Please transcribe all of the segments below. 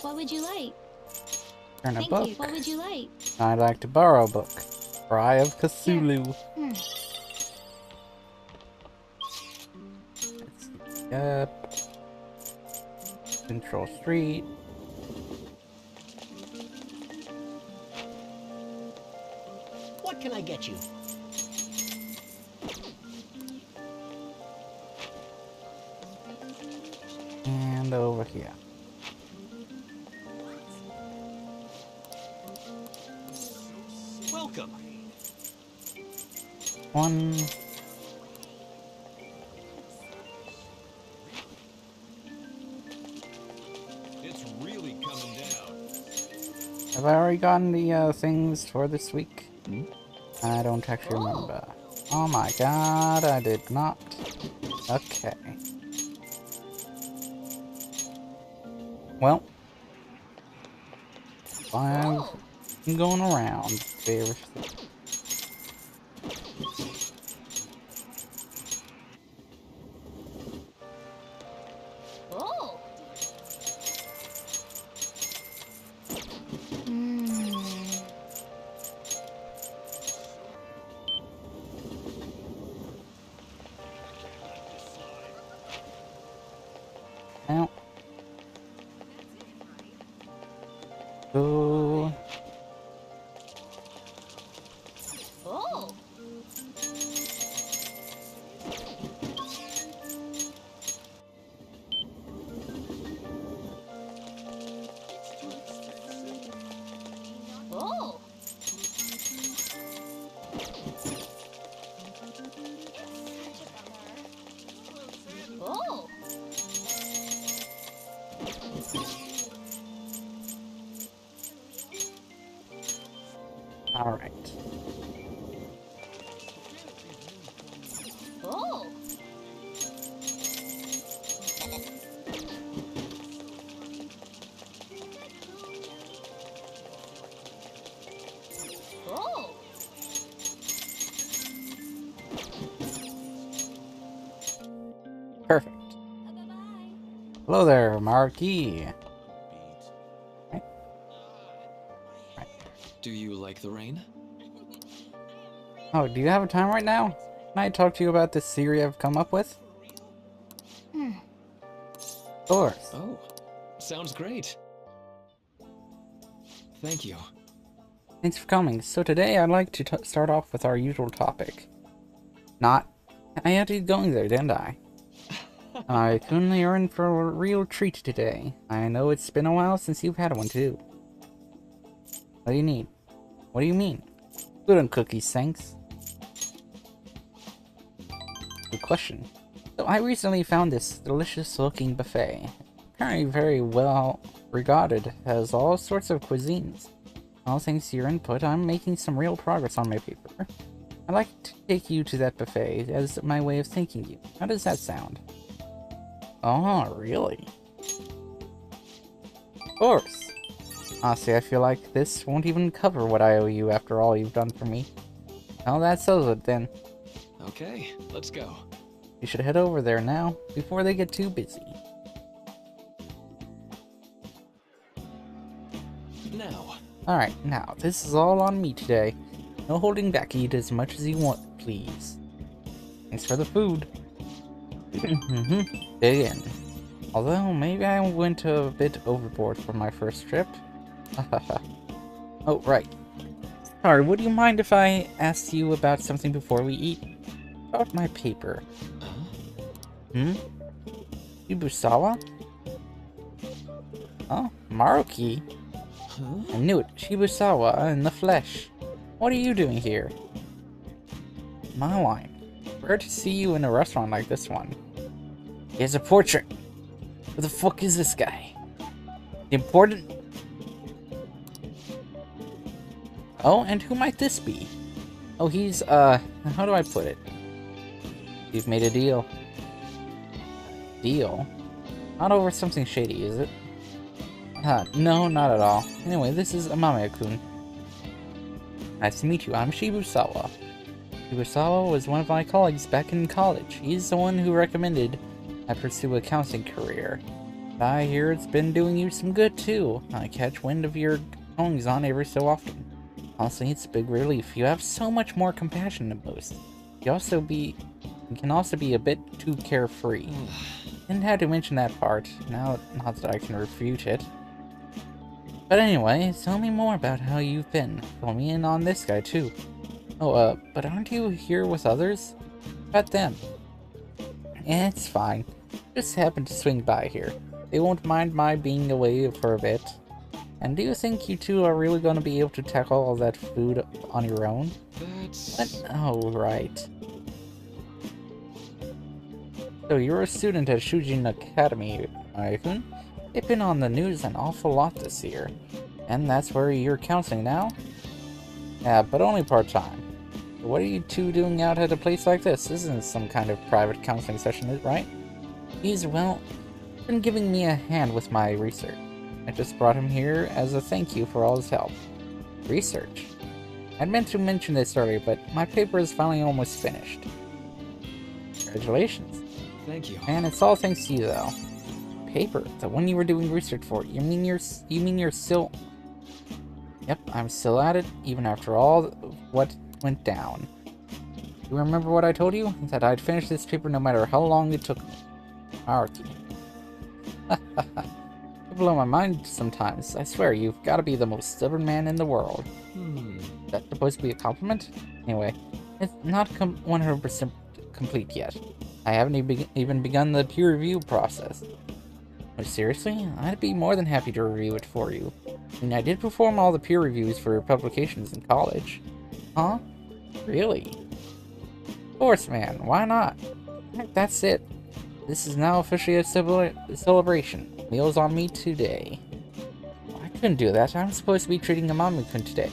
What would you like? Turn a Thank book. you. What would you like? I'd like to borrow a book. Cry of Cthulhu. Let's see. Yep. Central Street. What can I get you? And over here. Welcome. One. It's really coming down. Have I already gotten the things for this week? I don't actually remember. Oh my god, I did not. Okay. Well, I'm going around. Oh. Now, go. Oh. Oh. Oh. All right. Oh. Oh. Perfect. Hello there, Marquis. Right. Right. Do you like the rain? Oh, do you have time right now? Can I talk to you about this theory I've come up with? Of course. Oh, sounds great. Thank you. Thanks for coming. So today I'd like to start off with our usual topic. I had to get going there, didn't I? I couldn't earn for a real treat today. I know it's been a while since you've had one too. What do you need? What do you mean? Good on cookies, thanks. Good question. So I recently found this delicious looking buffet. Apparently very well regarded, has all sorts of cuisines. All thanks to your input, I'm making some real progress on my paper. I'd like to take you to that buffet as my way of thanking you. How does that sound? Oh, really? Of course. Honestly, I feel like this won't even cover what I owe you after all you've done for me. Well, that settles it then. Okay, let's go. You should head over there now, before they get too busy. Now. Alright, now, this is all on me today. No holding back, eat as much as you want, please. Thanks for the food. Dig in. Although, maybe I went a bit overboard for my first trip. Oh, right. Sorry, would you mind if I asked you about something before we eat? About my paper. Shibusawa? Oh, Maruki? Huh? I knew it. Shibusawa in the flesh. What are you doing here? My line. Rare to see you in a restaurant like this one. He has a portrait. Who the fuck is this guy? Important? Oh, and who might this be? Oh, he's, how do I put it? You've made a deal. Deal? Not over something shady, is it? No, not at all. Anyway, this is Amame-kun. Nice to meet you. I'm Shibusawa. Iwasawa was one of my colleagues back in college. He's the one who recommended I pursue a counseling career. I hear it's been doing you some good too. I catch wind of your goings on every so often. Honestly, it's a big relief. You have so much more compassion than most. You can also be a bit too carefree. Didn't have to mention that part. Now, not that I can refute it. But anyway, tell me more about how you've been. Fill me in on this guy too. Oh, but aren't you here with others? About them. It's fine. Just happened to swing by here. They won't mind my being away for a bit. And do you think you two are really going to be able to tackle all that food on your own? What? Oh, right. So you're a student at Shujin Academy, Ayakun? They've been on the news an awful lot this year. And that's where you're counseling now? Yeah, but only part-time. What are you two doing out at a place like this? This isn't some kind of private counseling session, right? He's, well, been giving me a hand with my research. I just brought him here as a thank you for all his help. Research? I'd meant to mention this earlier, but my paper is finally almost finished. Congratulations. Thank you. And it's all thanks to you, though. Paper? The one you were doing research for. You mean you're still... Yep, I'm still at it, even after all what went down. You remember what I told you? That I'd finish this paper no matter how long it took me. Hierarchy. You blow my mind sometimes. I swear, you've got to be the most stubborn man in the world. Is that supposed to be a compliment? Anyway, it's not 100% complete yet. I haven't even begun the peer review process. But seriously? I'd be more than happy to review it for you. I mean, I did perform all the peer reviews for publications in college. Huh? Really? Of course, man. Why not? That's it. This is now officially a celebration. Meals on me today. I couldn't do that. I'm supposed to be treating Amami-kun today.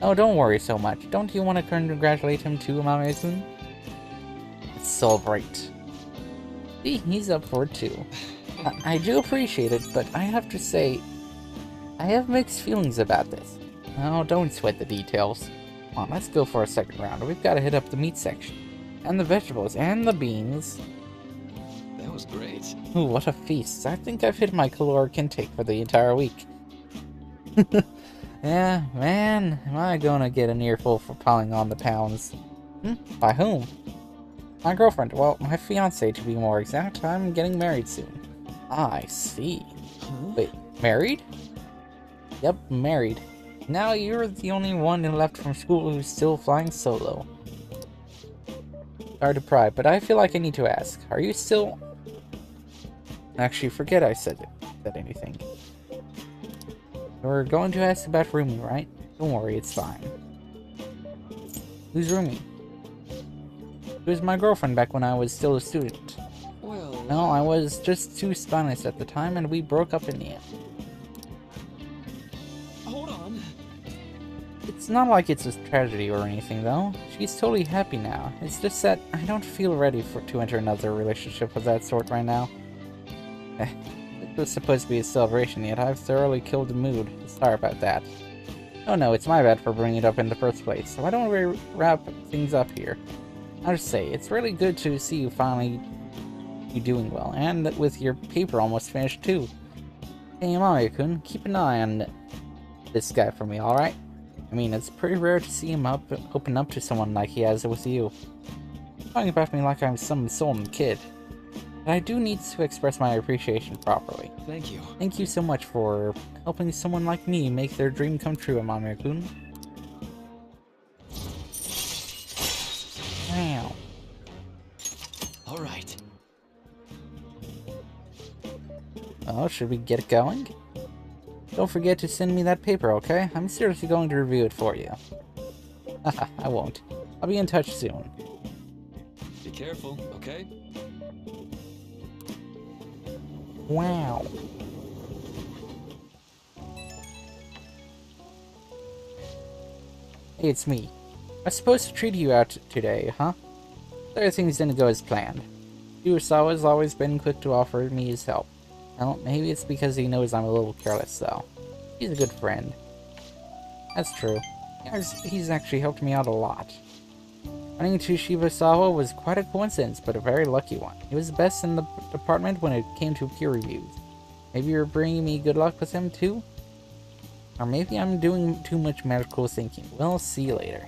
Oh, don't worry so much. Don't you want to congratulate him too, Amami-kun? Let's celebrate. See, he's up for it too. I do appreciate it, but I have to say, I have mixed feelings about this. Oh, don't sweat the details. Come on, let's go for a second round. We've got to hit up the meat section. And the vegetables, and the beans. That was great. Ooh, what a feast. I think I've hit my caloric intake for the entire week. Yeah, man, am I gonna get an earful for piling on the pounds? By whom? My girlfriend. Well, my fiancé to be more exact. I'm getting married soon. I see. Wait, married? Yep, married. Now you're the only one left from school who's still flying solo. Sorry to pry, but I feel like I need to ask. Are you still... Actually, forget I said anything. We're going to ask about Rumi, right? Don't worry, it's fine. Who's Rumi? She was my girlfriend back when I was still a student. Well... No, I was just too spineless at the time, and we broke up in the end. Hold on. It's not like it's a tragedy or anything, though. She's totally happy now. It's just that I don't feel ready to enter another relationship of that sort right now. It was supposed to be a celebration, yet I've thoroughly killed the mood. Sorry about that. Oh no, it's my bad for bringing it up in the first place, so why don't we wrap things up here? I'll just say, it's really good to see you finally doing well, and with your paper almost finished too. Hey Mario-kun, keep an eye on this guy for me, alright? I mean, it's pretty rare to see him open up to someone like he has with you. Talking about me like I'm some sullen kid. But I do need to express my appreciation properly. Thank you. Thank you so much for helping someone like me make their dream come true, Amami-kun. Wow. Alright. Well, should we get going? Don't forget to send me that paper, okay? I'm seriously going to review it for you. Haha, I won't. I'll be in touch soon. Be careful, okay? Wow. Hey, it's me. I was supposed to treat you out today, huh? Sorry things didn't go as planned. Urasawa's always been quick to offer me his help. Well, maybe it's because he knows I'm a little careless, though. He's a good friend. That's true. He's actually helped me out a lot. Running into Shibasawa was quite a coincidence, but a very lucky one. He was the best in the department when it came to peer reviews. Maybe you're bringing me good luck with him too? Or maybe I'm doing too much medical thinking. We'll see later.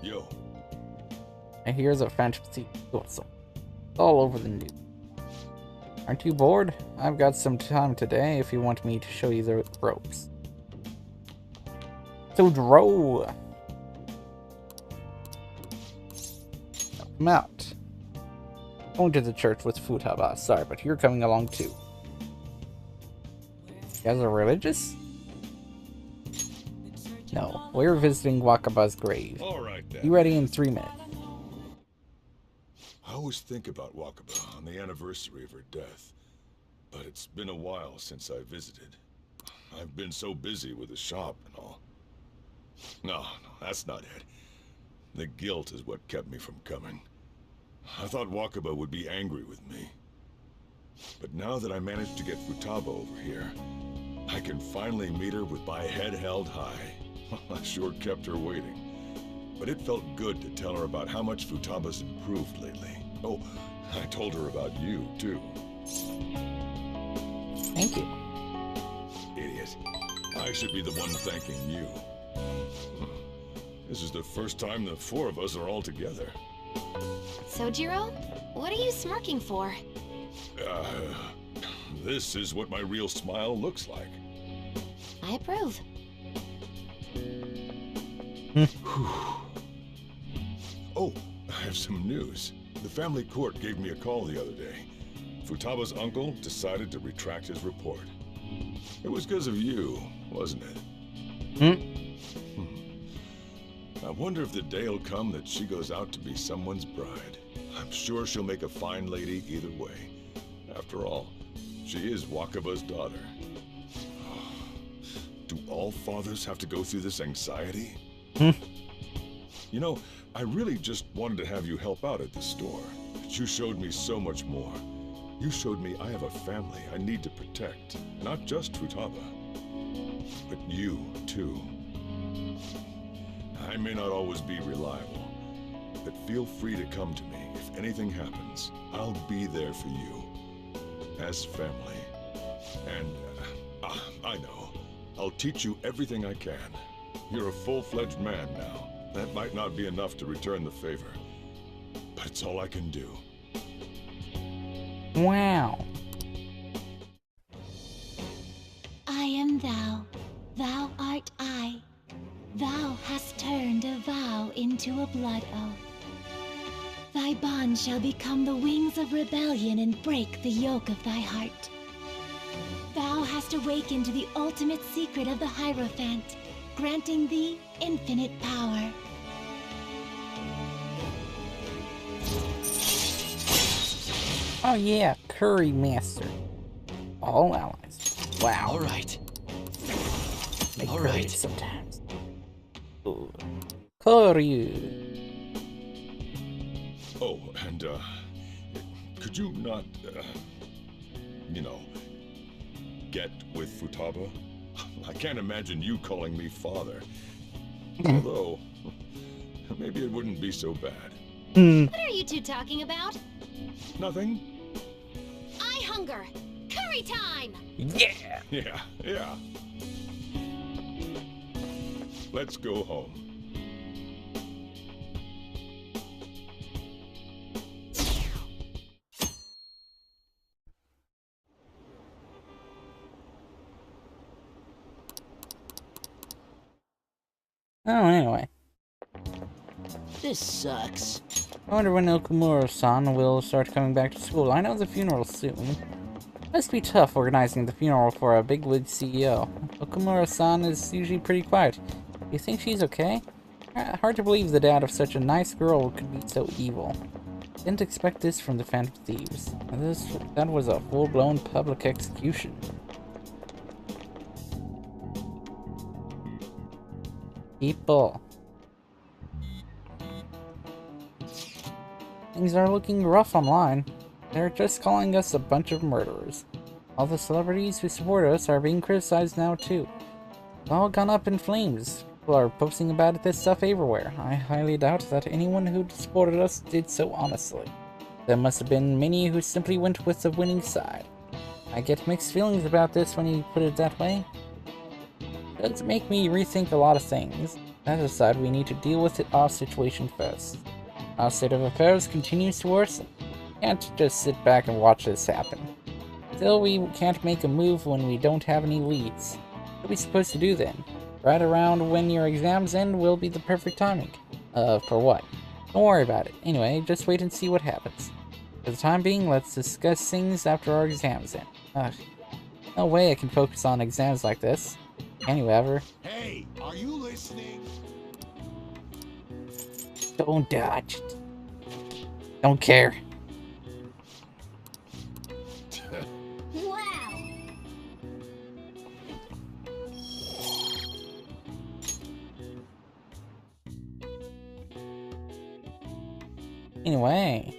Yo. I hear the fantasy also. All over the news. Aren't you bored? I've got some time today if you want me to show you the ropes. So Dro! Come out. Going to the church with Futaba. Sorry, but you're coming along too. You guys are religious? No, we're visiting Wakaba's grave. Alright then. Be ready in 3 minutes. I always think about Wakaba on the anniversary of her death, but it's been a while since I visited. I've been so busy with the shop and all. No, that's not it. The guilt is what kept me from coming. I thought Wakaba would be angry with me. But now that I managed to get Futaba over here, I can finally meet her with my head held high. I sure kept her waiting. But it felt good to tell her about how much Futaba's improved lately. Oh, I told her about you, too. Thank you. Idiot. I should be the one thanking you. This is the first time the four of us are all together. Sojiro, what are you smirking for? This is what my real smile looks like. I approve. Oh, I have some news. The family court gave me a call the other day. Futaba's uncle decided to retract his report. It was because of you, wasn't it? I wonder if the day'll come that she goes out to be someone's bride. I'm sure she'll make a fine lady either way. After all, she is Wakaba's daughter. Do all fathers have to go through this anxiety? You know, I really just wanted to have you help out at the store, but you showed me so much more. You showed me I have a family I need to protect, not just Futaba, but you, too. I may not always be reliable, but feel free to come to me if anything happens. I'll be there for you, as family. And, I know, I'll teach you everything I can. You're a full-fledged man now. That might not be enough to return the favor, but it's all I can do. Wow. I am thou, thou art I. Thou hast turned a vow into a blood oath. Thy bond shall become the wings of rebellion and break the yoke of thy heart. Thou hast awakened to the ultimate secret of the Hierophant, granting thee infinite power. Oh yeah, Curry Master. All allies. Wow. All right. Make All curry right. sometimes. Ooh. Curry. Oh, and, could you not, you know, get with Futaba? I can't imagine you calling me father. Although, maybe it wouldn't be so bad. What are you two talking about? Nothing? I hunger. Curry time! Yeah. Yeah. Let's go home. Oh, anyway. This sucks. I wonder when Okumura-san will start coming back to school. I know the funeral's soon. Must be tough organizing the funeral for a bigwig CEO. Okumura-san is usually pretty quiet. You think she's okay? Hard to believe the dad of such a nice girl could be so evil. Didn't expect this from the Phantom Thieves. That was a full-blown public execution. People. Things are looking rough online. They're just calling us a bunch of murderers. All the celebrities who support us are being criticized now too. It's all gone up in flames. People are posting about this stuff everywhere. I highly doubt that anyone who supported us did so honestly. There must have been many who simply went with the winning side. I get mixed feelings about this when you put it that way. It does make me rethink a lot of things. That aside, we need to deal with our situation first. Our state of affairs continues to worsen. We can't just sit back and watch this happen. Still, we can't make a move when we don't have any leads. What are we supposed to do then? Right around when your exams end will be the perfect timing. For what? Don't worry about it. Anyway, just wait and see what happens. For the time being, let's discuss things after our exams end. Ugh. No way I can focus on exams like this. Anyway, ever. Hey, are you listening? Don't dodge it. Don't care. Wow. Anyway.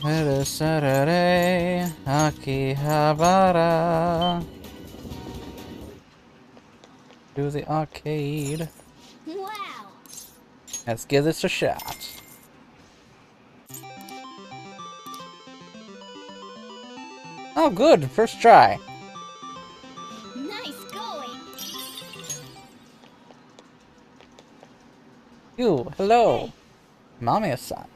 It is Saturday. Akihabara. To the arcade. Wow. Let's give this a shot. Oh, good. First try. Nice going. You, hello. Mamiya-san.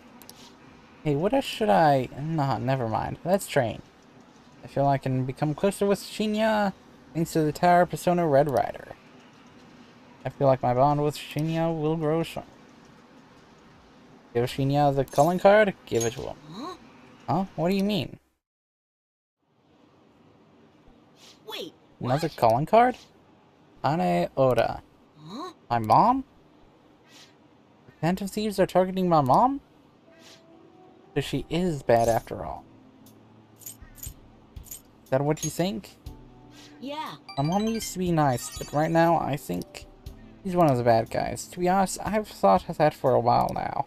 Hey, what else should I... Nah, never mind. Let's train. I feel I can become closer with Shinya thanks to the Tower Persona Red Rider. I feel like my bond with Shinya will grow strong. Give Shinya the calling card? Give it to him. Huh? Huh? What do you mean? Wait. Another What? calling card? Ane Oda. Huh? My mom? The Phantom Thieves are targeting my mom? So she is bad after all. Is that what you think? Yeah. My mom used to be nice, but right now I think he's one of the bad guys. To be honest, I've thought of that for a while now.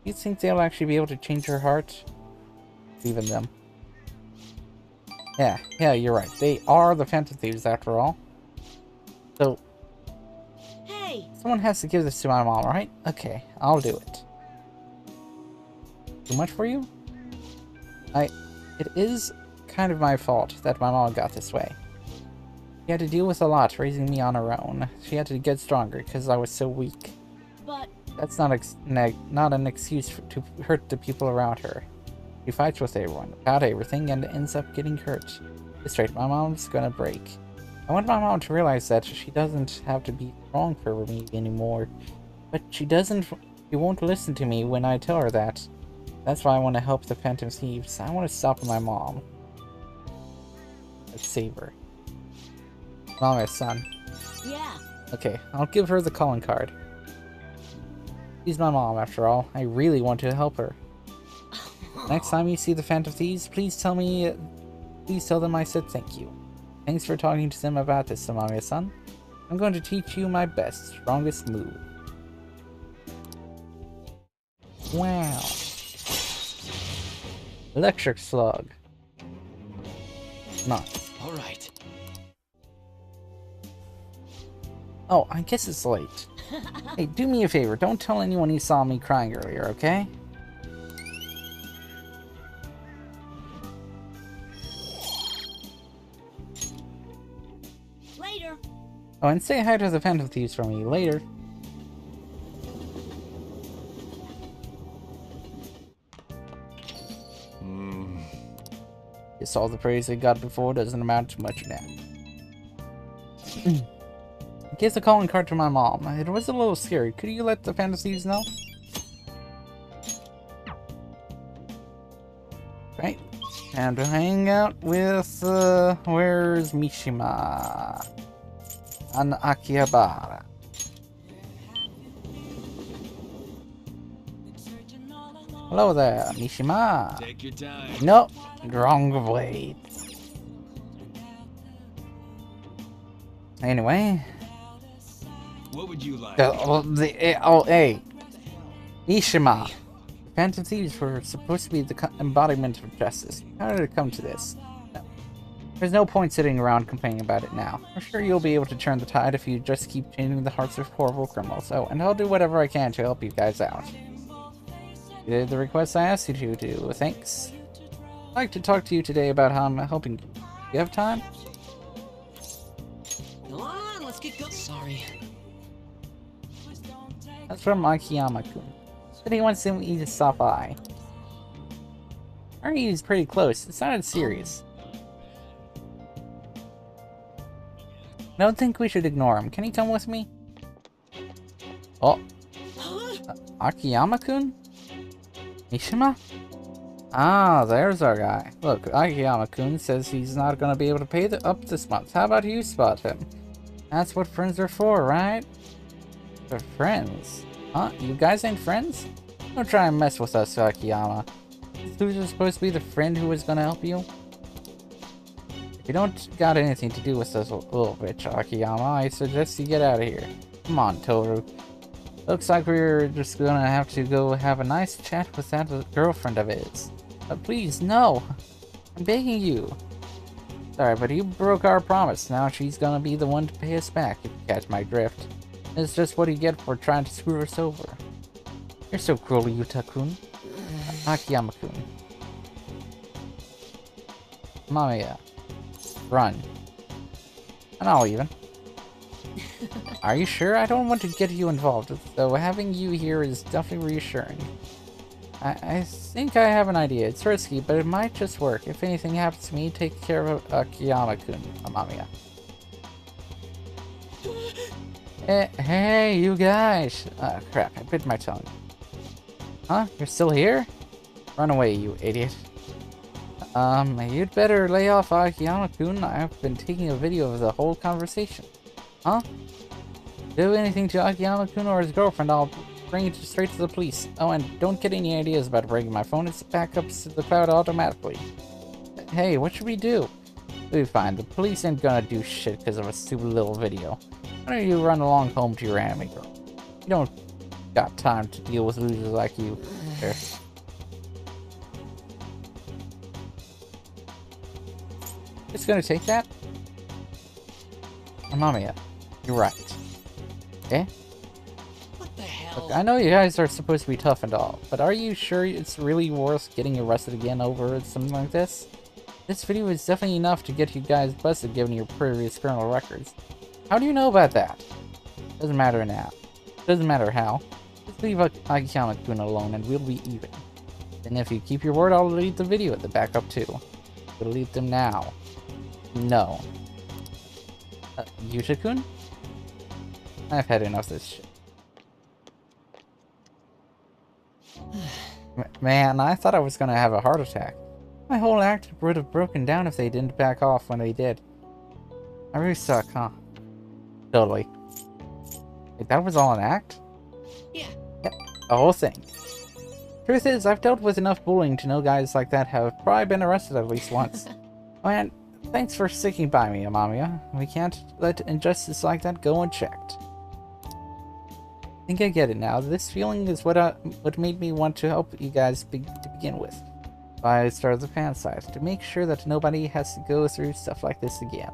You think they'll actually be able to change her heart? Even them. Yeah, you're right. They are the Phantom Thieves after all. So, Hey. someone has to give this to my mom, right? Okay, I'll do it. Too much for you? It is kind of my fault that my mom got this way. She had to deal with a lot raising me on her own. She had to get stronger because I was so weak. But That's not an excuse to hurt the people around her. She fights with everyone, about everything, and ends up getting hurt. It's straight, my mom's gonna break. I want my mom to realize that she doesn't have to be strong for me anymore. But she won't listen to me when I tell her that. That's why I want to help the Phantom Thieves. I want to stop my mom. Let's save her. Mamiya-san. yeah. Okay, I'll give her the calling card. She's my mom, after all. I really want to help her. Next time you see the Phantom Thieves, please tell them I said thank you. Thanks for talking to them about this, Mamiya-san. I'm going to teach you my best, strongest move. Wow. Electric Slug. Nice. All right. Oh, I guess it's late. Hey, do me a favor. Don't tell anyone you saw me crying earlier, okay? Later. Oh, and say hi to the Phantom Thieves for me later. Guess all the praise they got before doesn't amount to much now. I gave the calling card to my mom. It was a little scary. Could you let the Phantom Thieves know? Right. Time to hang out with, where's Mishima? On Akihabara. Hello there, Mishima. Take your time. Nope, wrong way. Anyway. What would you like? Hey. Mishima. Phantom Thieves were supposed to be the embodiment of justice. How did it come to this? No. There's no point sitting around complaining about it now. I'm sure you'll be able to turn the tide if you just keep changing the hearts of horrible criminals. Oh, and I'll do whatever I can to help you guys out. You did the request I asked you to do. Thanks. I'd like to talk to you today about how I'm helping you. You have time? Come on, let's get going. Sorry. That's from Akiyama-kun. But he wants me to stop by. He's pretty close. It sounded serious. I don't think we should ignore him. Can he come with me? Oh. Akiyama-kun? Mishima? Ah, there's our guy. Look, Akiyama-kun says he's not gonna be able to pay up this month. How about you spot him? That's what friends are for, right? They're friends. Huh? You guys ain't friends? Don't try and mess with us, Akiyama. Is Loser supposed to be the friend who was gonna help you? If you don't got anything to do with this little bitch, Akiyama, I suggest you get out of here. Come on, Toru. Looks like we're just gonna have to go have a nice chat with that girlfriend of his. Please, no! I'm begging you. Sorry, but you broke our promise. Now she's gonna be the one to pay us back, if you catch my drift. It's just what you get for trying to screw us over. You're so cruel, Yuta-kun. Akiyama-kun. Mamiya. Run. And I'll even. Are you sure? I don't want to get you involved, though having you here is definitely reassuring. I think I have an idea. It's risky, but it might just work. If anything happens to me, take care of Akiyama-kun, Mamiya. Hey, you guys! Crap, I bit my tongue. Huh? You're still here? Run away, you idiot. You'd better lay off Akiyama-kun. I've been taking a video of the whole conversation. Huh? Do anything to Akiyama-kun or his girlfriend, I'll bring you straight to the police. Oh, and don't get any ideas about breaking my phone. It's backups to the cloud automatically. Hey, what should we do? We'll be fine. The police ain't gonna do shit because of a stupid little video. Why don't you run along home to your anime girl? You don't got time to deal with losers like you. There. It's gonna take that? Mamiya, you're right. Okay? What the hell? Look, I know you guys are supposed to be tough and all, but are you sure it's really worth getting arrested again over something like this? This video is definitely enough to get you guys busted given your previous criminal records. How do you know about that? Doesn't matter now. Doesn't matter how. Just leave Akiyama-kun alone and we'll be even. And if you keep your word, I'll delete the video at the backup too. Delete them now. No. Yuta-kun? I've had enough of this shit. Man, I thought I was gonna have a heart attack. My whole act would have broken down if they didn't back off when they did. I really suck, huh? Totally. Wait, that was all an act? Yeah. Yep, the whole thing. Truth is, I've dealt with enough bullying to know guys like that have probably been arrested at least once. Man, thanks for sticking by me, Mamiya. We can't let injustice like that go unchecked. I think I get it now. This feeling is what made me want to help you guys to begin with. I started the fan site, to make sure that nobody has to go through stuff like this again.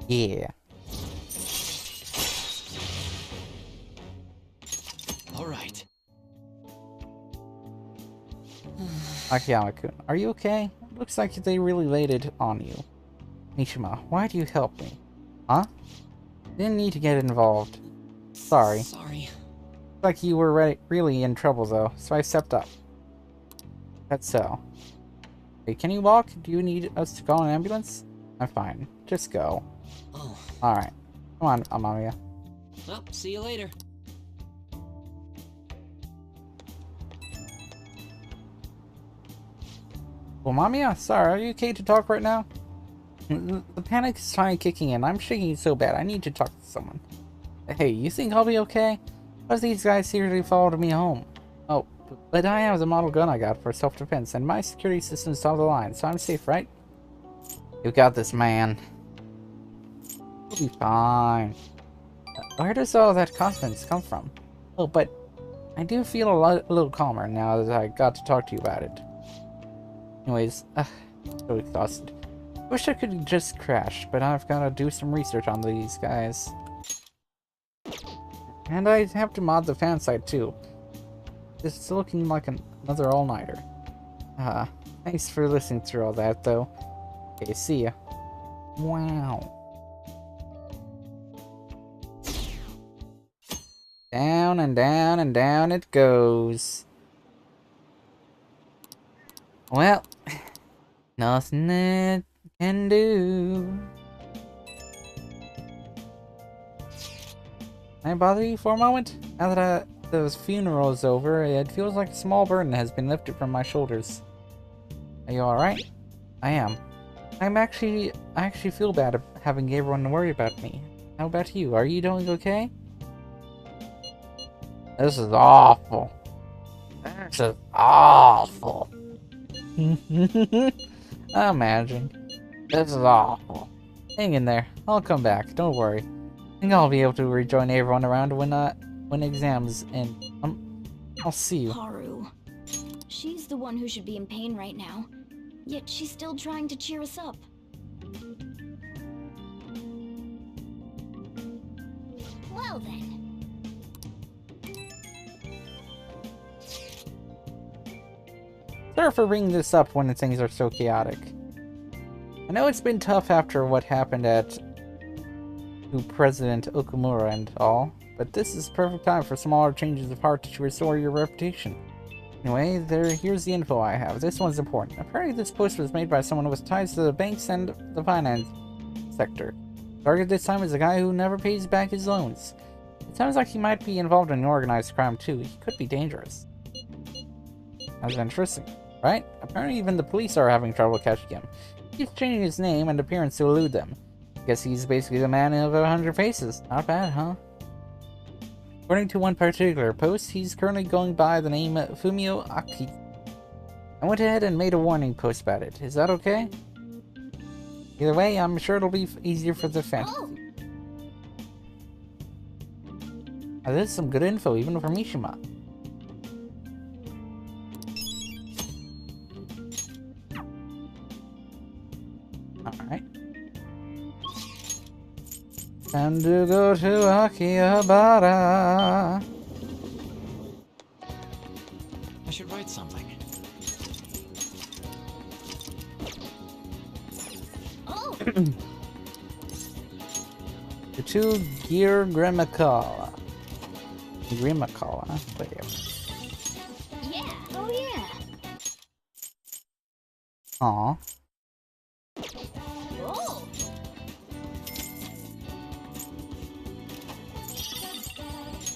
Yeah. Alright. Akiyama-kun, are you okay? Looks like they really laid it on you. Mishima, why do you help me? Huh? Didn't need to get involved. Sorry. Sorry. Looks like you were really in trouble though, so I stepped up. That's so. Hey, can you walk? Do you need us to call an ambulance? I'm fine. Just go. Oh. Alright. Come on, Mamiya. Well, see you later. Well, Mamiya, sorry, are you okay to talk right now? The panic is finally kicking in. I'm shaking so bad. I need to talk to someone. Hey, you think I'll be okay? What if these guys seriously followed me home? Oh, but I have the model gun I got for self-defense, and my security system's top of the line, so I'm safe, right? You got this, man. You'll be fine. Where does all that confidence come from? Oh, but I do feel a little calmer now that I got to talk to you about it. Anyways, so exhausted. Wish I could just crash, but I've got to do some research on these guys. And I have to mod the fan site too. It's looking like another all-nighter. Thanks for listening through all that, though. Okay, see ya. Wow. Down and down and down it goes. Well, nothing it can do. Can I bother you for a moment? Now that the funeral is over, it feels like a small burden has been lifted from my shoulders. Are you alright? I am. I actually feel bad having everyone worry about me. How about you? Are you doing okay? This is awful. This is awful. Imagine. This is awful. Hang in there. I'll come back. Don't worry. I think I'll be able to rejoin everyone around when exams end. I'll see you. Haru. She's the one who should be in pain right now. Yet she's still trying to cheer us up. Well then. Sorry for bringing this up when things are so chaotic. I know it's been tough after what happened to President Okamura and all, but this is perfect time for smaller changes of heart to restore your reputation. Anyway, here's the info I have. This one's important. Apparently this post was made by someone with ties to the banks and the finance sector. Target this time is a guy who never pays back his loans. It sounds like he might be involved in organized crime too. He could be dangerous. That's interesting, right? Apparently even the police are having trouble catching him. He's changing his name and appearance to elude them. Guess he's basically the man of 100 faces. Not bad, huh? According to one particular post, he's currently going by the name Fumio Aki. I went ahead and made a warning post about it. Is that okay? Either way, I'm sure it'll be easier for the fans. Now, this is some good info, even for Mishima. Alright. Time to go to Akihabara. I should write something. Oh! The two Gear Grimakala. Grimakala? Whatever. Yeah! Oh yeah! Aw. Oh!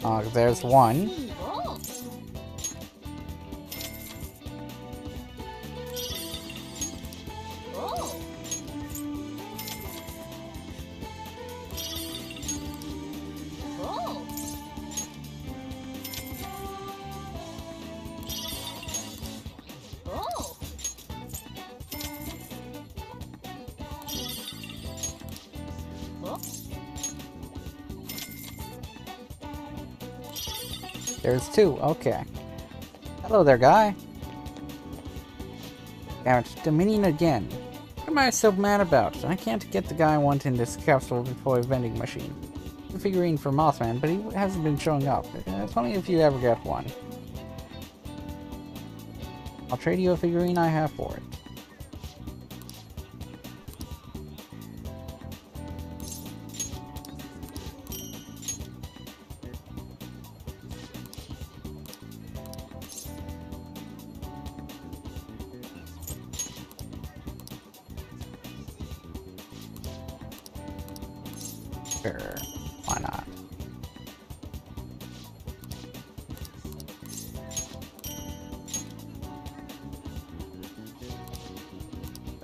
Oh, there's one. Oh! Oh! Oh! Oh! Oh! There's two. Okay. Hello there, guy. Damn it, Dominion again. What am I so mad about? I can't get the guy I want in this capsule deploy vending machine. A figurine for Mothman, but he hasn't been showing up. Tell me if you ever get one. I'll trade you a figurine I have for it. Sure, why not?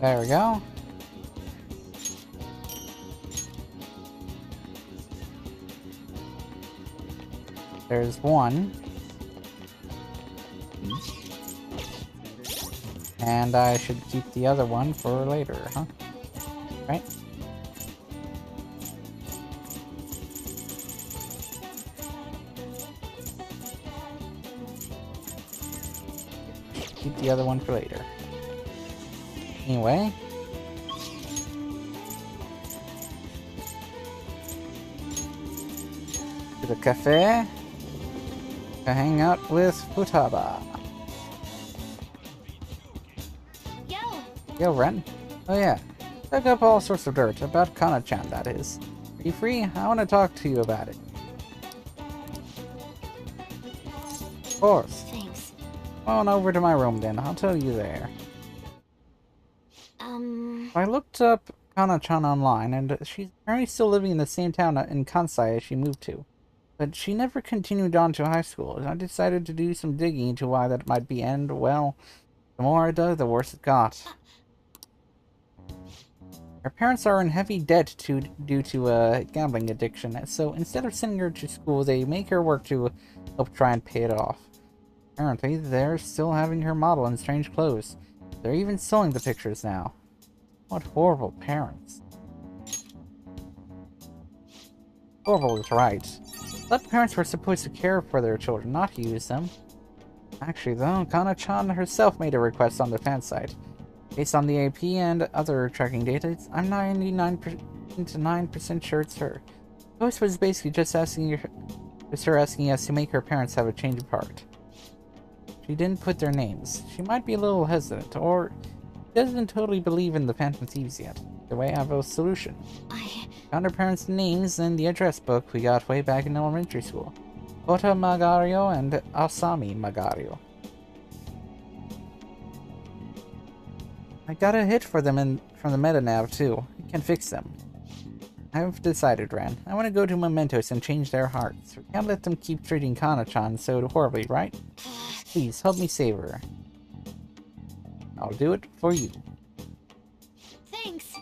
There we go. There's one. And I should keep the other one for later, huh? Right? keep the other one for later. Anyway. To the cafe to hang out with Futaba. Yo! Yo, Ren. Oh yeah. Dug up all sorts of dirt about Kana-chan, that is. Are you free? I want to talk to you about it. Of course. Thanks. Come on over to my room then. I'll tell you there. I looked up Kana-chan online, and she's apparently still living in the same town in Kansai as she moved to. But she never continued on to high school. I decided to do some digging into why that might be, and, well, the more I dug, the worse it got. Her parents are in heavy debt due to a gambling addiction, so instead of sending her to school, they make her work to help try and pay it off. Apparently, they're still having her model in strange clothes. They're even selling the pictures now. What horrible parents. Horrible is right. But parents were supposed to care for their children, not use them. Actually, though, Kana-chan herself made a request on the fan site. Based on the AP and other tracking data, I'm 99% sure it's her. The post was basically just her asking us to make her parents have a change of heart. She didn't put their names. She might be a little hesitant, or doesn't totally believe in the Phantom Thieves yet. Either way, I have a solution. Found her parents' names in the address book we got way back in elementary school. Kota Magario and Asami Magario. I got a hit for them from the metanav too. I can fix them. I've decided, Ran. I want to go to Mementos and change their hearts. We can't let them keep treating Kana-chan so horribly, right? Please, help me save her. I'll do it for you. Thanks.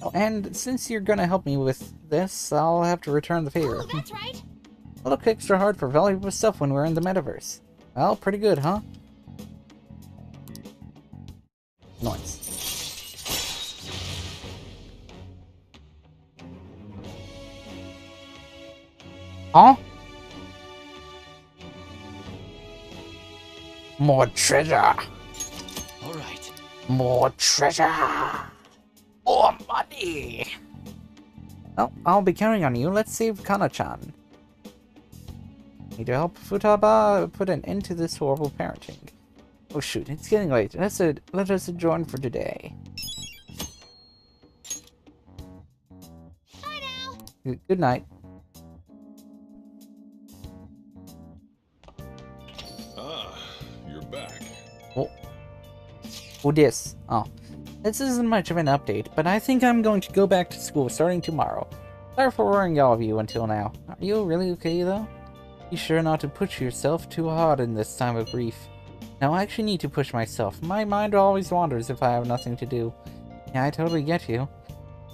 Oh, and since you're gonna help me with this, I'll have to return the favor. Oh, that's right. A little extra hard for valuable stuff when we're in the metaverse. Well, pretty good, huh? Noise. Huh? More treasure! All right. More treasure! More money! Well, I'll be counting on you. Let's save Kana-chan. Need to help Futaba put an end to this horrible parenting. Oh shoot, it's getting late. Let us adjourn for today. Bye now. Good night. Ah, you're back. Oh, this. Oh. This isn't much of an update, but I think I'm going to go back to school starting tomorrow. Sorry for worrying all of you until now. Are you really okay, though? Be sure not to push yourself too hard in this time of grief. Now, I actually need to push myself. My mind always wanders if I have nothing to do. Yeah, I totally get you.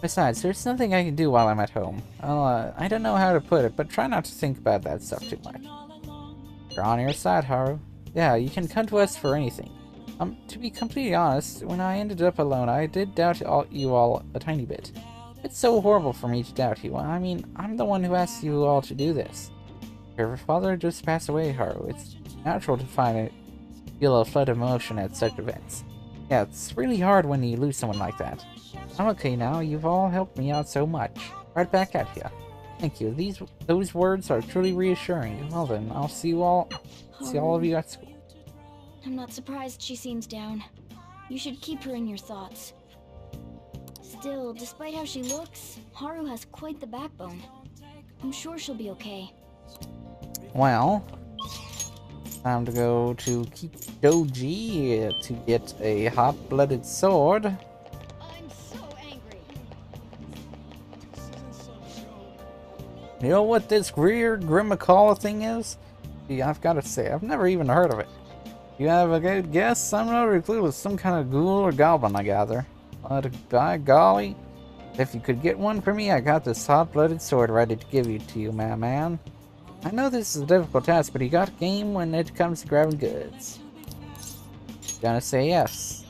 Besides, there's nothing I can do while I'm at home. Well, I don't know how to put it, but try not to think about that stuff too much. We're on your side, Haru. Yeah, you can come to us for anything. To be completely honest, when I ended up alone, I did doubt you all a tiny bit. It's so horrible for me to doubt you. I mean, I'm the one who asked you all to do this. Your father just passed away, Haru. It's natural to feel a flood of emotion at such events. Yeah, it's really hard when you lose someone like that. I'm okay now. You've all helped me out so much. Right back at you. Thank you. Those words are truly reassuring. Well then, I'll see all of you at school. I'm not surprised she seems down. You should keep her in your thoughts. Still, despite how she looks, Haru has quite the backbone. I'm sure she'll be okay. Well, time to go to Kidoji to get a hot-blooded sword. I'm so angry. You know what this weird Grimacala thing is? Yeah, I've got to say, I've never even heard of it. You have a good guess? I'm not really clue. It's some kind of ghoul or goblin, I gather. But by golly, if you could get one for me, I got this hot-blooded sword ready to give you to you, my man. I know this is a difficult task, but you got game when it comes to grabbing goods. Gonna say yes.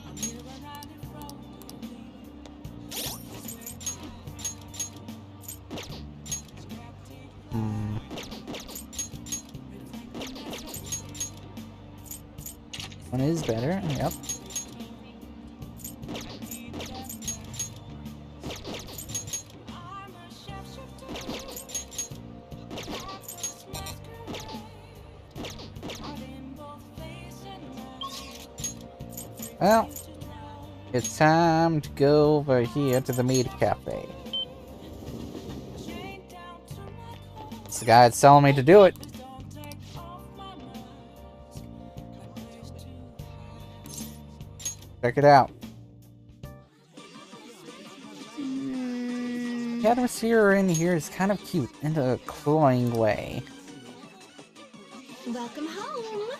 One is better. Yep. Well, it's time to go over here to the meat cafe. It's the guy that's telling me to do it. Check it out. The atmosphere in here is kind of cute in a cloying way. Welcome home.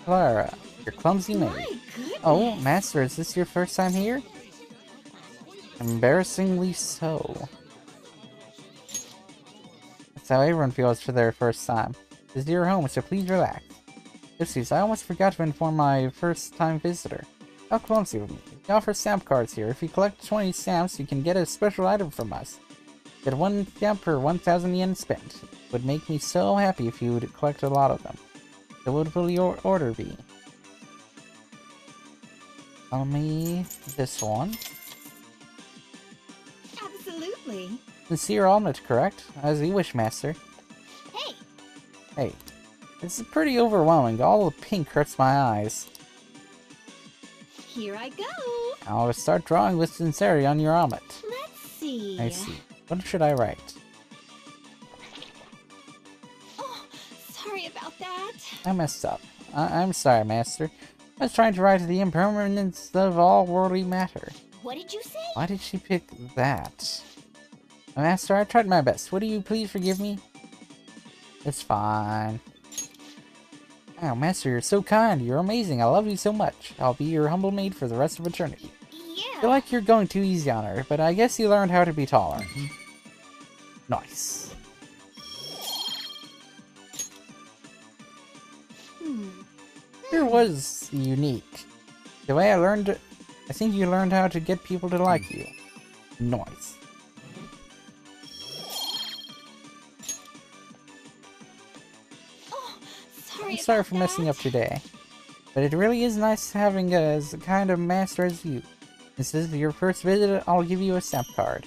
Clara, your clumsy maid. My goodness. Oh, Master, is this your first time here? Embarrassingly so. That's how everyone feels for their first time. This is your home, so please relax. Oopsies, I almost forgot to inform my first-time visitor. How clumsy of me. We offer stamp cards here. If you collect 20 stamps, you can get a special item from us. Get 1 stamp per 1,000 yen spent. It would make me so happy if you would collect a lot of them. So what will your order be? Tell me this one. Absolutely. Sincere omelet, correct? As you wish, Master. Hey. Hey. This is pretty overwhelming. All the pink hurts my eyes. Here I go. I'll start drawing with sincerity on your omelet. Let's see. I see. What should I write? Oh, sorry about that. I messed up. I'm sorry, Master. I was trying to write the impermanence of all worldly matter. What did you say? Why did she pick that? Master, I tried my best. Would you please forgive me? It's fine. Wow, Master, you're so kind. You're amazing. I love you so much. I'll be your humble maid for the rest of eternity. I feel like you're going too easy on her, but I guess you learned how to be tolerant. Nice. It was unique. The way I think you learned how to get people to like you. Nice. I'm sorry for messing up today, but it really is nice having as a kind of master as you. This is your first visit. I'll give you a stamp card.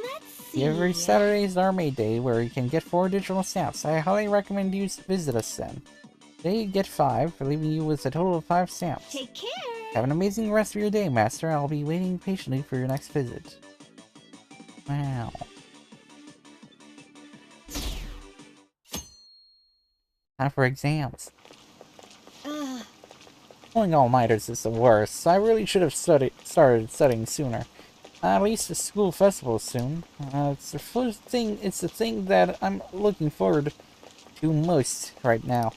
Let's see. Every Saturday is our May Day, where you can get 4 additional stamps. I highly recommend you visit us then. Today you get 5, leaving you with a total of 5 stamps. Take care. Have an amazing rest of your day, Master. I'll be waiting patiently for your next visit. Wow. Time for exams. Pulling all-nighters is the worst. I really should have started studying sooner. At least the school festival soon. It's the first thing. It's the thing that I'm looking forward to most right now.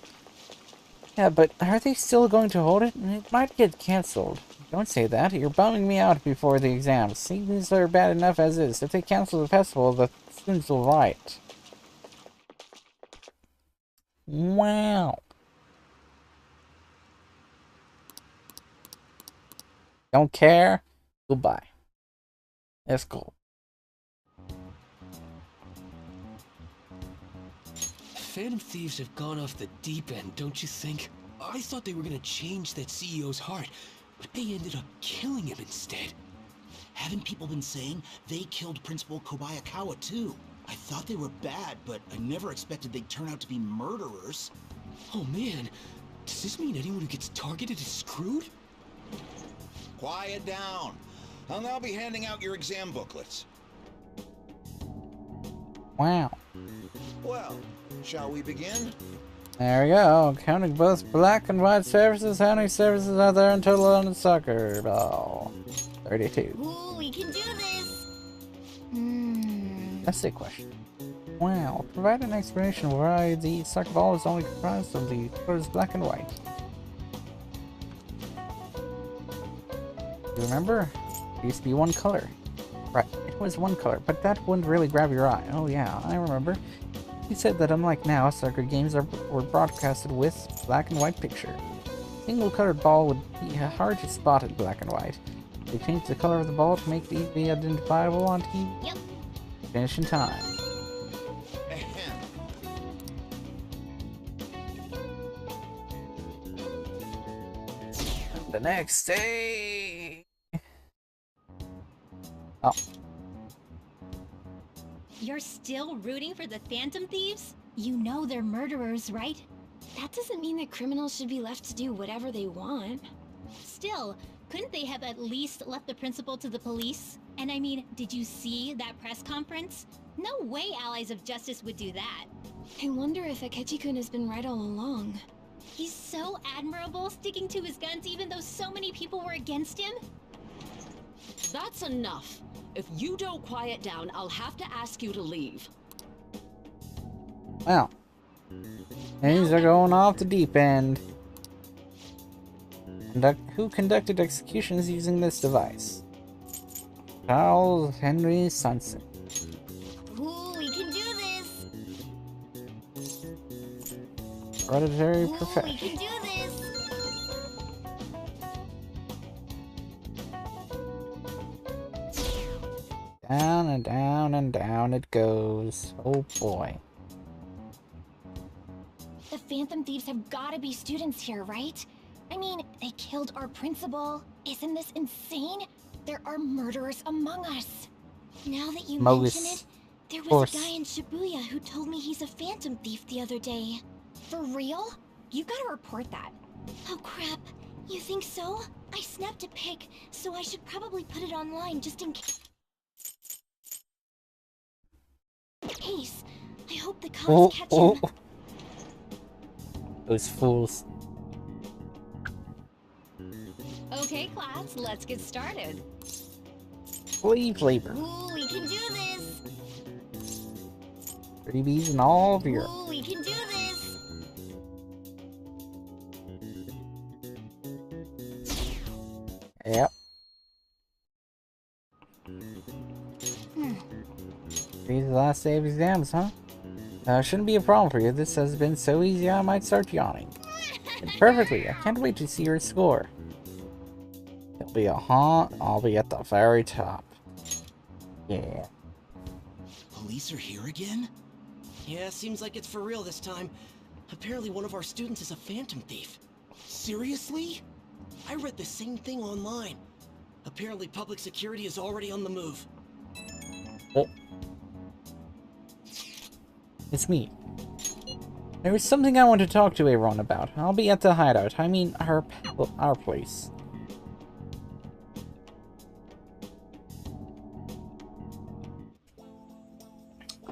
Yeah, but are they still going to hold it? It might get cancelled. Don't say that. You're bumming me out before the exams. Things are bad enough as is. If they cancel the festival, the students will riot. Wow. Don't care? Goodbye. That's cool. Phantom Thieves have gone off the deep end, don't you think? I thought they were gonna change that CEO's heart, but they ended up killing him instead. Haven't people been saying they killed Principal Kobayakawa too? I thought they were bad, but I never expected they'd turn out to be murderers. Oh man, does this mean anyone who gets targeted is screwed? Quiet down. I'll now be handing out your exam booklets. Wow. Well, shall we begin? There we go. Counting both black and white services. How many services are there in total on the soccer ball? 32. Ooh, we can do this. That's a question. Wow. Provide an explanation of why the soccer ball is only comprised of the colors black and white. You remember? It used to be one color. Right, it was one color, but that wouldn't really grab your eye. Oh yeah, I remember. He said that unlike now, soccer games were broadcasted with black and white picture. A single-colored ball would be hard to spot in black and white. They changed the color of the ball to make it easily identifiable on TV. Yep. Finish in time. The next day. Oh. You're still rooting for the Phantom Thieves? You know they're murderers, right? That doesn't mean that criminals should be left to do whatever they want. Still, couldn't they have at least left the principal to the police? And I mean, did you see that press conference? No way Allies of Justice would do that. I wonder if Akechi-kun has been right all along. He's so admirable, sticking to his guns even though so many people were against him. That's enough. If you don't quiet down, I'll have to ask you to leave. Well, things are going off the deep end. Who conducted executions using this device? Charles Henry Sunset. Ooh, we can do this! Hereditary Ooh, we profession. can do this! Down and down and down it goes. Oh boy. The Phantom Thieves have gotta be students here, right? I mean, they killed our principal. Isn't this insane? There are murderers among us. Now that you mention it, there was a guy in Shibuya who told me he's a Phantom Thief the other day. For real? You gotta report that. Oh crap, you think so? I snapped a pic, so I should probably put it online just in case. I hope the cops catch him. Those fools. Okay, class, let's get started. Leave labor. Ooh, we can do this! Freebies and all of Europe. Ooh, we can do this! Yep. These last day of exams, huh? Shouldn't be a problem for you. This has been so easy I might start yawning. Perfectly. I can't wait to see your score. It'll be a haunt. I'll be at the very top. Yeah. Police are here again? Yeah, seems like it's for real this time. Apparently one of our students is a Phantom Thief. Seriously? I read the same thing online. Apparently public security is already on the move. Oh. It's me. There was something I want to talk to everyone about. I'll be at the hideout. I mean, our place.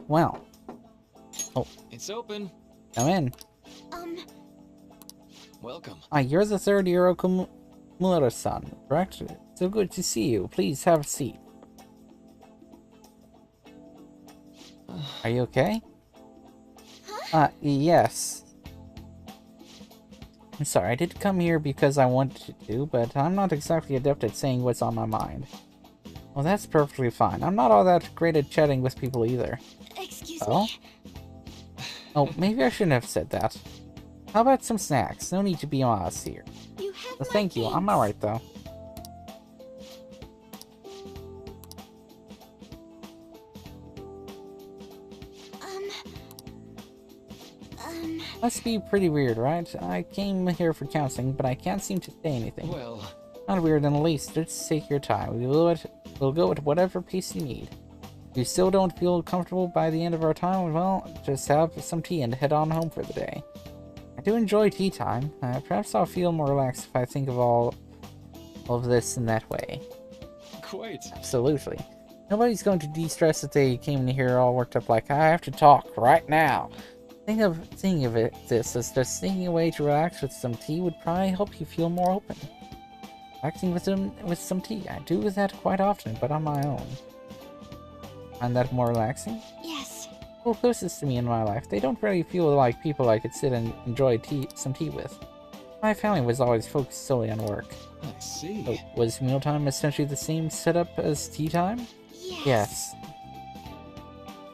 Well. Oh. It's open. Come in. Welcome. Ah, you're the third year Mura-san, correct? So good to see you. Please have a seat. Are you okay? Yes. I'm sorry, I did come here because I wanted to, but I'm not exactly adept at saying what's on my mind. Well, that's perfectly fine. I'm not all that great at chatting with people either. Excuse me. Oh, maybe I shouldn't have said that. How about some snacks? No need to be honest here. You have Well, thank you. I'm alright though. Must be pretty weird, right? I came here for counseling, but I can't seem to say anything. Well, Not weird in the least. Just take your time. We'll go at whatever pace you need. If you still don't feel comfortable by the end of our time, well, just have some tea and head on home for the day. I do enjoy tea time. Perhaps I'll feel more relaxed if I think of all of this in that way. quite. Absolutely. Nobody's going to de-stress if they came in here all worked up like, I have to talk right now. Thinking of this as just sneaking away to relax with some tea would probably help you feel more open. Relaxing with some tea. I do that quite often, but on my own. Find that more relaxing? Yes. People closest to me in my life, they don't really feel like people I could sit and enjoy some tea with. My family was always focused solely on work. I see. So, was mealtime essentially the same setup as tea time? Yes.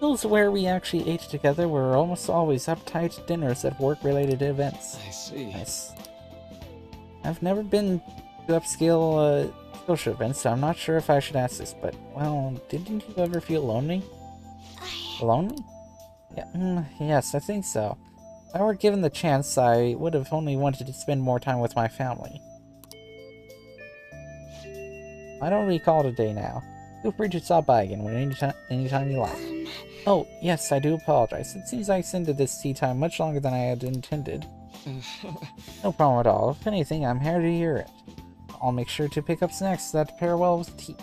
Meals where we actually ate together were almost always uptight dinners at work-related events. I see. Nice. I've never been to upscale social events, so I'm not sure if I should ask this, but, well, didn't you ever feel lonely? Lonely? Yeah, yes, I think so. If I were given the chance, I would have only wanted to spend more time with my family. why don't we call it a day now? Feel free to stop by again anytime you like. Oh, yes, I do apologize. It seems I extended this tea time much longer than I had intended. No problem at all. If anything, I'm here to hear it. I'll make sure to pick up snacks that pair well with tea.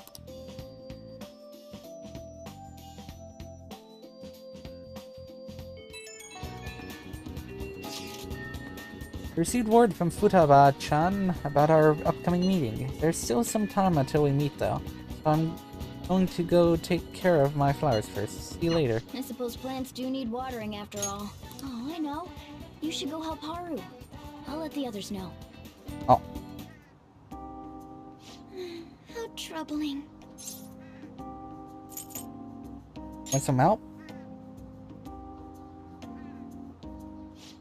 Received word from Futaba-chan about our upcoming meeting. There's still some time until we meet, though, so I'm going to go take care of my flowers first. See you later. I suppose plants do need watering after all. Oh, I know. You should go help Haru. I'll let the others know. Oh. How troubling. Want some help?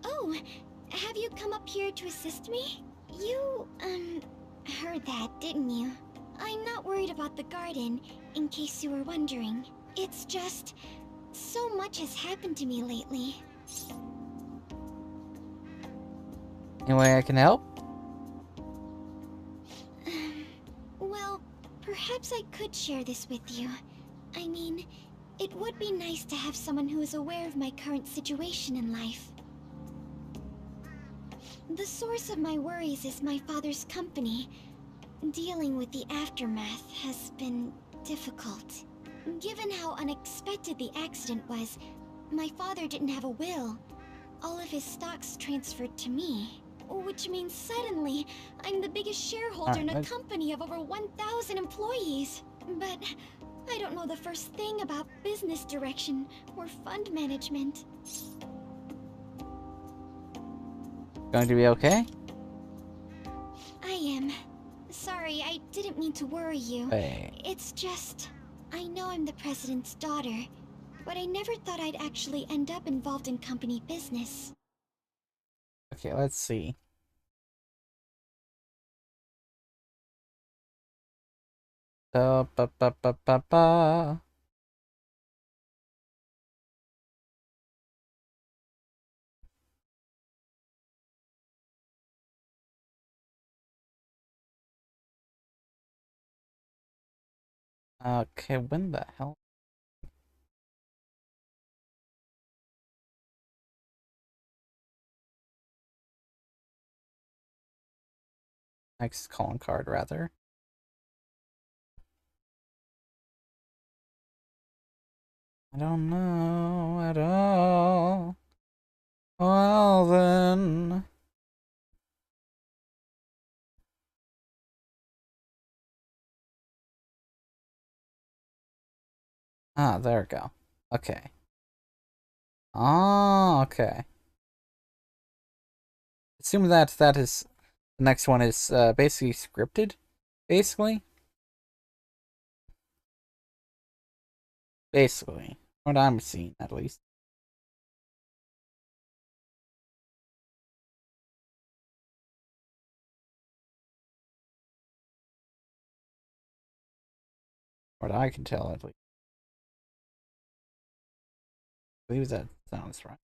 Oh, have you come up here to assist me? You, heard that, didn't you? I'm not worried about the garden, in case you were wondering. It's just, so much has happened to me lately. Any way I can help? Well, perhaps I could share this with you. I mean, it would be nice to have someone who is aware of my current situation in life. The source of my worries is my father's company. Dealing with the aftermath has been difficult. Given how unexpected the accident was, my father didn't have a will. All of his stocks transferred to me. Which means suddenly, I'm the biggest shareholder in a company of over 1,000 employees. But I don't know the first thing about business direction or fund management. Going to be okay? I am. Sorry, I didn't mean to worry you. Hey. It's just, I know I'm the president's daughter, but I never thought I'd actually end up involved in company business. Okay, let's see. Ba ba ba ba ba ba. Okay, when the hell? Next calling card, rather. I don't know at all. Well then. Ah, there we go. Okay. Oh, okay. Assume that is the next one is basically scripted, basically. Basically, what I'm seeing at least. What I can tell at least. I believe that sounds right.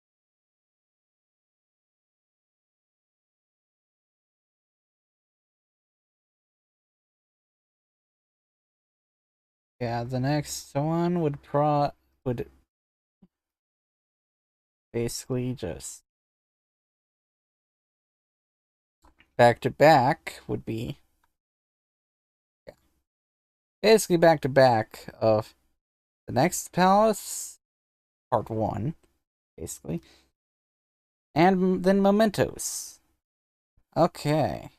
Yeah, the next one would basically just back to back would be basically back to back of the next palace, part 1, basically, and then mementos. Okay.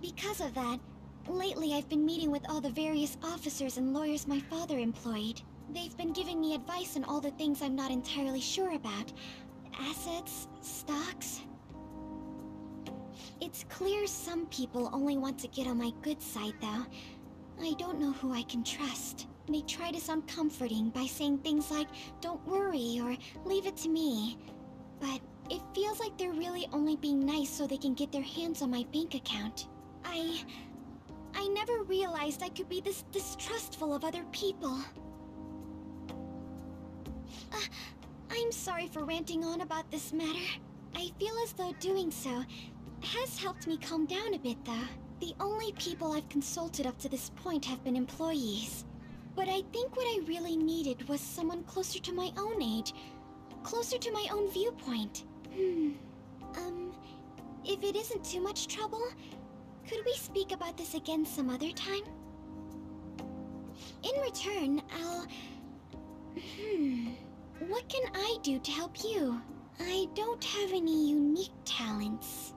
Because of that, lately I've been meeting with all the various officers and lawyers my father employed. They've been giving me advice on all the things I'm not entirely sure about. Assets, stocks. It's clear some people only want to get on my good side, though. I don't know who I can trust. They try to sound comforting by saying things like, "Don't worry," or "Leave it to me." But it feels like they're really only being nice so they can get their hands on my bank account. I never realized I could be this distrustful of other people. I'm sorry for ranting on about this matter. I feel as though doing so has helped me calm down a bit, though. The only people I've consulted up to this point have been employees. But I think what I really needed was someone closer to my own age, closer to my own viewpoint. If it isn't too much trouble, could we speak about this again some other time? In return, what can I do to help you? I don't have any unique talents.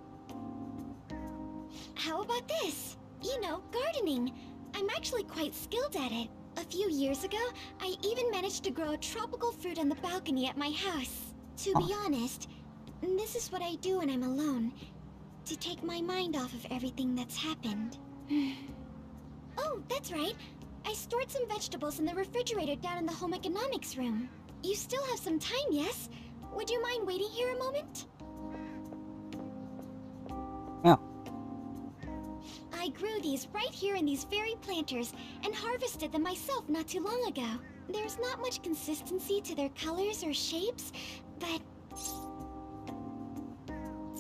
How about this? You know, gardening. I'm actually quite skilled at it. A few years ago, I even managed to grow a tropical fruit on the balcony at my house. To be honest, this is what I do when I'm alone, to take my mind off of everything that's happened. Oh, that's right. I stored some vegetables in the refrigerator down in the home economics room. You still have some time, yes? Would you mind waiting here a moment? Yeah. I grew these right here in these very planters and harvested them myself not too long ago. There's not much consistency to their colors or shapes, but...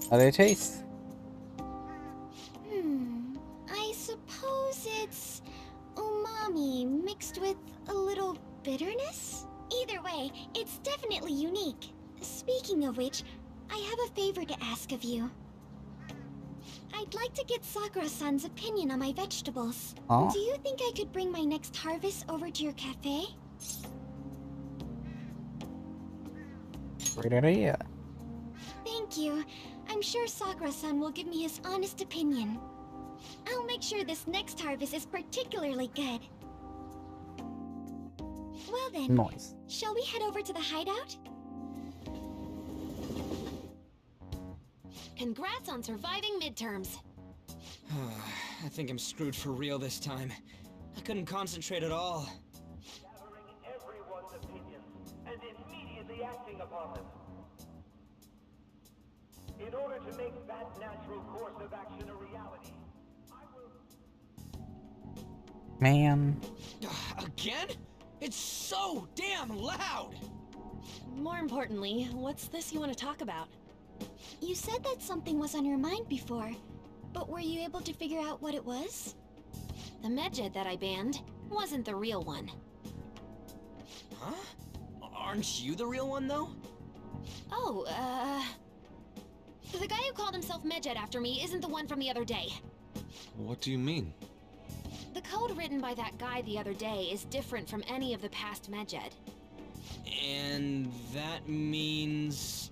How do they taste? I suppose it's umami mixed with a little bitterness? Either way, it's definitely unique. Speaking of which, I have a favor to ask of you. I'd like to get Sakura-san's opinion on my vegetables. Oh. Do you think I could bring my next harvest over to your cafe? Great idea. Thank you. I'm sure Sakura-san will give me his honest opinion. I'll make sure this next harvest is particularly good. Well then, Noise. shall we head over to the hideout? Congrats on surviving midterms. I think I'm screwed for real this time. I couldn't concentrate at all. Gathering everyone's opinions and immediately acting upon them. In order to make that natural course of action a reality, I will... Man. Again? It's so damn loud! More importantly, what's this you want to talk about? You said that something was on your mind before, but were you able to figure out what it was? The medjed that I banned wasn't the real one. Huh? Aren't you the real one, though? Oh, the guy who called himself Medjed after me isn't the one from the other day. What do you mean? The code written by that guy the other day is different from any of the past Medjed. And that means...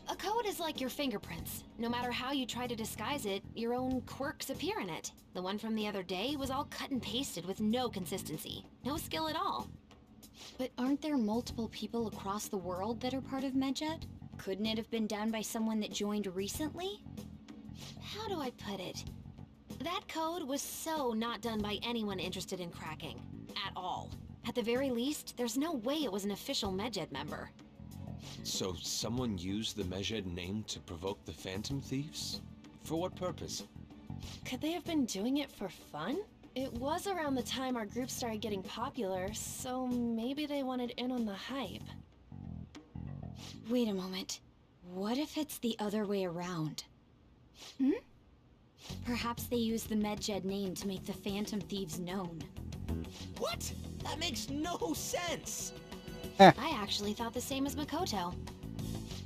A code is like your fingerprints. No matter how you try to disguise it, your own quirks appear in it. The one from the other day was all cut and pasted with no consistency. No skill at all. But aren't there multiple people across the world that are part of Medjed? Couldn't it have been done by someone that joined recently? How do I put it? That code was so not done by anyone interested in cracking. At all. At the very least, there's no way it was an official Medjed member. So someone used the Medjed name to provoke the Phantom Thieves? For what purpose? Could they have been doing it for fun? It was around the time our group started getting popular, so maybe they wanted in on the hype. Wait a moment. What if it's the other way around? Perhaps they used the Medjed name to make the Phantom Thieves known. What? That makes no sense! I actually thought the same as Makoto.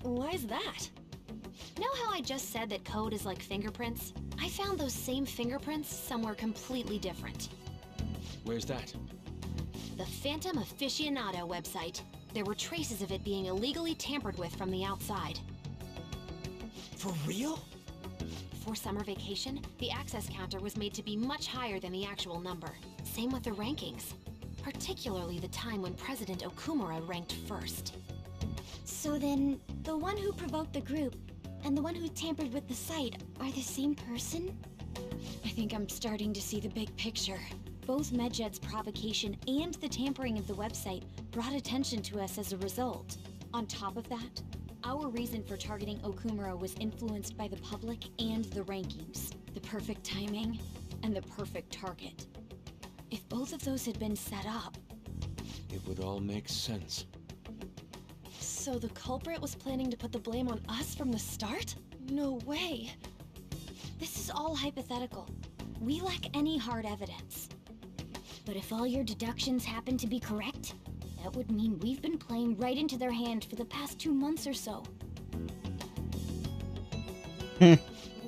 Why is that? Know how I just said that code is like fingerprints? I found those same fingerprints somewhere completely different. Where's that? The Phantom Aficionado website. There were traces of it being illegally tampered with from the outside. For real? For summer vacation, the access counter was made to be much higher than the actual number. Same with the rankings. Particularly the time when President Okumura ranked first. So then, the one who provoked the group and the one who tampered with the site are the same person? I think I'm starting to see the big picture. Both Medjed's provocation and the tampering of the website brought attention to us as a result. On top of that, our reason for targeting Okumura was influenced by the public and the rankings. The perfect timing and the perfect target. If both of those had been set up... It would all make sense. So the culprit was planning to put the blame on us from the start? No way. This is all hypothetical. We lack any hard evidence. But if all your deductions happen to be correct, that would mean we've been playing right into their hand for the past 2 months or so.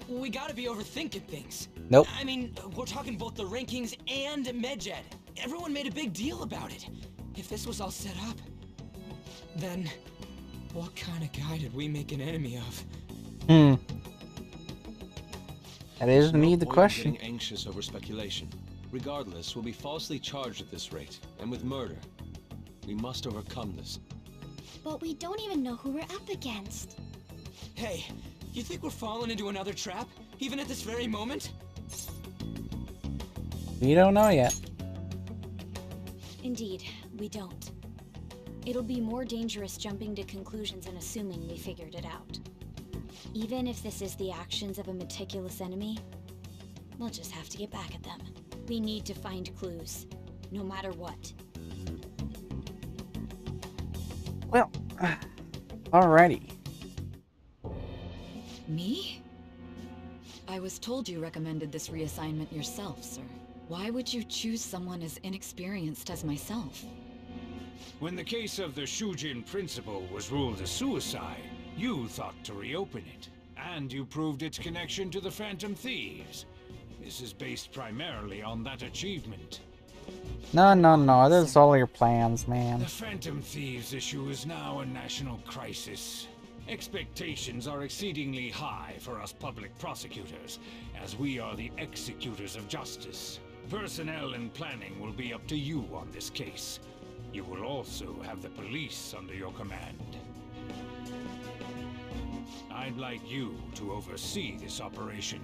We gotta be overthinking things. Nope. I mean, we're talking both the rankings and Medjed. Everyone made a big deal about it. If this was all set up, then what kind of guy did we make an enemy of? That is indeed the question. Getting anxious over speculation. Regardless, we'll be falsely charged at this rate, and with murder. We must overcome this. But we don't even know who we're up against. Hey, you think we're falling into another trap, even at this very moment? We don't know yet. Indeed, we don't. It'll be more dangerous jumping to conclusions and assuming we figured it out. Even if this is the actions of a meticulous enemy, we'll just have to get back at them. We need to find clues, no matter what. Well, alrighty. Me? I was told you recommended this reassignment yourself, sir. Why would you choose someone as inexperienced as myself? When the case of the Shujin principal was ruled a suicide, you thought to reopen it, and you proved its connection to the Phantom Thieves. This is based primarily on that achievement. No, that's all your plans, man. The Phantom Thieves issue is now a national crisis. Expectations are exceedingly high for us public prosecutors, as we are the executors of justice. Personnel and planning will be up to you on this case. You will also have the police under your command. I'd like you to oversee this operation.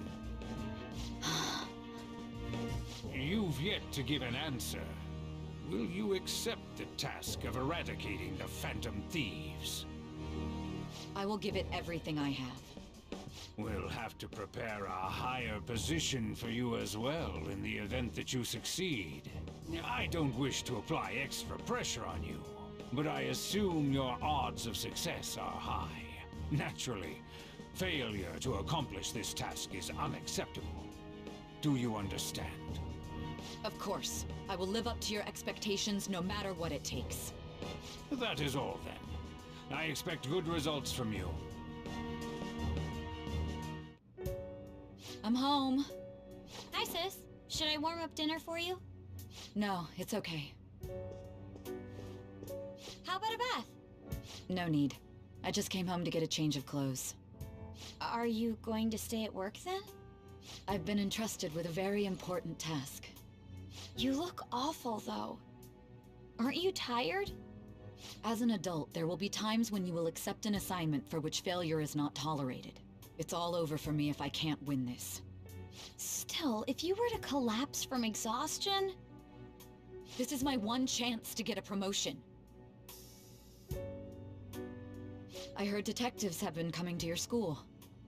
You've yet to give an answer. Will you accept the task of eradicating the Phantom Thieves? I will give it everything I have. We'll have to prepare a higher position for you as well in the event that you succeed. I don't wish to apply extra pressure on you, but I assume your odds of success are high. Naturally, failure to accomplish this task is unacceptable. Do you understand? Of course. I will live up to your expectations no matter what it takes. That is all then. I expect good results from you. I'm home. Hi, sis. Should I warm up dinner for you? No, it's okay. How about a bath? No need. I just came home to get a change of clothes. Are you going to stay at work then? I've been entrusted with a very important task. You look awful, though. Aren't you tired? As an adult, there will be times when you will accept an assignment for which failure is not tolerated. It's all over for me if I can't win this. Still, if you were to collapse from exhaustion... This is my one chance to get a promotion. I heard detectives have been coming to your school.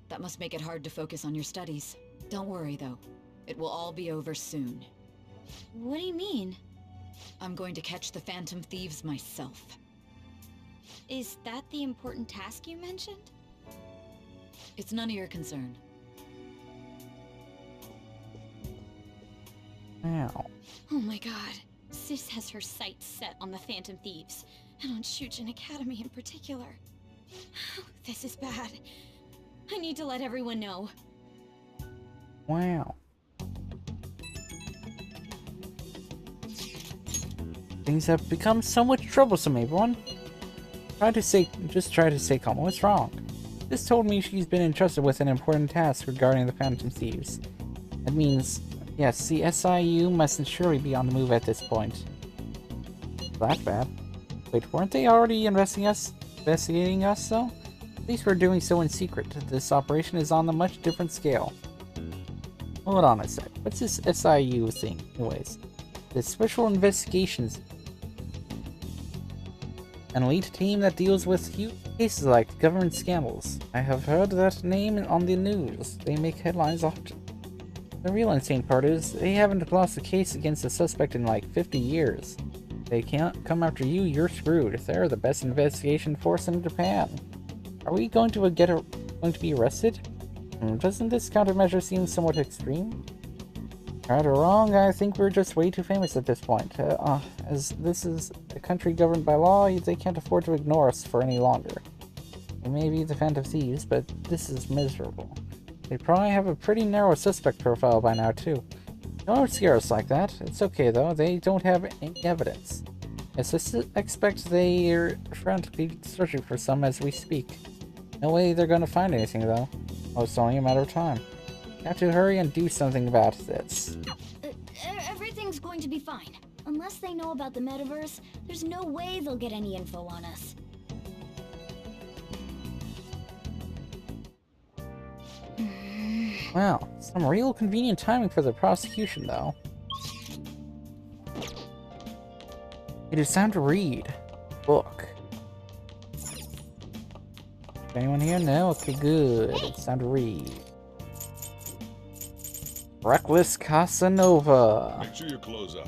That must make it hard to focus on your studies. Don't worry, though. It will all be over soon. What do you mean? I'm going to catch the Phantom Thieves myself. Is that the important task you mentioned? It's none of your concern. Wow. Oh my god. Sis has her sights set on the Phantom Thieves, and on Shujin Academy in particular. This is bad. I need to let everyone know. Wow. Things have become somewhat troublesome, everyone. Just try to stay calm. What's wrong? This told me she's been entrusted with an important task regarding the Phantom Thieves. That means, yes, the SIU must surely be on the move at this point. That bad. Wait, weren't they already investigating us, though? At least we're doing so in secret. This operation is on a much different scale. Hold on a sec. What's this SIU thing, anyways? The Special Investigations. An elite team that deals with huge cases like government scandals. I have heard that name on the news. They make headlines often. The real insane part is, they haven't lost a case against a suspect in like 50 years. They can't come after you, you're screwed. They're the best investigation force in Japan. Are we going to be arrested? Doesn't this countermeasure seem somewhat extreme? Right or wrong, I think we're just way too famous at this point. As this is a country governed by law, they can't afford to ignore us for any longer. They may be the Phantom Thieves, but this is miserable. They probably have a pretty narrow suspect profile by now, too. Don't scare us like that. It's okay, though. They don't have any evidence. I expect they're frantically searching for some as we speak. No way they're gonna find anything, though. Oh, it's only a matter of time. Have to hurry and do something about this. Everything's going to be fine. Unless they know about the metaverse, there's no way they'll get any info on us. Wow, some real convenient timing for the prosecution, though. It is time to read. Book. Anyone here? No? Okay, good. It's time to read. Reckless Casanova. Make sure you close up.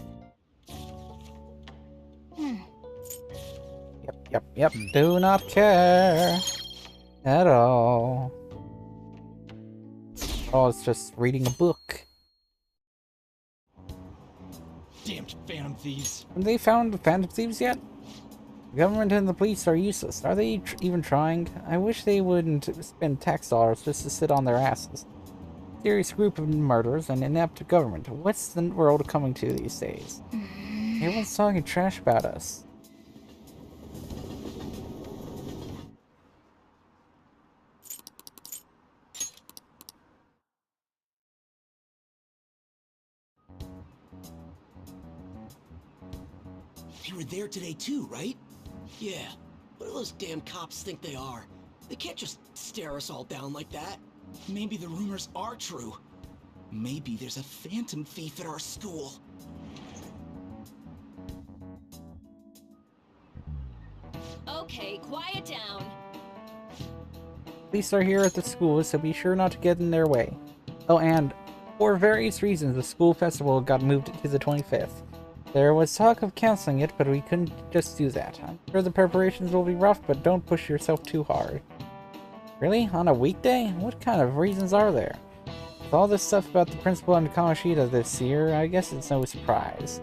Yep. Do not care at all. Oh, it's just reading a book. Damned Phantom Thieves. Have they found Phantom Thieves yet? The government and the police are useless. Are they even trying? I wish they wouldn't spend tax dollars just to sit on their asses. Serious group of murderers and inept government. What's the world coming to these days? Everyone's talking trash about us. They were there today too, right? Yeah. What do those damn cops think they are? They can't just stare us all down like that. Maybe the rumors are true. Maybe there's a phantom thief at our school. Okay, quiet down. Police are here at the school, so be sure not to get in their way. Oh, and for various reasons, the school festival got moved to the 25th. There was talk of canceling it, but we couldn't just do that. I'm sure the preparations will be rough, but don't push yourself too hard. Really? On a weekday? What kind of reasons are there? With all this stuff about the principal and Kamoshida this year, I guess it's no surprise.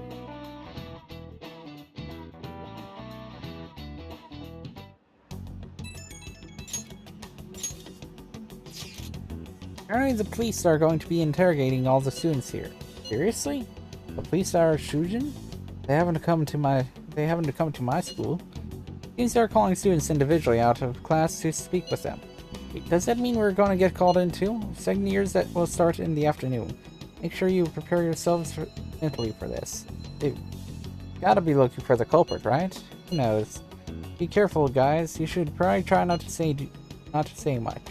Apparently the police are going to be interrogating all the students here. Seriously? The police are Shujin? They haven't come to my school. Students are calling students individually out of class to speak with them. Does that mean we're going to get called in too? Second years that will start in the afternoon. Make sure you prepare yourselves mentally for this. Dude, gotta be looking for the culprit, right? Who knows? Be careful, guys. You should probably try not to say much.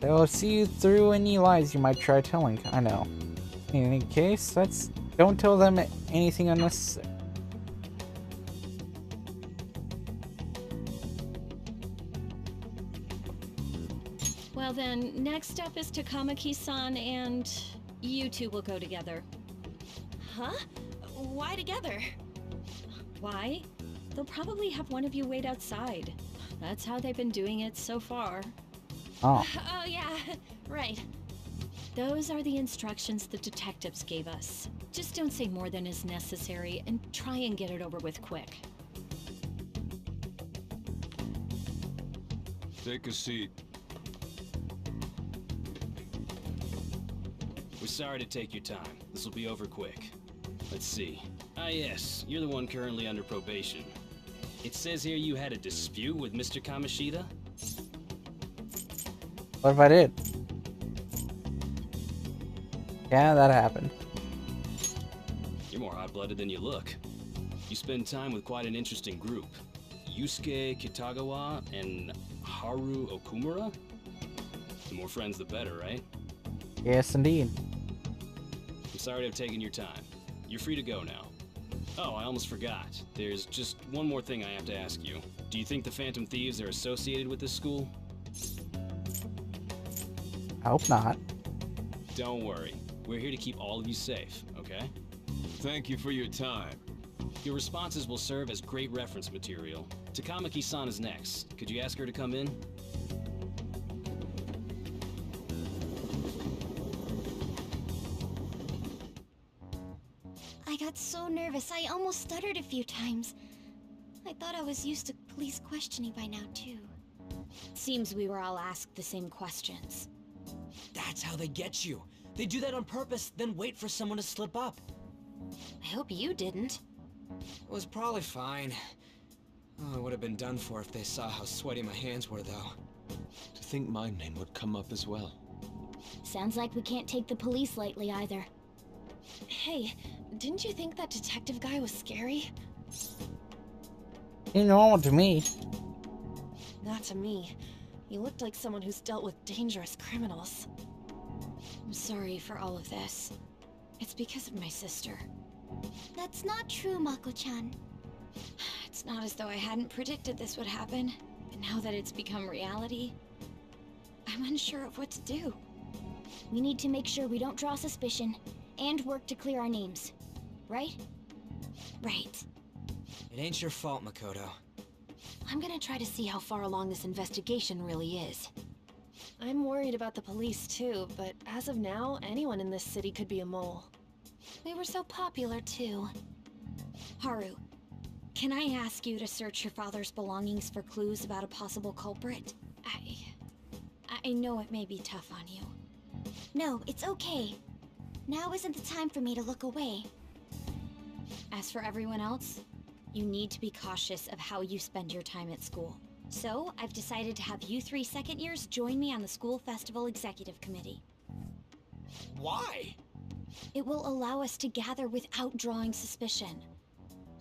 They'll see you through any lies you might try telling. I know. In any case, don't tell them anything unnecessary. Well then, next up is Takamaki-san and you two will go together. Huh? Why together? Why? They'll probably have one of you wait outside. That's how they've been doing it so far. Oh. Oh yeah, right. Those are the instructions the detectives gave us. Just don't say more than is necessary and try and get it over with quick. Take a seat. We're sorry to take your time. This will be over quick. Let's see. Ah yes, you're the one currently under probation. It says here you had a dispute with Mr. Kamoshida? What if I did? Yeah, that happened. You're more hot-blooded than you look. You spend time with quite an interesting group. Yusuke Kitagawa and Haru Okumura? The more friends, the better, right? Yes, indeed. I'm sorry to have taken your time. You're free to go now. Oh, I almost forgot. There's just one more thing I have to ask you. Do you think the Phantom Thieves are associated with this school? I hope not. Don't worry. We're here to keep all of you safe, okay? Thank you for your time. Your responses will serve as great reference material. Takamaki-san is next. Could you ask her to come in? got so nervous I almost stuttered a few times. I thought I was used to police questioning by now, too. Seems we were all asked the same questions. That's how they get you. They do that on purpose, then wait for someone to slip up. I hope you didn't. It was probably fine. Oh, it would have been done for if they saw how sweaty my hands were, though. To think my name would come up as well. Sounds like we can't take the police lightly either. Hey, didn't you think that detective guy was scary? You know, to me. Not to me. He looked like someone who's dealt with dangerous criminals. I'm sorry for all of this. It's because of my sister. That's not true, Mako-chan. It's not as though I hadn't predicted this would happen, but now that it's become reality, I'm unsure of what to do. We need to make sure we don't draw suspicion, and work to clear our names. Right? Right. It ain't your fault, Makoto. I'm gonna try to see how far along this investigation really is. I'm worried about the police too, but as of now, anyone in this city could be a mole. We were so popular too. Haru, can I ask you to search your father's belongings for clues about a possible culprit? I know it may be tough on you. No, it's okay. Now isn't the time for me to look away. As for everyone else, you need to be cautious of how you spend your time at school. So, I've decided to have you 3 second years join me on the school festival executive committee. Why? It will allow us to gather without drawing suspicion.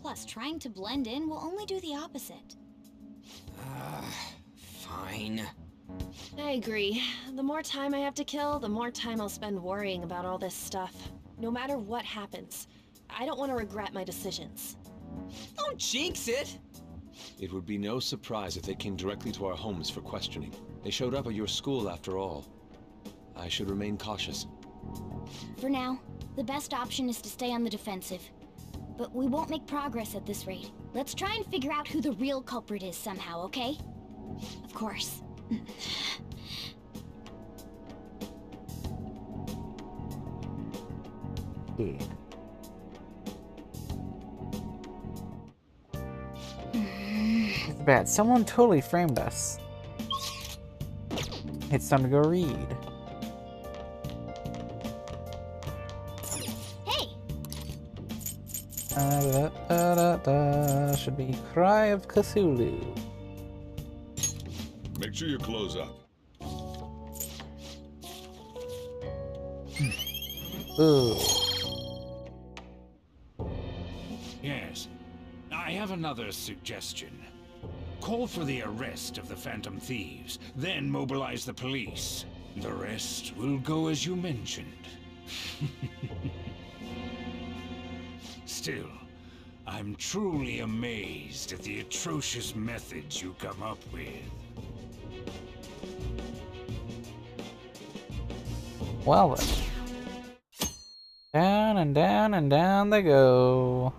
Plus, trying to blend in will only do the opposite. Fine. I agree. The more time I have to kill, the more time I'll spend worrying about all this stuff. No matter what happens, I don't want to regret my decisions. Don't jinx it! It would be no surprise if they came directly to our homes for questioning. They showed up at your school after all. I should remain cautious. For now, the best option is to stay on the defensive. But we won't make progress at this rate. Let's try and figure out who the real culprit is somehow, okay? Of course. Yeah. It's bad. Someone totally framed us. It's time to go read. Hey! Should be Cry of Cthulhu. Make sure you close up. Ooh. Yes. I have another suggestion. Call for the arrest of the Phantom Thieves, then mobilize the police. The rest will go as you mentioned. Still, I'm truly amazed at the atrocious methods you come up with. Well then. Down and down and down they go.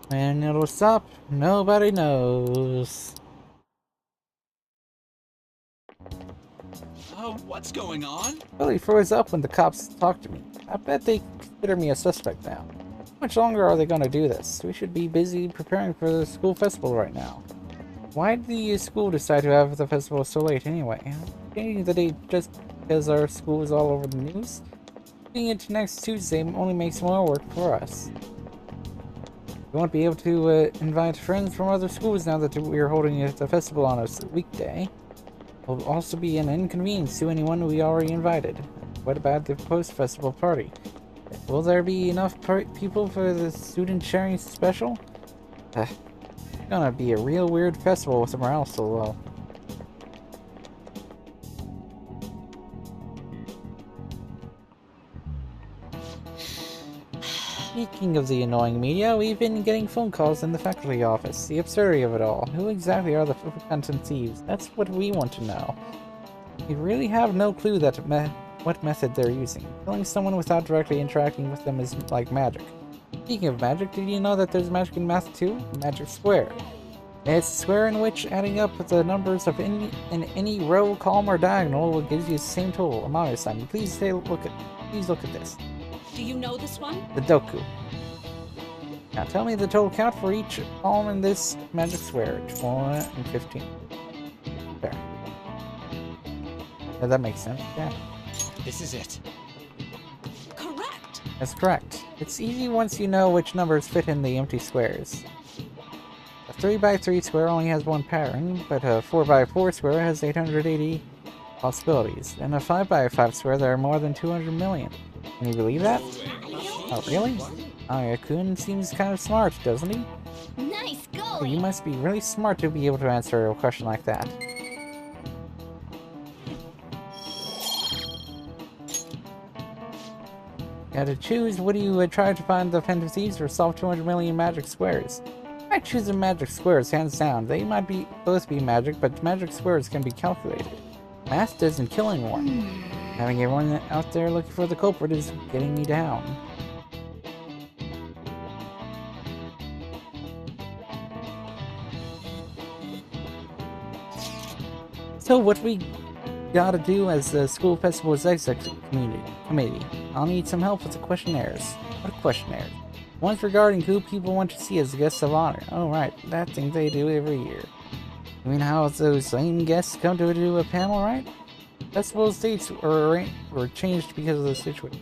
When it'll stop, nobody knows. What's going on? Really froze up when the cops talked to me. I bet they consider me a suspect now. How much longer are they gonna do this? We should be busy preparing for the school festival right now. Why did the school decide to have the festival so late anyway? Changing the date just because our school is all over the news? Putting it to next Tuesday only makes more work for us. We won't be able to invite friends from other schools now that we are holding the festival on a weekday. It will also be an inconvenience to anyone we already invited. What about the post-festival party? Will there be enough people for the student sharing special? It's gonna be a real weird festival somewhere else, so well. Speaking of the annoying media, we've been getting phone calls in the faculty office. The absurdity of it all. Who exactly are the Phantom Thieves? That's what we want to know. We really have no clue that what method they're using. Killing someone without directly interacting with them is like magic. Speaking of magic, did you know that there's magic in math too? Magic square. It's a square in which adding up the numbers of in any row, column, or diagonal will give you the same total, amount of time. Please look at this. Do you know this one? The Doku. Now tell me the total count for each column in this magic square. 1 and 15. There. Yeah, that makes sense. Yeah. This is it. Correct! That's correct. It's easy once you know which numbers fit in the empty squares. A 3x3 square only has one pattern, but a 4x4 square has 880 possibilities. And a 5x5 square there are more than 200 million. Can you believe that? Oh, really? Aya-kun seems kind of smart, doesn't he? Nice Oh, going! you must be really smart to be able to answer a question like that. You had to choose, would you try to find the Phantom Thieves or solve 200 million magic squares? I choose the magic squares, hands down. They might both be magic, but magic squares can be calculated. Math doesn't kill anyone. Having everyone out there looking for the culprit is getting me down. So what we gotta do as the school festival's exec committee, I'll need some help with the questionnaires. What questionnaires? One's regarding who people want to see as guests of honor. Oh right, that thing they do every year. You mean how those same guests come to do a panel, right? Festival's dates were changed because of the situation.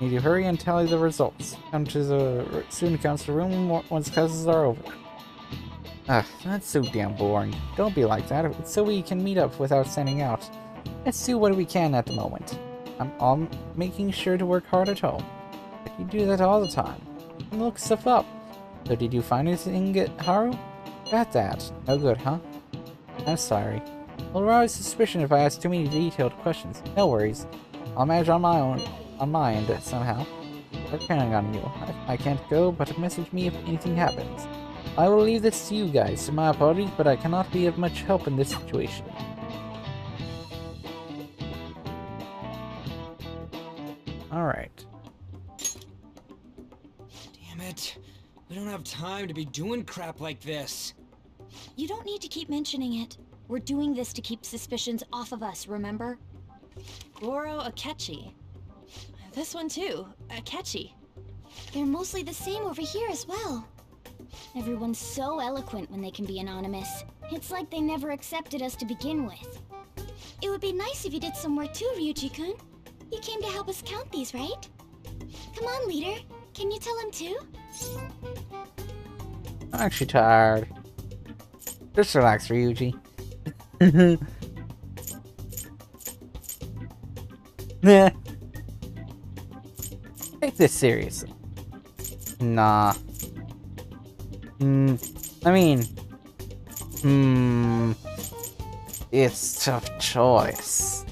Need to hurry and tally the results. Come to the student council room once classes are over. Ugh, that's so damn boring. Don't be like that. It's so we can meet up without standing out. Let's do what we can at the moment. I'm all making sure to work hard at home. But you do that all the time. And look stuff up. So did you find anything, Haru? Got that. No good, huh? I'm sorry. I'll arouse suspicion if I ask too many detailed questions. No worries. I'll manage on my end somehow. I'm counting on you. I can't go, but message me if anything happens. I will leave this to you guys. My apologies, but I cannot be of much help in this situation. Alright. Damn it. We don't have time to be doing crap like this. You don't need to keep mentioning it. We're doing this to keep suspicions off of us, remember? Goro Akechi. This one too, Akechi. They're mostly the same over here as well. Everyone's so eloquent when they can be anonymous. It's like they never accepted us to begin with. It would be nice if you did some work too, Ryuji-kun. You came to help us count these, right? Come on, leader. Can you tell him too? I'm actually tired. Just relax, Ryuji. Nah. Take this seriously. Nah. I mean... It's tough choice.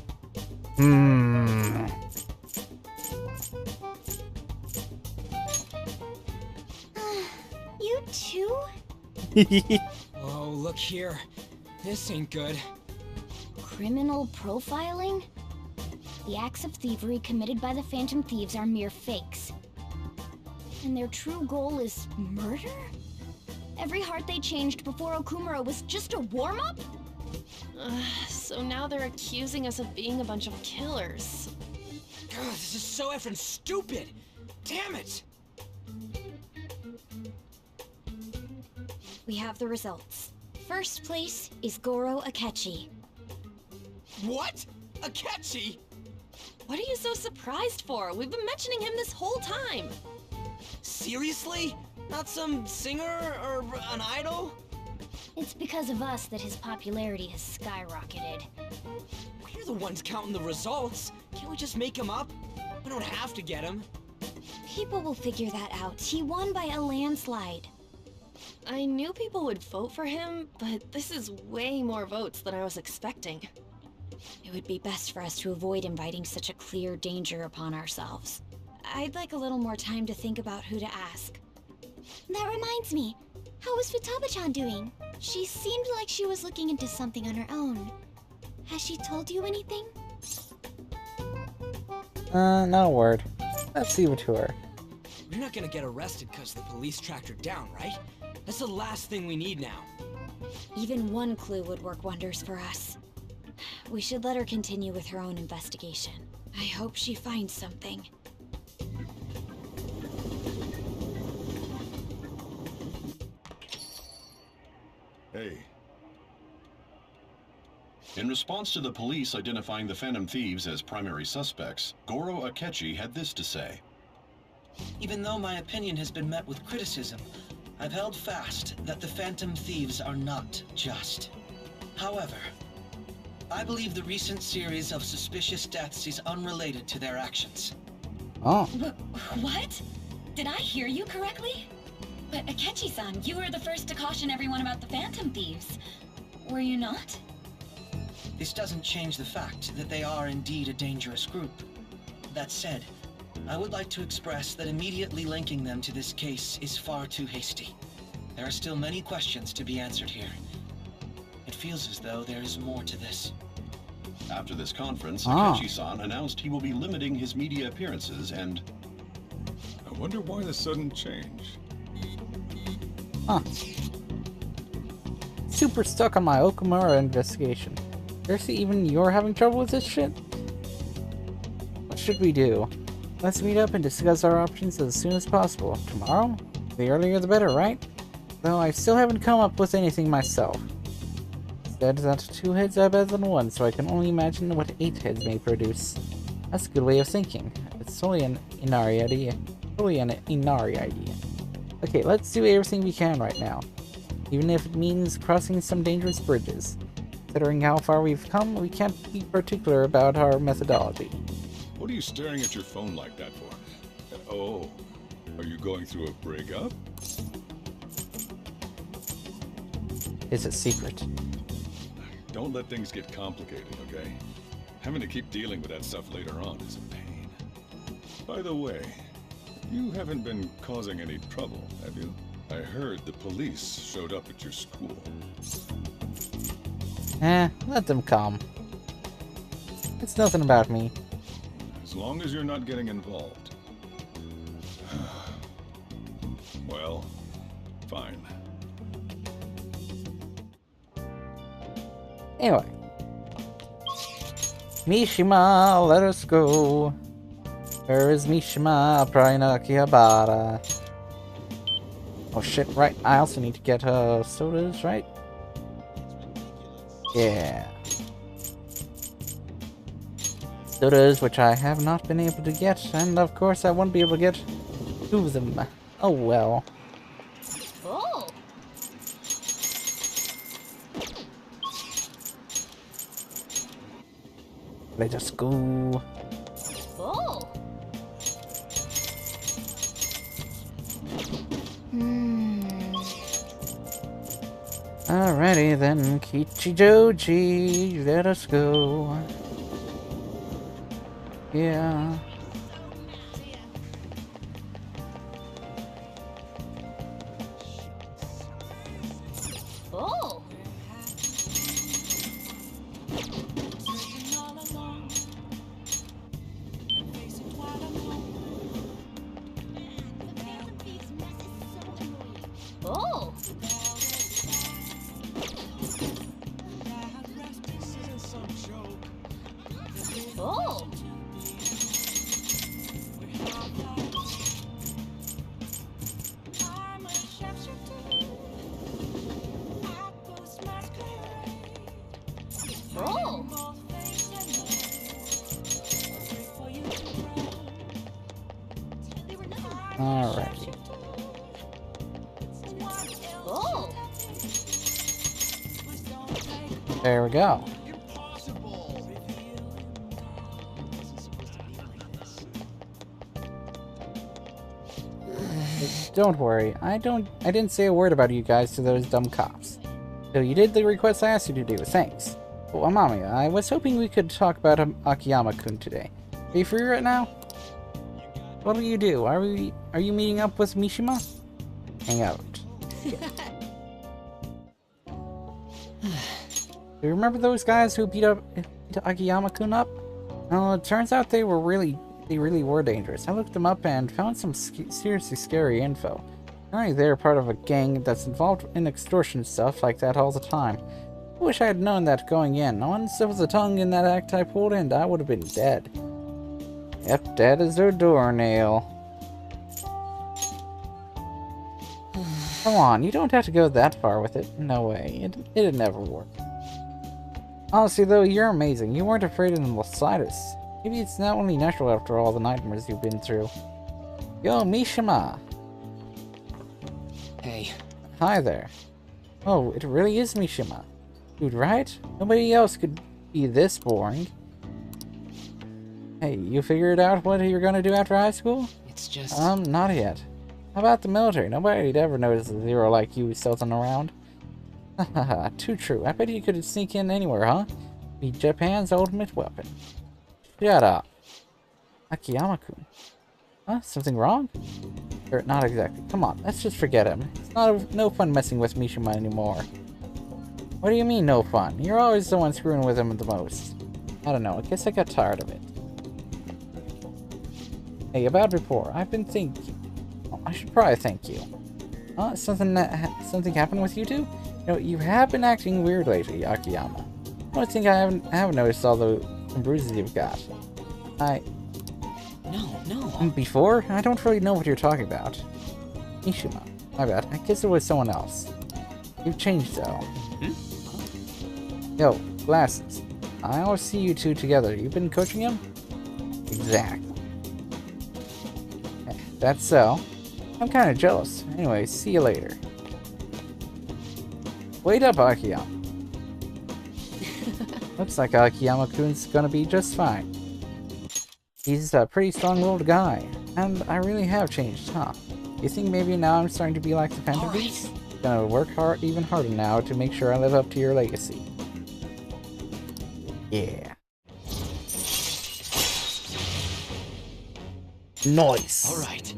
You too? Oh, look here. This ain't good. Criminal profiling? The acts of thievery committed by the Phantom Thieves are mere fakes. And their true goal is murder? Every heart they changed before Okumura was just a warm-up? So now they're accusing us of being a bunch of killers. God, this is so effing stupid! Damn it! We have the results. First place is Goro Akechi. What? Akechi? What are you so surprised for? We've been mentioning him this whole time. Seriously? Not some singer or an idol? It's because of us that his popularity has skyrocketed. We're the ones counting the results. Can't we just make him up? We don't have to get him. People will figure that out. He won by a landslide. I knew people would vote for him, but this is way more votes than I was expecting. It would be best for us to avoid inviting such a clear danger upon ourselves. I'd like a little more time to think about who to ask. That reminds me. How was Futaba-chan doing? She seemed like she was looking into something on her own. Has she told you anything? Not a word. Let's leave it to her. We're not gonna get arrested because the police tracked her down, right? That's the last thing we need now. Even one clue would work wonders for us. We should let her continue with her own investigation. I hope she finds something. Hey. In response to the police identifying the Phantom Thieves as primary suspects, Goro Akechi had this to say. Even though my opinion has been met with criticism, I've held fast that the Phantom Thieves are not just. However, I believe the recent series of suspicious deaths is unrelated to their actions. Oh. What? Did I hear you correctly? But Akechi-san, you were the first to caution everyone about the Phantom Thieves. Were you not? This doesn't change the fact that they are indeed a dangerous group. That said, I would like to express that immediately linking them to this case is far too hasty. There are still many questions to be answered here. It feels as though there is more to this. After this conference, Akechi-san announced he will be limiting his media appearances and... I wonder why the sudden change. Huh. Super stuck on my Okumura investigation. Seriously, even you're having trouble with this shit? What should we do? Let's meet up and discuss our options as soon as possible. Tomorrow? The earlier the better, right? Though I still haven't come up with anything myself. Instead, that 2 heads are better than 1, so I can only imagine what 8 heads may produce. That's a good way of thinking. It's totally an Inari idea. Okay, let's do everything we can right now. Even if it means crossing some dangerous bridges. Considering how far we've come, we can't be particular about our methodology. What are you staring at your phone like that for? Oh, are you going through a breakup? It's a secret. Don't let things get complicated, okay? Having to keep dealing with that stuff later on is a pain. By the way, you haven't been causing any trouble, have you? I heard the police showed up at your school. Let them come. It's nothing about me. As long as you're not getting involved. Well, fine. Anyway. Mishima, let us go. Where is Mishima? Probably not Akihabara. Oh shit, right. I also need to get sodas, right? Yeah. Sodas, which I have not been able to get, and of course I won't be able to get 2 of them. Oh well. Oh. Let us go. Oh. Alrighty then, Kichijoji, let us go. Yeah. Oh. Oh. Oh. Oh. Alrighty. Oh. There we go. Don't worry, I didn't say a word about you guys to those dumb cops. So you did the request I asked you to do, thanks. But Amami, I was hoping we could talk about Akiyama-kun today. Are you free right now? What will you do? Are you meeting up with Mishima? Hang out. Do you remember those guys who beat Akiyama-kun up? Well, it turns out they really were dangerous. I looked them up and found some seriously scary info. Apparently they're part of a gang that's involved in extortion stuff like that all the time. I wish I had known that going in. Once there was a tongue in that act I pulled in, I would have been dead. Yep, dead as their doornail. Come on, you don't have to go that far with it. No way. It'd never work. Honestly, though, you're amazing. You weren't afraid in the slightest. Maybe it's not only natural after all the nightmares you've been through. Yo, Mishima! Hey. Hi there. Oh, it really is Mishima. Dude, right? Nobody else could be this boring. Hey, you figured out what you're gonna do after high school? It's just... Not yet. How about the military? Nobody'd ever notice a zero like you stealthing around. Hahaha, too true. I bet you could sneak in anywhere, huh? Be Japan's ultimate weapon. Shut up. Akiyama-kun. Huh? Something wrong? Or, not exactly. Come on, let's just forget him. It's no fun messing with Mishima anymore. What do you mean, no fun? You're always the one screwing with him the most. I don't know, I guess I got tired of it. Hey, about before, I've been thinking... Oh, I should probably thank you. Huh? Something happened with you two? You know, you have been acting weird lately, Akiyama. I don't think I haven't noticed all the bruises you've got. No. Before? I don't really know what you're talking about. Mishima. My bad. I guess it was someone else. You've changed, though. Yo, glasses. I always see you two together. You've been coaching him? Exactly. That's so. I'm kind of jealous. Anyway, see you later. Wait up, Akiyama. Looks like Akiyama-kun's gonna be just fine. He's a pretty strong-willed guy, and I really have changed, huh? You think maybe now I'm starting to be like the Phantom Beast? Gonna work even harder now to make sure I live up to your legacy. Yeah. Nice. Alright.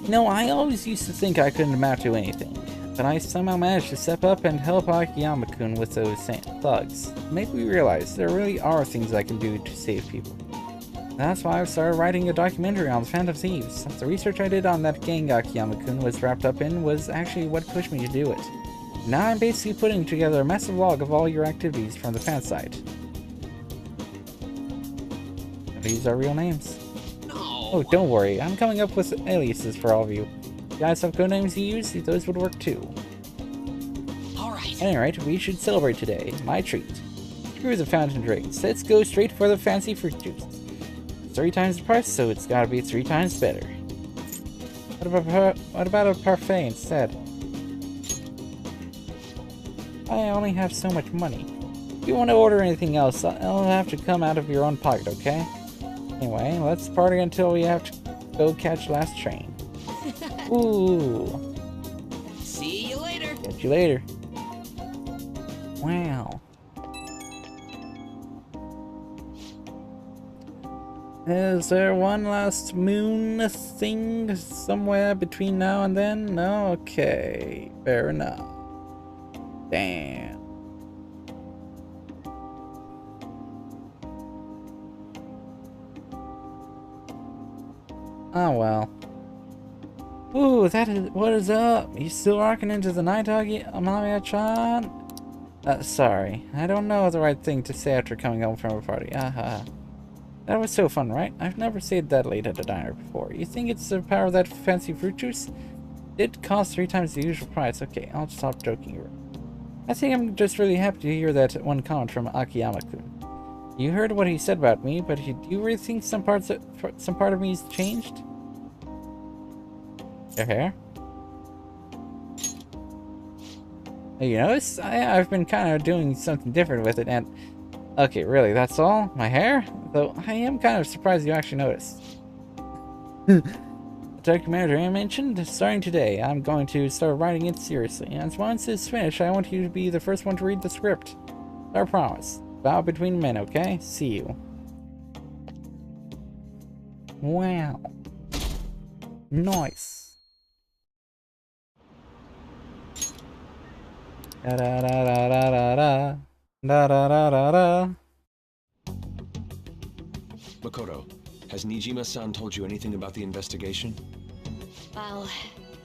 No, I always used to think I couldn't amount to anything, but I somehow managed to step up and help Akiyama-kun with those thugs. Make me realize there really are things I can do to save people. That's why I started writing a documentary on the Phantom Thieves. The research I did on that gang Akiyama-kun was wrapped up in was actually what pushed me to do it. Now I'm basically putting together a massive log of all your activities from the fan site. These are real names. Oh, don't worry, I'm coming up with aliases for all of you. You guys have codenames you use? Those would work too. Alright. Alright, we should celebrate today. My treat. Screw the fountain drinks. Let's go straight for the fancy fruit juice. 3 times the price, so it's gotta be 3 times better. What about a parfait instead? I only have so much money. If you want to order anything else, it'll have to come out of your own pocket, okay? Anyway, let's party until we have to go catch last train. Ooh. See you later. Catch you later. Wow. Is there one last moon thing somewhere between now and then? No? Okay. Fair enough. Damn. Oh well. Ooh, what is up? You still rocking into the night, Amaya-chan? Sorry. I don't know the right thing to say after coming home from a party. That was so fun, right? I've never stayed that late at a diner before. You think it's the power of that fancy fruit juice? It costs 3 times the usual price. Okay, I'll stop joking. I think I'm just really happy to hear that one comment from Akiyama-kun. You heard what he said about me, but do you really think some part of me's changed? Your hair? Hey, you notice? I've been kind of doing something different with it, and... Okay, really, that's all? My hair? Though, I am kind of surprised you actually noticed. The documentary I mentioned is starting today. I'm going to start writing it seriously, and once it's finished, I want you to be the first one to read the script. I promise. Bow between men, okay? See you. Wow. Nice. Da da da da da da da. Da da da da da. Makoto, has Nijima-san told you anything about the investigation? Well,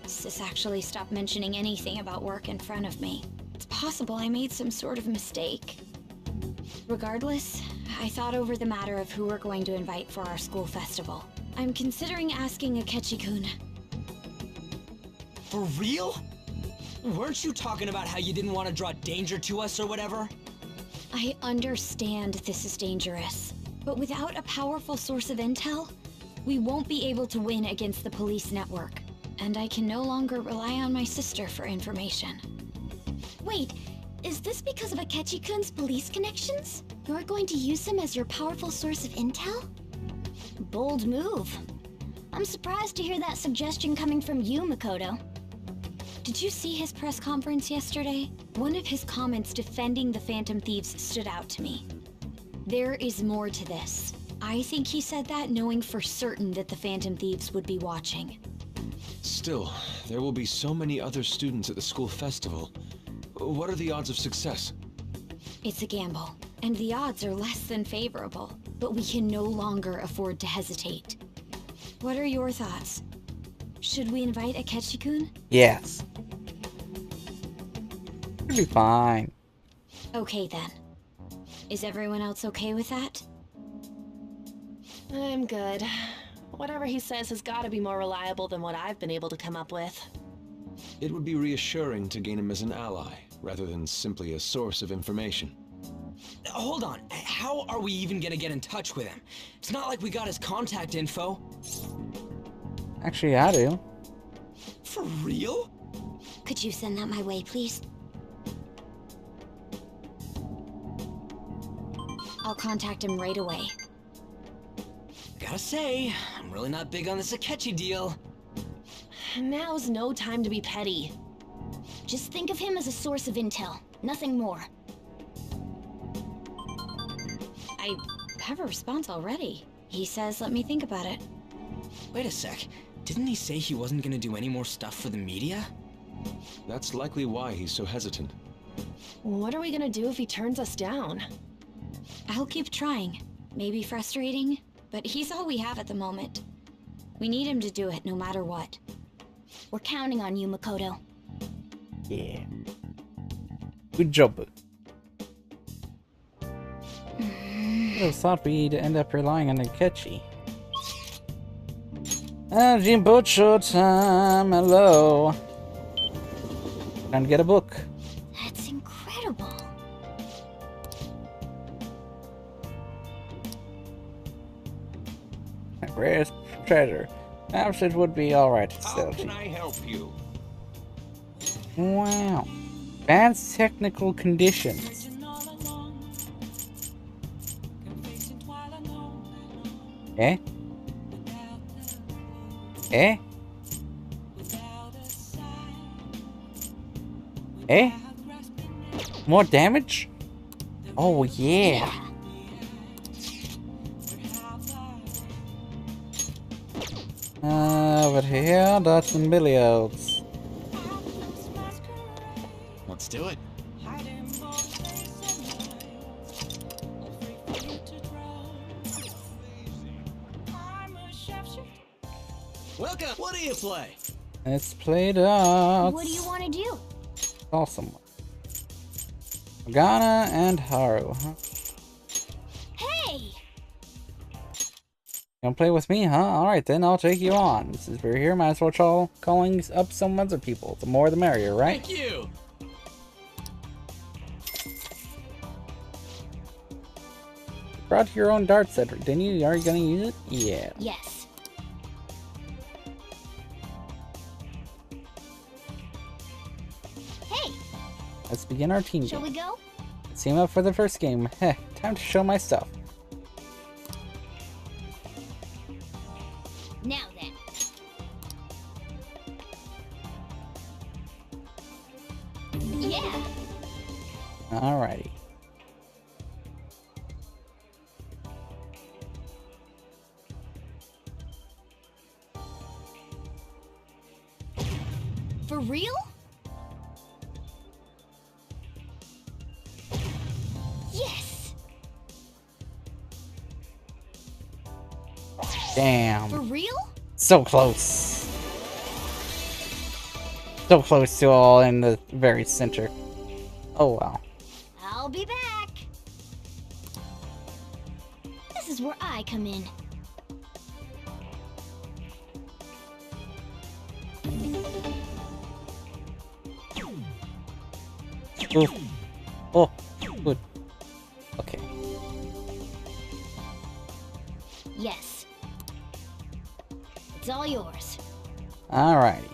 Sis actually stopped mentioning anything about work in front of me. It's possible I made some sort of mistake. Regardless, I thought over the matter of who we're going to invite for our school festival. I'm considering asking Akechi-kun. For real? Weren't you talking about how you didn't want to draw danger to us or whatever? I understand this is dangerous, but without a powerful source of intel, we won't be able to win against the police network. And I can no longer rely on my sister for information. Wait, is this because of Akechi-kun's police connections? You're going to use him as your powerful source of intel? Bold move. I'm surprised to hear that suggestion coming from you, Makoto. Did you see his press conference yesterday? One of his comments defending the Phantom Thieves stood out to me. There is more to this. I think he said that knowing for certain that the Phantom Thieves would be watching. Still, there will be so many other students at the school festival. What are the odds of success? It's a gamble, and the odds are less than favorable, but we can no longer afford to hesitate. What are your thoughts? Should we invite Akechi-kun? Yes. It'll be fine. Okay then. Is everyone else okay with that? I'm good. Whatever he says has got to be more reliable than what I've been able to come up with. It would be reassuring to gain him as an ally, rather than simply a source of information. Hold on, how are we even gonna get in touch with him? It's not like we got his contact info. Actually, I do. For real? Could you send that my way, please? I'll contact him right away. Gotta say, I'm really not big on this Akechi deal. Now's no time to be petty. Just think of him as a source of intel, nothing more. I have a response already. He says let me think about it. Wait a sec. Didn't he say he wasn't gonna do any more stuff for the media? That's likely why he's so hesitant. What are we gonna do if he turns us down? I'll keep trying. Maybe frustrating, but he's all we have at the moment. We need him to do it no matter what. We're counting on you, Makoto. Yeah. Good job. I would have thought we'd end up relying on Akechi. Jimbocho time, hello. Trying to get a book. That's incredible. My greatest treasure. Perhaps it would be alright to How sell can to I help you? Wow. Advanced technical conditions. Eh? Eh? Eh? More damage? Oh yeah. Over here, that's some billiards. Let's do it. Welcome. What do you play? Let's play darts. What do you want to do? Awesome. Morgana and Haru, huh? Hey! You wanna play with me, huh? Alright then, I'll take you on. Since we're here, might as well try calling up some other people. The more the merrier, right? Thank you. You brought your own dart set, didn't you? Are you gonna use it? Yeah. Yes. Hey! Let's begin our team Shall game. we go? Let's team up for the first game. Heh, time to show my stuff. Now then. Yeah. Alrighty. For real? Yes. Damn. For real? So close. So close to all in the very center. Oh wow. I'll be back. This is where I come in. Ooh. Oh, good. Okay. Yes. It's all yours. Alrighty.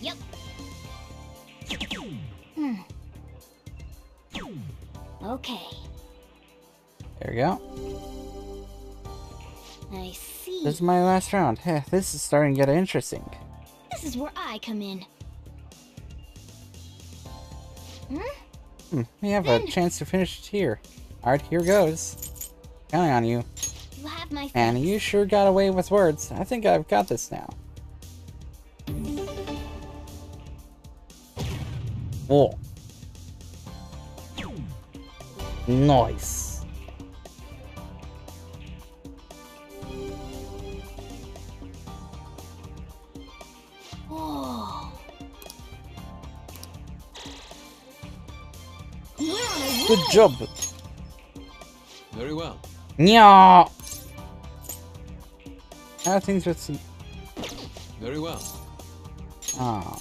Yep. Hmm. Okay. There we go. I see. This is my last round. Heh, this is starting to get interesting. This is where I come in. We have a chance to finish it here. Alright, here goes. Counting on you. You have my And you sure got away with words. I think I've got this now. Whoa. Nice. Whoa. Good job. Very well. Nya. How are things with the... Very well. Oh.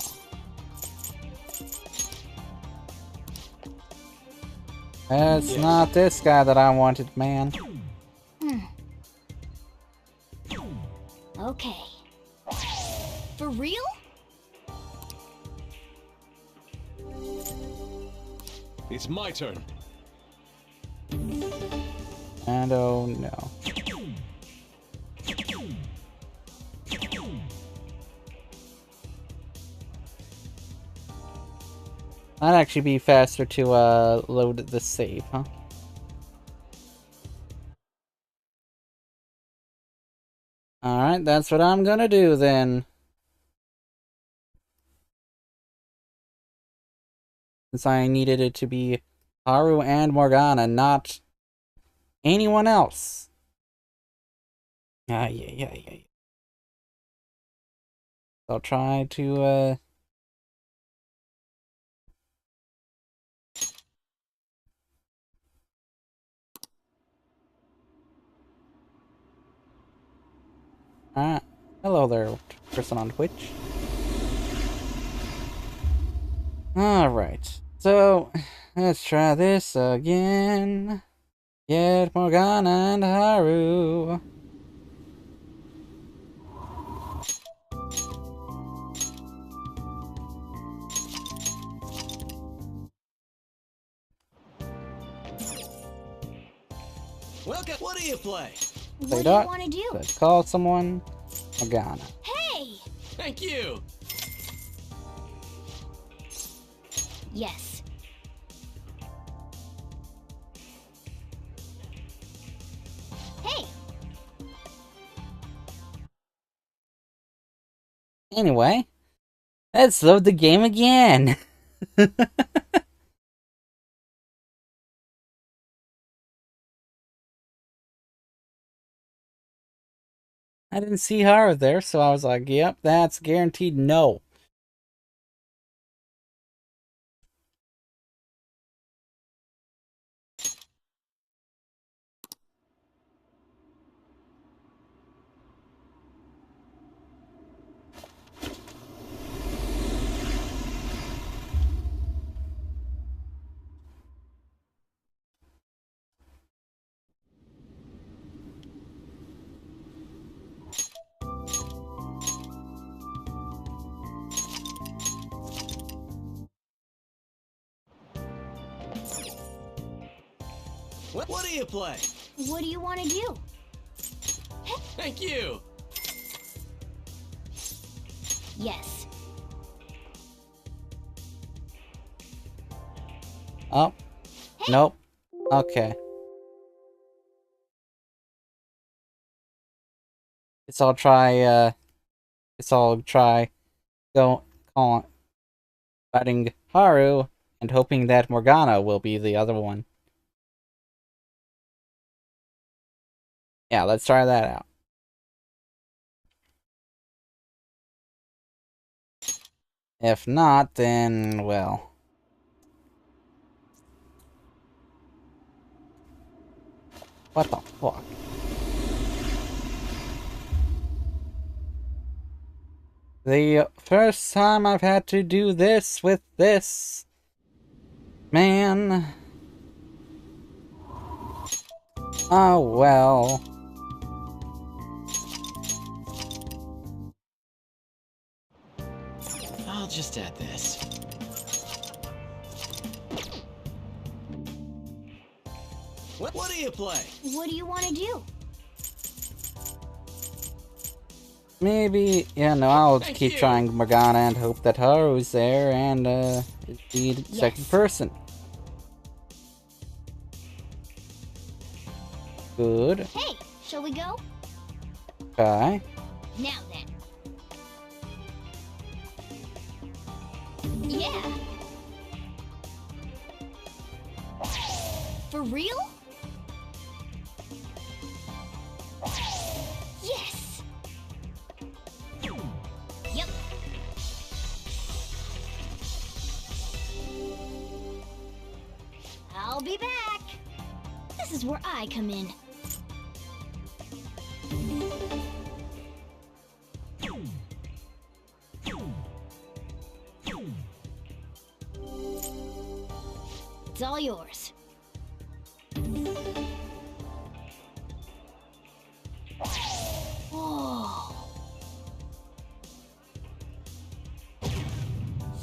That's not this guy that I wanted, man. Okay. For real? It's my turn. And oh no. That'd actually be faster to load the save, huh? Alright, that's what I'm gonna do then. Since I needed it to be Haru and Morgana, not anyone else. Yeah. I'll try to, hello there, person on Twitch. Alright, so, let's try this again. Get Morgana and Haru. Welcome. What do you play? What do you want to do? Let's call someone Morgana. Hey! Thank you. Yes. Hey! Anyway, let's load the game again. I didn't see Haru there, so I was like, yep, that's guaranteed no. What do you play? What do you want to do? Thank you. Yes. Oh. Hey. Nope. Okay. I'll try fighting Haru and hoping that Morgana will be the other one. Yeah, let's try that out. If not, then, well... What the fuck? The first time I've had to do this with this. Man. Oh well. I'll just add this. What do you play? What do you want to do? Maybe, yeah, no, I'll Thank keep you. trying Morgana and hope that Haru's there and, is the second person. Good. Hey, shall we go? Okay. Now then. Yeah. For real? Yes. Yep. I'll be back. This is where I come in. It's all yours. Whoa.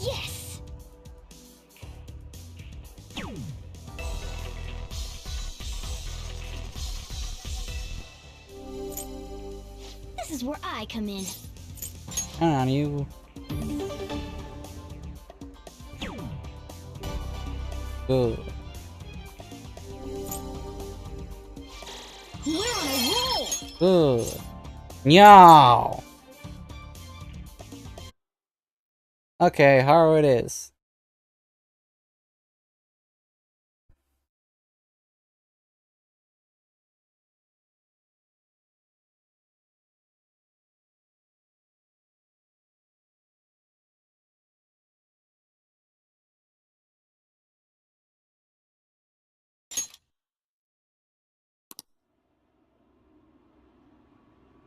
Yes. This is where I come in. Come on, you. Good. We're on a roll. Good. Meow. Okay, Haru it is.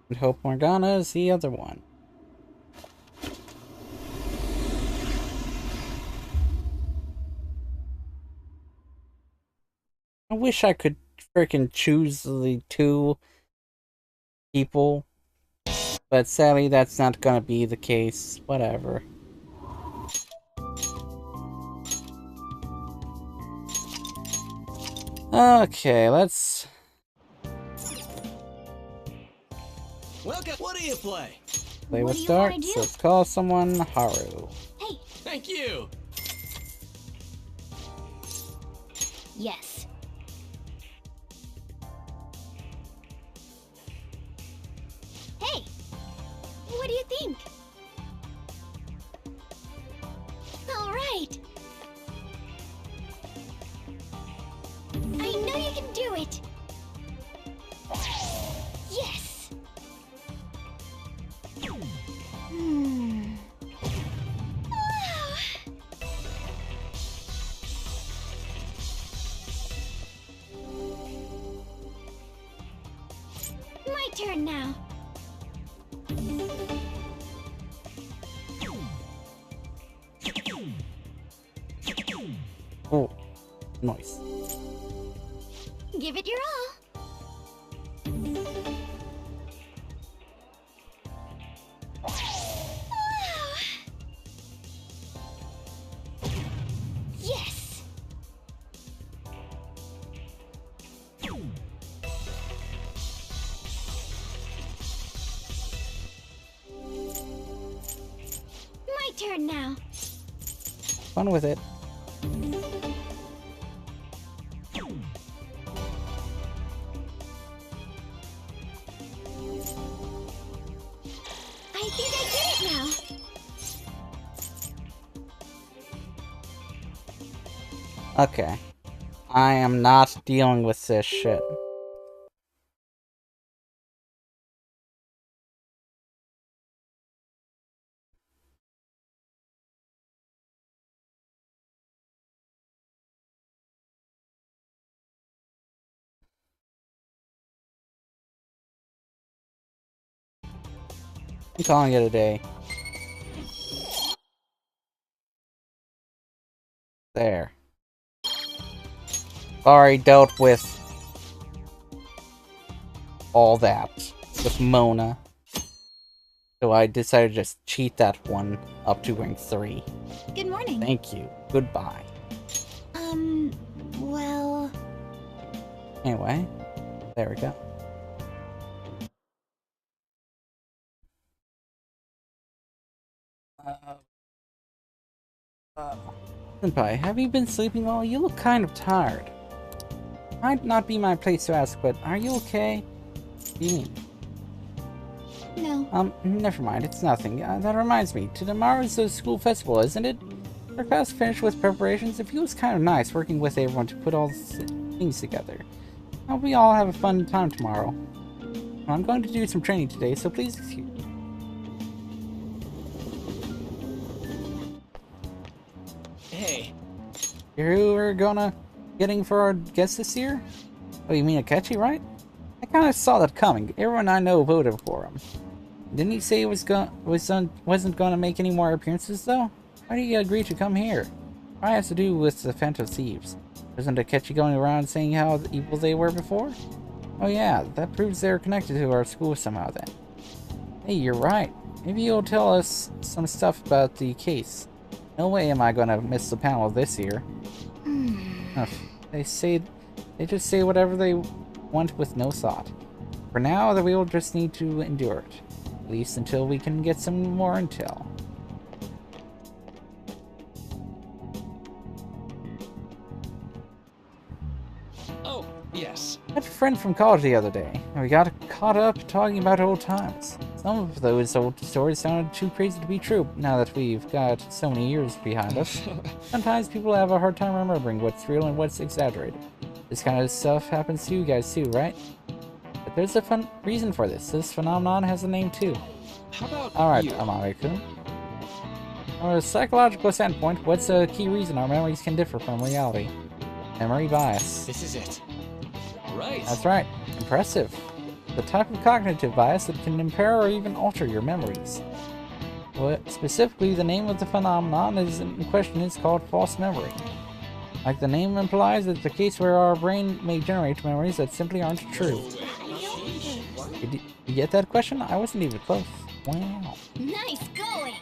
And hope Morgana is the other one. I wish I could freaking choose the two people, but sadly that's not gonna be the case. Whatever. Okay, let's... Welcome. What do you play? play with start, so let's call someone Haru. Hey. Thank you. Yes. Hey. What do you think? All right. I know you can do it. Yes. Wow. My turn now. Oh, nice. Give it your all. Wow. Yes. My turn now. Fun with it. I think I get it now. Okay. I am not dealing with this shit. I'm calling it a day. There. Already dealt with all that with Mona. So I decided to just cheat that one up to rank 3. Good morning. Thank you. Goodbye. Well... Anyway, there we go. Senpai, have you been sleeping well? You look kind of tired. Might not be my place to ask, but are you okay? What do you mean? No. Never mind, it's nothing. That reminds me, tomorrow's the school festival, isn't it? We're fast finished with preparations. It feels kind of nice working with everyone to put all the things together. I hope we all have a fun time tomorrow. I'm going to do some training today, so please excuse me. Hey. You're who we're getting for our guest this year? Oh, you mean Akechi, right? I kind of saw that coming. Everyone I know voted for him. Didn't he say he wasn't gonna make any more appearances though? Why did he agree to come here? What has to do with the Phantom Thieves? Isn't Akechi going around saying how evil they were before? Oh yeah, that proves they're connected to our school somehow then. Hey, you're right. Maybe you'll tell us some stuff about the case. No way am I gonna miss the panel this year. They just say whatever they want with no thought. For now, we'll just need to endure it. At least until we can get some more intel. Oh, yes. I had a friend from college the other day, and we got caught up talking about old times. Some of those old stories sounded too crazy to be true, now that we've got so many years behind us. Sometimes people have a hard time remembering what's real and what's exaggerated. This kind of stuff happens to you guys too, right? But there's a fun reason for this. This phenomenon has a name too. How about Alright, you? Amare-kun. From a psychological standpoint, what's a key reason our memories can differ from reality? Memory bias. This is it. Right. That's right. Impressive. The type of cognitive bias that can impair or even alter your memories. Specifically, the name of the phenomenon in question is called false memory. Like the name implies, it's the case where our brain may generate memories that simply aren't true. Did you get that question? I wasn't even close. Wow. Nice going!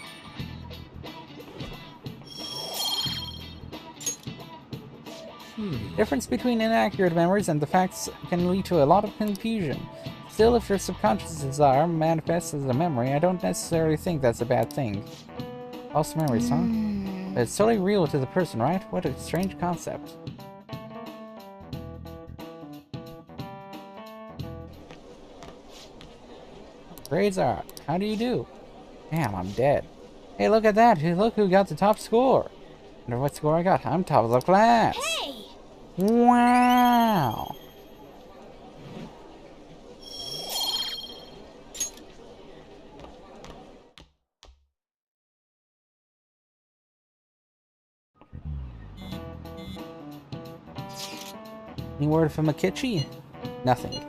Difference between inaccurate memories and the facts can lead to a lot of confusion. Still, if your subconscious desire manifests as a memory, I don't necessarily think that's a bad thing. False memories, huh? But it's totally real to the person, right? What a strange concept. Grades are out. How do you do? Damn, I'm dead. Hey, look at that. Look who got the top score. Wonder what score I got. I'm top of the class. Hey! Wow. Any word from Akechi? Nothing.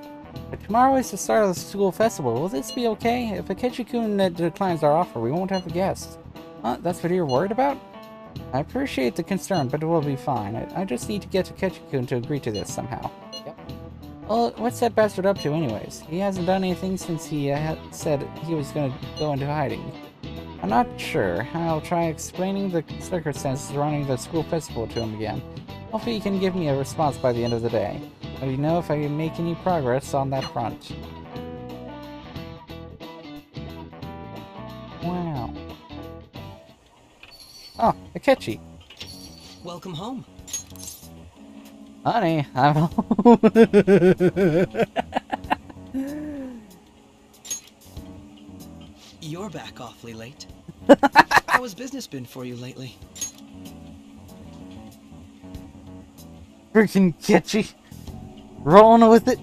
But tomorrow is the start of the school festival. Will this be okay? If Akechi-kun declines our offer, we won't have a guest. Huh? That's what you're worried about? I appreciate the concern, but it will be fine. I just need to get Akechi-kun to agree to this somehow. Yep. Well, what's that bastard up to anyways? He hasn't done anything since he said he was going to go into hiding. I'm not sure. I'll try explaining the circumstances surrounding the school festival to him again. Hopefully he can give me a response by the end of the day. Let me know if I can make any progress on that front. Wow. Oh, Akechi. Welcome home. Honey, I'm home. You're back awfully late. How has business been for you lately? Freaking Akechi. Rolling with it.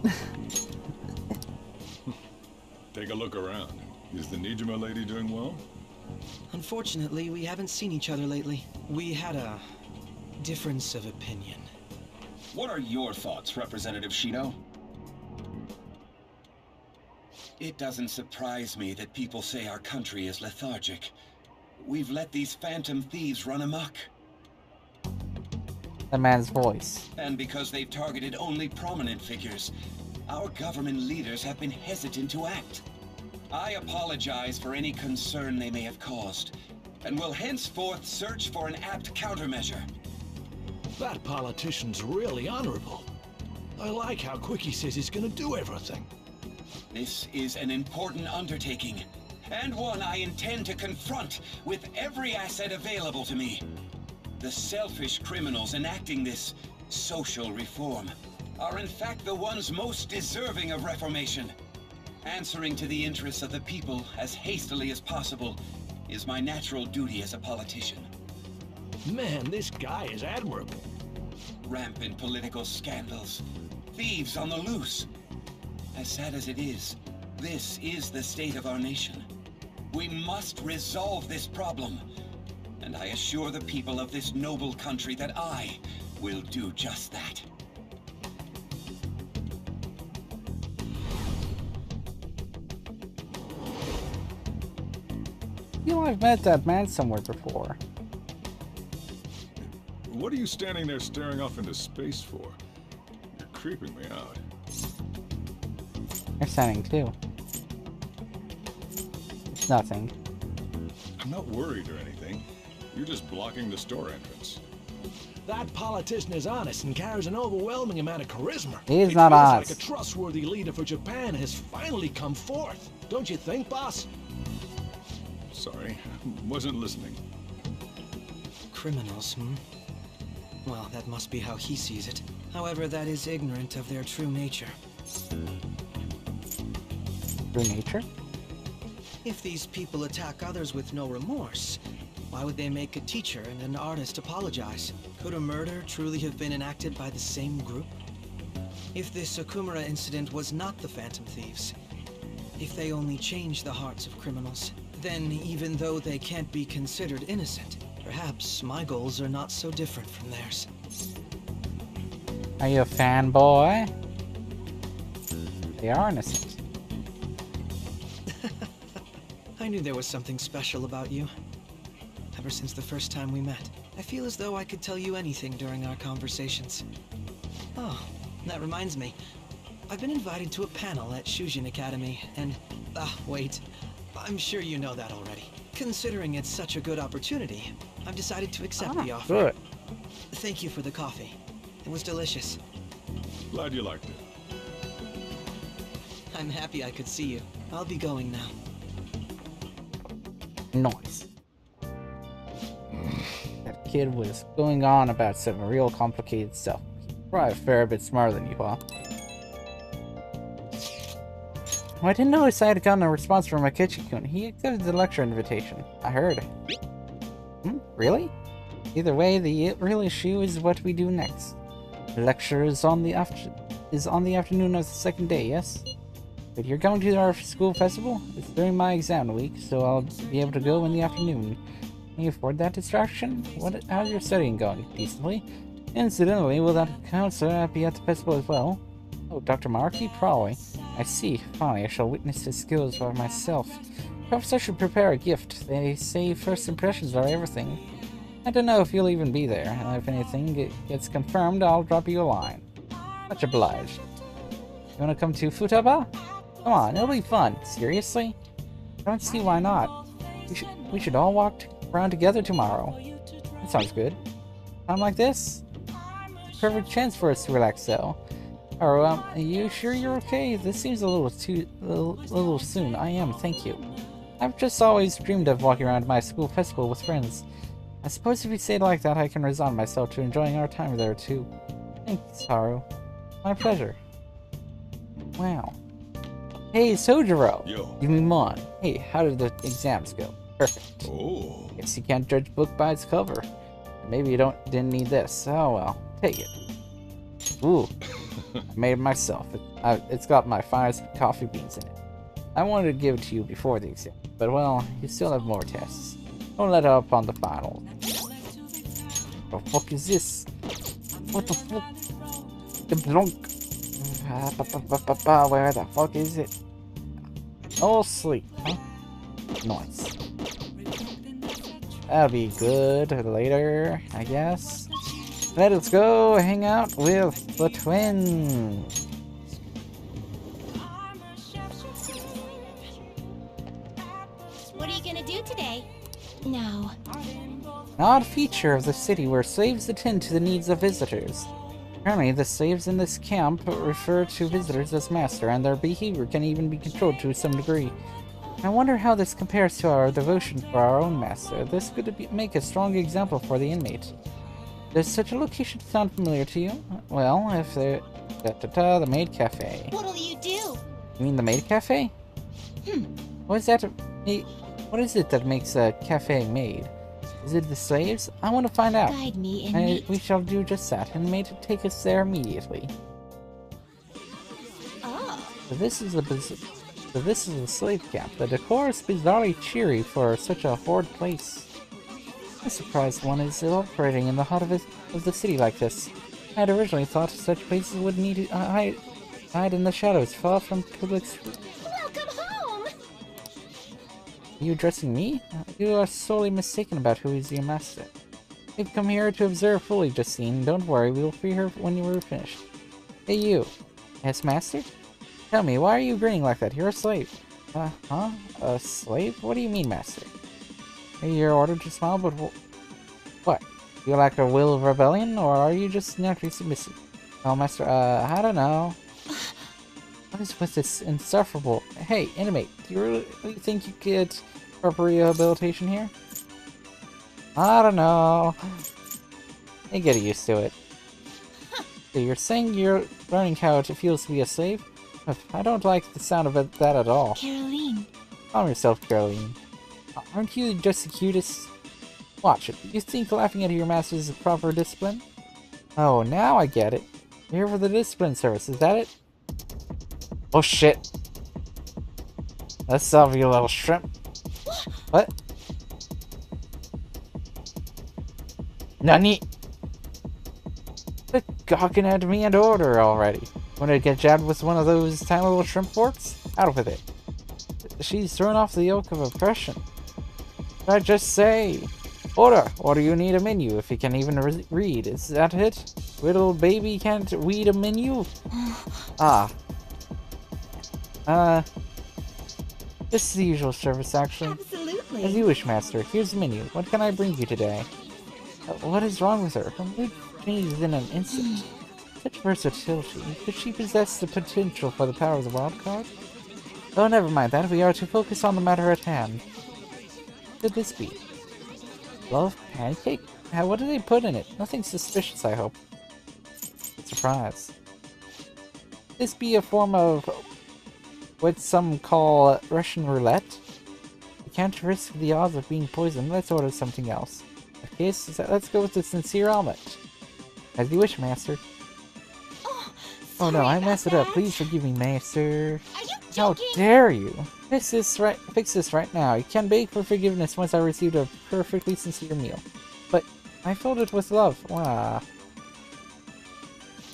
Take a look around. Is the Nijima lady doing well? Unfortunately, we haven't seen each other lately. We had a difference of opinion. What are your thoughts, Representative Shino? It doesn't surprise me that people say our country is lethargic. We've let these phantom thieves run amok. The man's voice. And because they've targeted only prominent figures, our government leaders have been hesitant to act. I apologize for any concern they may have caused, and will henceforth search for an apt countermeasure. That politician's really honorable. I like how quick he says he's gonna do everything. This is an important undertaking, and one I intend to confront with every asset available to me. The selfish criminals enacting this social reform are in fact the ones most deserving of reformation. Answering to the interests of the people as hastily as possible is my natural duty as a politician. Man, this guy is admirable. Rampant political scandals, thieves on the loose. As sad as it is, this is the state of our nation. We must resolve this problem, and I assure the people of this noble country that I will do just that. You know, I've met that man somewhere before. What are you standing there staring off into space for? You're creeping me out. You're standing too. It's nothing. I'm not worried or anything. You're just blocking the store entrance. That politician is honest and carries an overwhelming amount of charisma. He's not honest. Like a trustworthy leader for Japan has finally come forth. Don't you think, boss? Sorry, wasn't listening. Criminals, hmm? Well, that must be how he sees it. However, that is ignorant of their true nature. True nature? If these people attack others with no remorse, why would they make a teacher and an artist apologize? Could a murder truly have been enacted by the same group? If this Okumura incident was not the Phantom Thieves, if they only changed the hearts of criminals, then even though they can't be considered innocent, perhaps my goals are not so different from theirs. Are you a fanboy? They are innocent. I knew there was something special about you. Ever since the first time we met, I feel as though I could tell you anything during our conversations. Oh, that reminds me. I've been invited to a panel at Shujin Academy, and... wait. I'm sure you know that already. Considering it's such a good opportunity, I've decided to accept the offer. Good. Thank you for the coffee. It was delicious. Glad you liked it. I'm happy I could see you. I'll be going now. Nice. That kid was going on about some real complicated stuff. Probably a fair bit smarter than you, huh? Well, I didn't notice I had gotten a response from Akechi-kun. He accepted the lecture invitation. I heard. Really? Either way, the real issue is what we do next. The lecture is on the afternoon of the second day, yes? But you're going to our school festival? It's during my exam week, so I'll be able to go in the afternoon. Can you afford that distraction? How's your studying going? Decently? Incidentally, will that counselor be at the festival as well? Oh, Dr. Markey? Probably. I see. Finally, I shall witness his skills by myself. Perhaps I should prepare a gift. They say first impressions are everything. I don't know if you'll even be there. If anything gets confirmed, I'll drop you a line. Much obliged. You wanna come to Futaba? Come on, it'll be fun. Seriously? I don't see why not. We should all walk around together tomorrow. That sounds good. Time like this? Perfect chance for us to relax, though. Are you sure you're okay? This seems a little soon. I am, thank you. I've just always dreamed of walking around my school festival with friends. I suppose if you say it like that, I can resign myself to enjoying our time there, too. Thanks, Haru. My pleasure. Wow. Hey, Sojiro! Yo. You mean Mon. Hey, how did the exams go? Perfect. Oh. Guess you can't judge a book by its cover. Maybe you didn't need this. Oh well, take it. Ooh. I made it myself. It's got my finest coffee beans in it. I wanted to give it to you before the exam, but well, you still have more tests. Don't let up on the final. What the fuck is this? What the fuck? The blunk. Where the fuck is it? Oh, sleep, huh? Nice. That'll be good later, I guess. Let's go hang out with the twins. What are you gonna do today? Now, An odd feature of the city where slaves attend to the needs of visitors. Apparently, the slaves in this camp refer to visitors as master, and their behavior can even be controlled to some degree. I wonder how this compares to our devotion for our own master. This could make a strong example for the inmate. Does such a location sound familiar to you? Well, if the the Maid Cafe. What'll you do? You mean the Maid Cafe? What is that? What is it that makes a cafe maid? Is it the slaves? I want to find out. guide me, inmate. We shall do just that, and made to take us there immediately. Oh. So this is a slave camp. The decor is bizarrely cheery for such a horrid place. I'm surprised one is operating in the heart of the city like this. I had originally thought such places would need to hide in the shadows, far from public. Welcome home! Are you addressing me? You are sorely mistaken about who is your master. We've come here to observe fully, Justine. Don't worry, we will free her when you are finished. Hey, you. Yes, master? Tell me, why are you grinning like that? You're a slave. Huh? A slave? What do you mean, master? You're ordered to smile, but what? You lack a will of rebellion, or are you just naturally submissive? Oh, master, I don't know. What is with this insufferable? Hey, inmate, do you really think you get proper rehabilitation here? I don't know. You get used to it. So you're saying you're learning how it feels to be a slave? I don't like the sound of that at all. Caroline. Calm yourself, Caroline. Aren't you just the cutest? Watch it. You think laughing at your master is proper discipline? Oh, now I get it. You're here for the discipline service, is that it? Oh shit. Let's solve you, little shrimp. What? Nani? Quit gawking at me and order already. Want to get jabbed with one of those tiny little shrimp forks? Out with it. She's thrown off the yoke of oppression. What did I just say? Order! Or do you need a menu if you can even read? Is that it? Little baby can't read a menu? This is the usual service, actually. Absolutely. As you wish, master. Here's the menu. What can I bring you today? What is wrong with her? Her mood changes in an instant. Such versatility. Could she possess the potential for the power of the wild card? Oh, never mind that. We are to focus on the matter at hand. What could this be? Love pancake? What do they put in it? Nothing suspicious, I hope. Surprise. Could this be a form of what some call Russian roulette? We can't risk the odds of being poisoned. Let's order something else. Okay, so let's go with the sincere omelet. As you wish, master. Oh no, I messed it up. Please forgive me, master. How dare you? Fix this right now. You can beg for forgiveness once I received a perfectly sincere meal. But I filled it with love. Wow.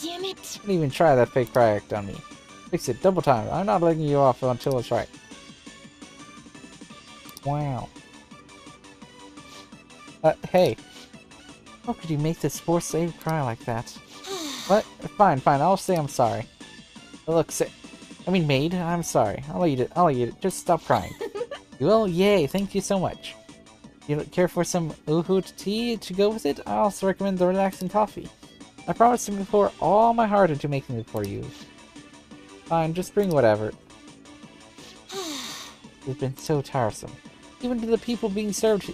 Damn it. Don't even try that fake cry act on me. Fix it, double time. I'm not letting you off until it's right. Wow. Hey. How could you make this poor slave cry like that? What? Fine, I'll say I'm sorry. Look, maid, I'm sorry. I'll eat it. Just stop crying. You will? Yay, thank you so much. You care for some uhu tea to go with it? I also recommend the relaxing coffee. I promise to pour all my heart into making it for you. Fine, just bring whatever. It's been so tiresome. Even to the people being served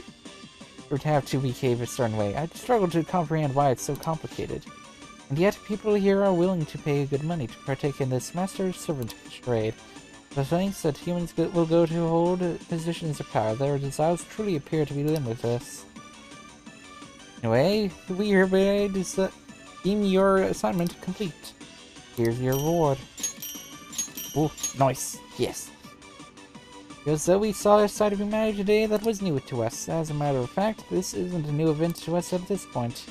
would have to behave a certain way. I struggle to comprehend why it's so complicated. And yet, people here are willing to pay good money to partake in this master-servant charade. The thanks that humans will go to hold positions of power, their desires truly appear to be limitless. Anyway, we hereby deem your assignment complete. Here's your reward. Ooh, nice. Yes. Because though we saw a side of humanity today that was new to us. As a matter of fact, this isn't a new event to us at this point.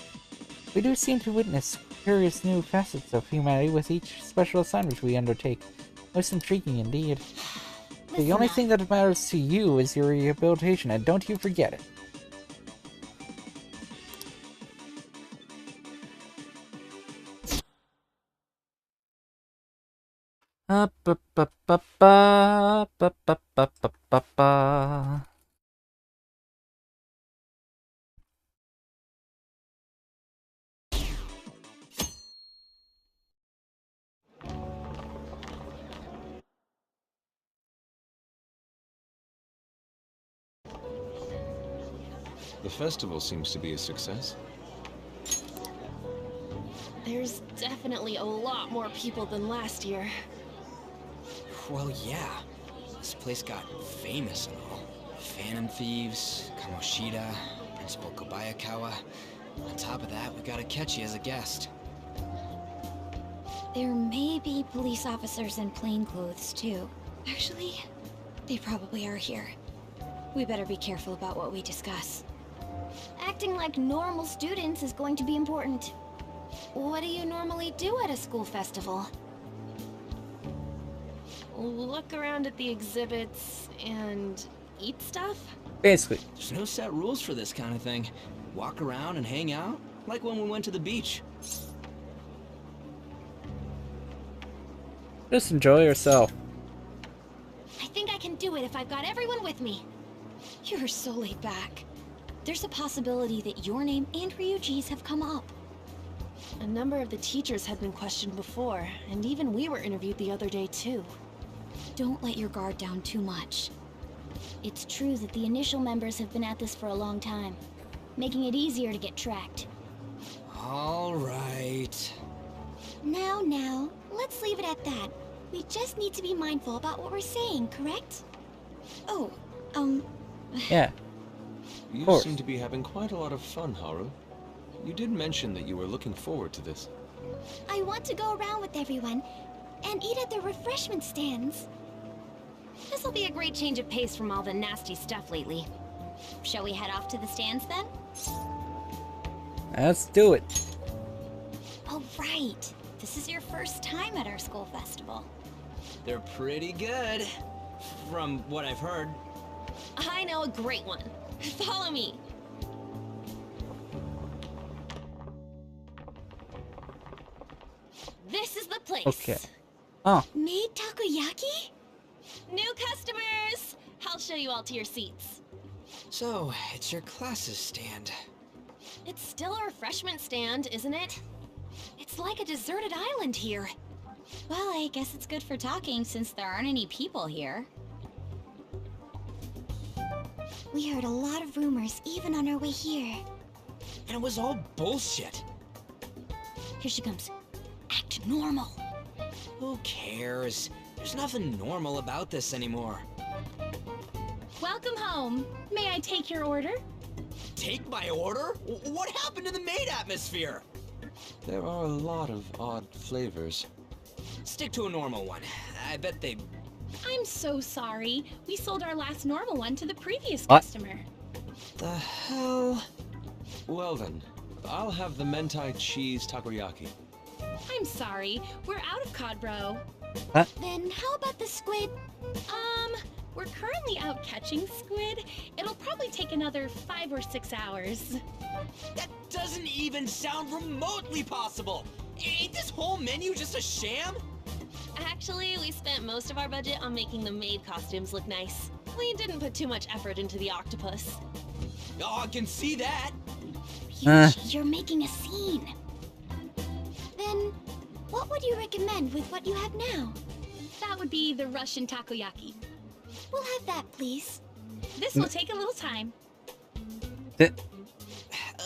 We do seem to witness curious new facets of humanity with each special assignment we undertake. Most intriguing indeed. The only thing that matters to you is your rehabilitation, and don't you forget it. ba ba ba ba ba ba ba ba ba ba. The festival seems to be a success. There's definitely a lot more people than last year. Well, yeah. This place got famous and all. Phantom Thieves, Kamoshida, Principal Kobayakawa. On top of that, we got Akechi as a guest. There may be police officers in plainclothes, too. Actually, they probably are here. We better be careful about what we discuss. Acting like normal students is going to be important. What do you normally do at a school festival? Look around at the exhibits and eat stuff? Basically. There's no set rules for this kind of thing. Walk around and hang out, like when we went to the beach. Just enjoy yourself. I think I can do it if I've got everyone with me. You're so laid back. There's a possibility that your name and Ryuji's have come up. A number of the teachers had been questioned before, and even we were interviewed the other day too. Don't let your guard down too much. It's true that the initial members have been at this for a long time, making it easier to get tracked. All right. Now, let's leave it at that. We just need to be mindful about what we're saying, correct? Oh, Yeah. You seem to be having quite a lot of fun, Haru. You did mention that you were looking forward to this. I want to go around with everyone and eat at the refreshment stands. This'll be a great change of pace from all the nasty stuff lately. Shall we head off to the stands then? Let's do it. Oh, right. This is your first time at our school festival. They're pretty good, from what I've heard. I know a great one. Follow me. This is the place. Okay. Oh. Made takoyaki? New customers! I'll show you all to your seats. So, it's your classes stand. It's still a refreshment stand, isn't it? It's like a deserted island here. Well, I guess it's good for talking since there aren't any people here. We heard a lot of rumors even on our way here. And it was all bullshit. Here she comes. Act normal. Who cares? There's nothing normal about this anymore. Welcome home. May I take your order? Take my order? What happened to the maid atmosphere? There are a lot of odd flavors. Stick to a normal one. I bet they... I'm so sorry. We sold our last normal one to the previous What? customer. The hell? Well then, I'll have the mentai cheese takoyaki. I'm sorry. We're out of cod, bro. Huh? Then how about the squid? We're currently out catching squid. It'll probably take another 5 or 6 hours. That doesn't even sound remotely possible! Ain't this whole menu just a sham? Actually, we spent most of our budget on making the maid costumes look nice. We didn't put too much effort into the octopus. Oh, I can see that! You're making a scene. Then, what would you recommend with what you have now? That would be the Russian takoyaki. We'll have that, please. This will take a little time.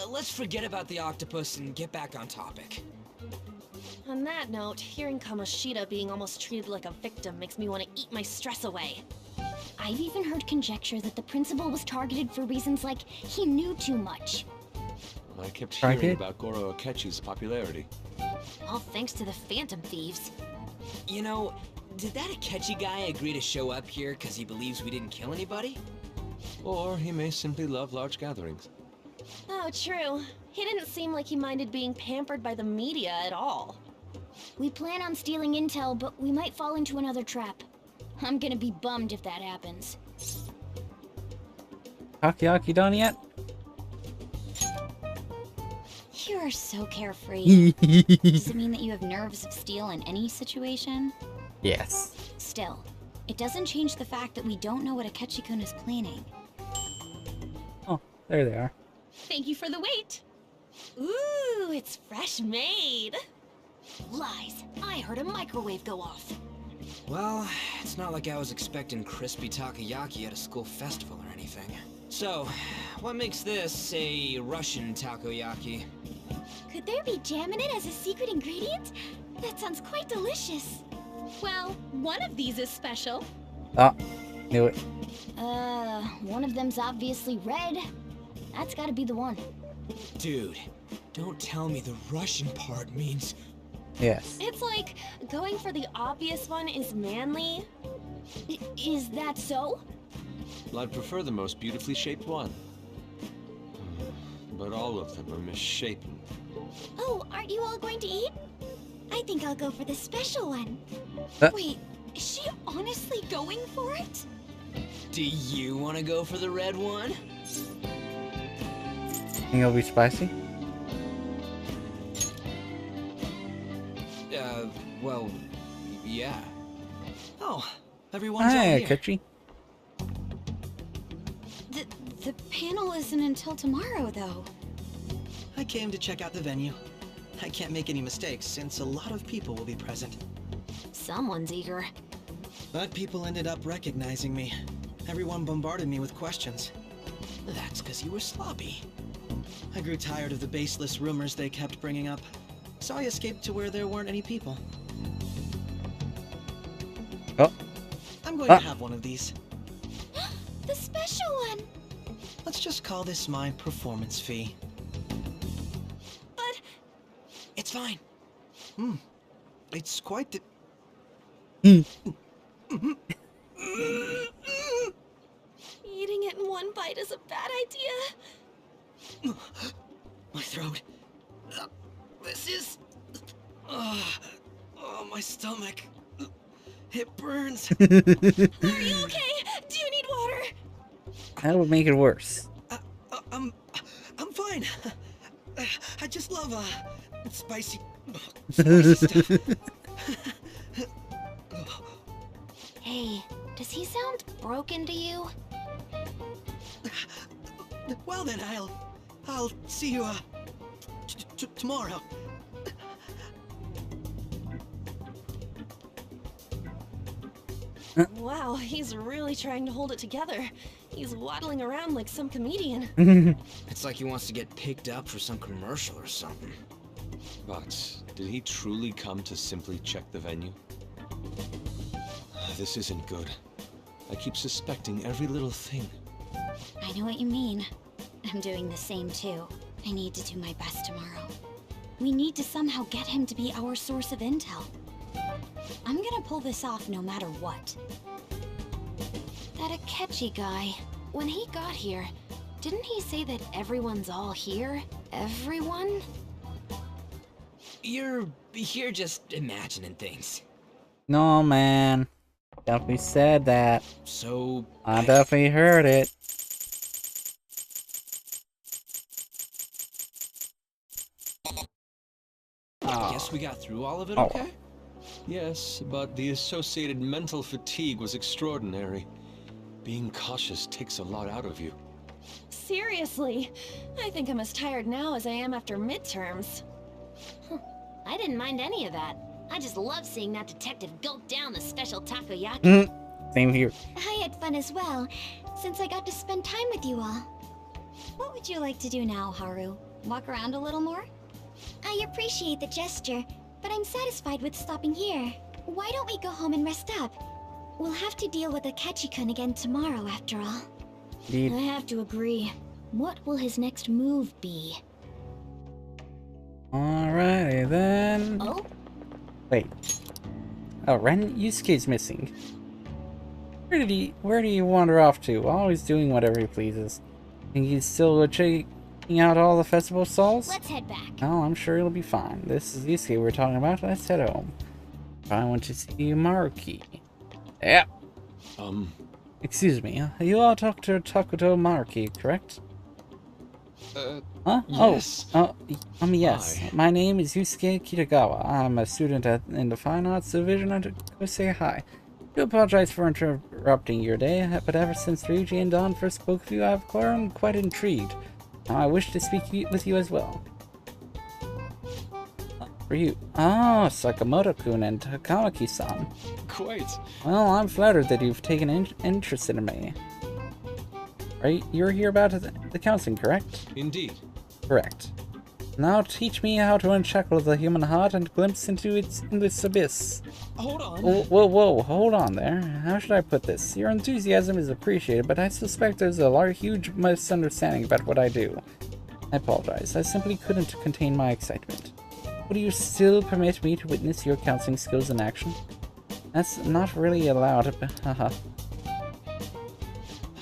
Let's forget about the octopus and get back on topic. On that note, hearing Kamoshida being almost treated like a victim makes me want to eat my stress away. I've even heard conjecture that the principal was targeted for reasons like he knew too much. I kept hearing about Goro Akechi's popularity. All thanks to the Phantom Thieves. You know, did that Akechi guy agree to show up here because he believes we didn't kill anybody? Or he may simply love large gatherings. Oh, true. He didn't seem like he minded being pampered by the media at all. We plan on stealing intel, but we might fall into another trap. I'm gonna be bummed if that happens. Takoyaki done yet? You are so carefree. Does it mean that you have nerves of steel in any situation? Yes. Still, it doesn't change the fact that we don't know what Akechi-kun is planning. Oh, there they are. Thank you for the wait. Ooh, it's fresh made. Lies. I heard a microwave go off. Well, it's not like I was expecting crispy takoyaki at a school festival or anything. So, what makes this a Russian takoyaki? Could there be jam in it as a secret ingredient? That sounds quite delicious. Well, one of these is special. Oh, knew it. One of them's obviously red. That's gotta be the one. Dude, don't tell me the Russian part means... Yes. It's like going for the obvious one is manly. Is that so? Well, I'd prefer the most beautifully shaped one. But all of them are misshapen. Oh, aren't you all going to eat? I think I'll go for the special one. Wait, is she honestly going for it? Do you want to go for the red one? Think it'll be spicy? Well, yeah. Oh, everyone's all Hi, here. Akechi. The panel isn't until tomorrow, though. I came to check out the venue. I can't make any mistakes since a lot of people will be present. Someone's eager. But people ended up recognizing me. Everyone bombarded me with questions. That's because you were sloppy. I grew tired of the baseless rumors they kept bringing up, so I escaped to where there weren't any people. Oh. I'm going to have one of these. The special one! Let's just call this my performance fee. But... It's fine. It's quite the... Eating it in one bite is a bad idea. My throat. This is... Oh, my stomach. It burns. Are you okay? Do you need water? That would make it worse. I'm fine. I just love spicy stuff. Hey, does he sound broken to you? Well then, I'll see you tomorrow. Wow, he's really trying to hold it together. He's waddling around like some comedian. It's like he wants to get picked up for some commercial or something. But did he truly come to simply check the venue? This isn't good. I keep suspecting every little thing. I know what you mean. I'm doing the same too. I need to do my best tomorrow. We need to somehow get him to be our source of intel. I'm gonna pull this off no matter what. That Akechi guy, when he got here, didn't he say that everyone's all here? Everyone? You're just imagining things. No, man. Definitely said that. So... I definitely heard it. Guess we got through all of it Oh. okay? Yes, but the associated mental fatigue was extraordinary. Being cautious takes a lot out of you. Seriously, I think I'm as tired now as I am after midterms. I didn't mind any of that. I just love seeing that detective gulp down the special takoyaki. Same here. I had fun as well, since I got to spend time with you all. What would you like to do now, Haru? Walk around a little more? I appreciate the gesture, but I'm satisfied with stopping here. Why don't we go home and rest up? We'll have to deal with Akechi-kun again tomorrow, after all. Indeed. I have to agree. What will his next move be? Alrighty then. Oh? Wait. Oh, Ren Yusuke's missing. Where do you wander off to? Always doing whatever he pleases. Think he's still checking out all the festival stalls? Let's head back. Oh, I'm sure he'll be fine. This is Yusuke we're talking about. Let's head home. I want to see Maruki. Yeah. Excuse me. You all talked to Takuto Maruki, correct? Huh? Yes. Yes. Hi. My name is Yusuke Kitagawa. I'm a student in the Fine Arts Division at Kosei High. I do apologize for interrupting your day, but ever since Ryuji and Don first spoke with you, I've grown quite intrigued. Now I wish to speak with you as well. For you. Oh, Sakamoto-kun and Takamaki-san. Quite. Well, I'm flattered that you've taken an interest in me. Right? You're here about the counseling, correct? Indeed. Correct. Now teach me how to unshackle the human heart and glimpse into its endless abyss. Hold on. Whoa, hold on there. How should I put this? Your enthusiasm is appreciated, but I suspect there's a huge misunderstanding about what I do. I apologize. I simply couldn't contain my excitement. Would you still permit me to witness your counseling skills in action? That's not really allowed, but haha.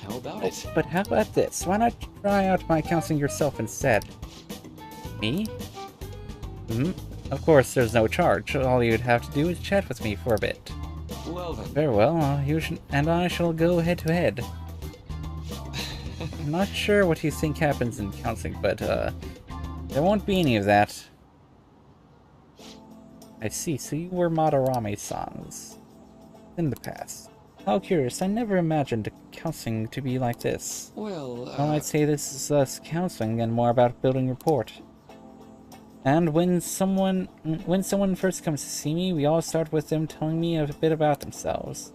How about it? But how about this? Why not try out my counseling yourself instead? Me? Of course, there's no charge. All you'd have to do is chat with me for a bit. Well then. Very well. You and I shall go head to head. I'm not sure what you think happens in counseling, but there won't be any of that. I see. So you were Madarame-san's in the past. How curious. I never imagined counseling to be like this. Well, I'd say this is less counseling and more about building rapport. And when someone first comes to see me, we all start with them telling me a bit about themselves.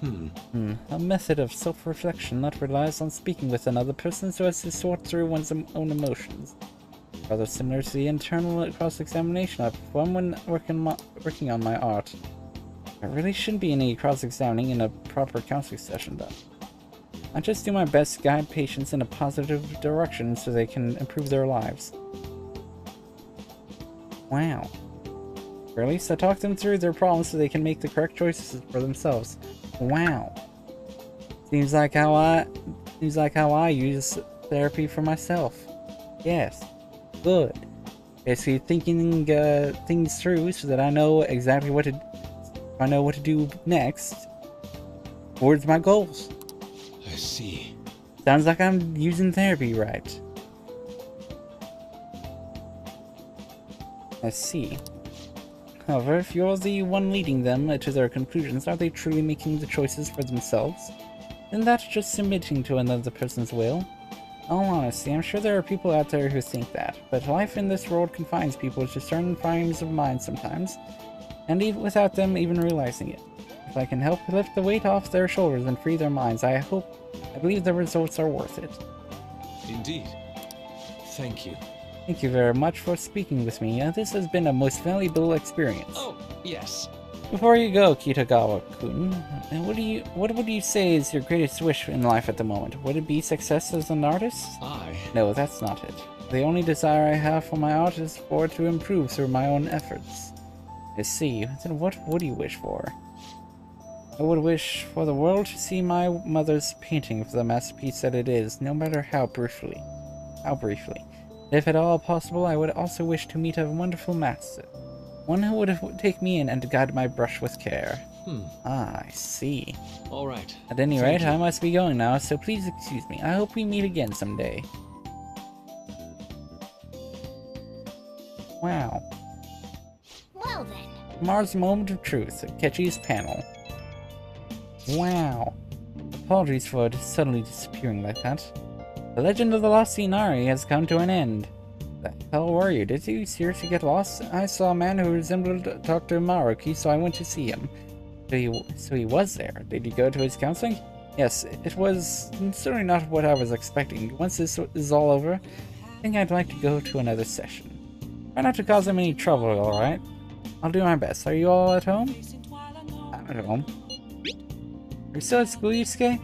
A method of self-reflection that relies on speaking with another person so as to sort through one's own emotions. Rather similar to the internal cross-examination I perform when working on my art. There really shouldn't be any cross-examining in a proper counseling session, though. I just do my best to guide patients in a positive direction so they can improve their lives. Wow. Or at least I talk them through their problems so they can make the correct choices for themselves. Wow. Seems like how I use therapy for myself. Yes. Good. Basically thinking things through so that I know exactly what to do next towards my goals. I see. Sounds like I'm using therapy right. I see. However, if you're the one leading them to their conclusions, are they truly making the choices for themselves? Then that's just submitting to another person's will. In all honesty, I'm sure there are people out there who think that, but life in this world confines people to certain frames of mind sometimes, and even without them even realizing it. If I can help lift the weight off their shoulders and free their minds, I believe the results are worth it. Indeed. Thank you. Thank you very much for speaking with me. This has been a most valuable experience. Oh, yes. Before you go, Kitagawa-kun, what would you say is your greatest wish in life at the moment? Would it be success as an artist? No, that's not it. The only desire I have for my art is for it to improve through my own efforts. I see. Then what would you wish for? I would wish for the world to see my mother's painting for the masterpiece that it is, no matter how briefly. If at all possible, I would also wish to meet a wonderful master. One who would take me in and guide my brush with care. I see. All right. At any rate, I must be going now, so please excuse me. I hope we meet again someday. Wow. Well then. Tomorrow's moment of truth, Akechi's panel. Wow. Apologies for suddenly disappearing like that. The legend of the lost Inari has come to an end. The hell were you? Did you seriously get lost? I saw a man who resembled Dr. Maruki, so I went to see him. So he was there. Did you go to his counseling? Yes, it was certainly not what I was expecting. Once this is all over, I think I'd like to go to another session. Try not to cause him any trouble, alright? I'll do my best. Are you all at home? I'm at home. Are you still at school, Yusuke?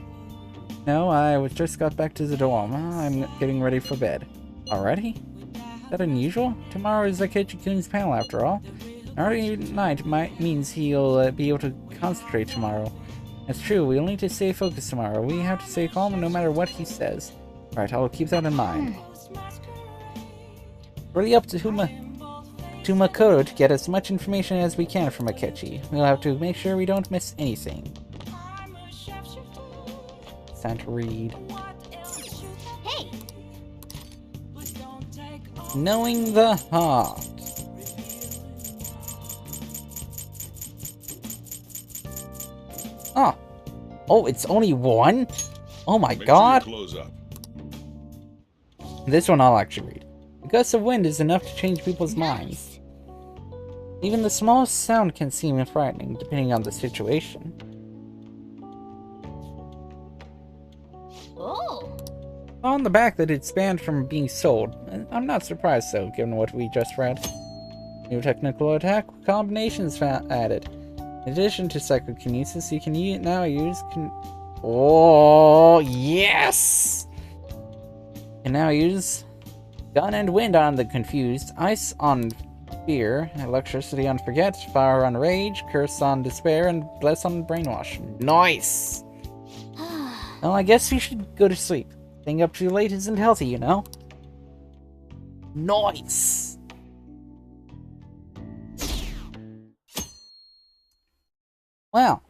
No, I just got back to the dorm. I'm getting ready for bed. Already? Is that unusual? Tomorrow is Akechi-kun's panel after all. An early night means he'll be able to concentrate tomorrow. That's true, we'll need to stay focused tomorrow. We have to stay calm no matter what he says. Alright, I'll keep that in mind. Really up to Makoto to get as much information as we can from Akechi. We'll have to make sure we don't miss anything. It's time to read. Hey! Knowing the heart. Oh. Oh, it's only one? Oh my god. Sure you close up. This one I'll actually read. A gust of wind is enough to change people's minds. Even the smallest sound can seem frightening, depending on the situation. Oh. On the back that it's banned from being sold. I'm not surprised though, given what we just read. New technical attack combinations added. In addition to psychokinesis, you can now use oh, yes! You can now use gun and wind on the confused, ice on fear, electricity on forget, fire on rage, curse on despair, and bless on brainwash. Nice! Well, I guess we should go to sleep. Staying up too late isn't healthy, you know? Nice! Wow.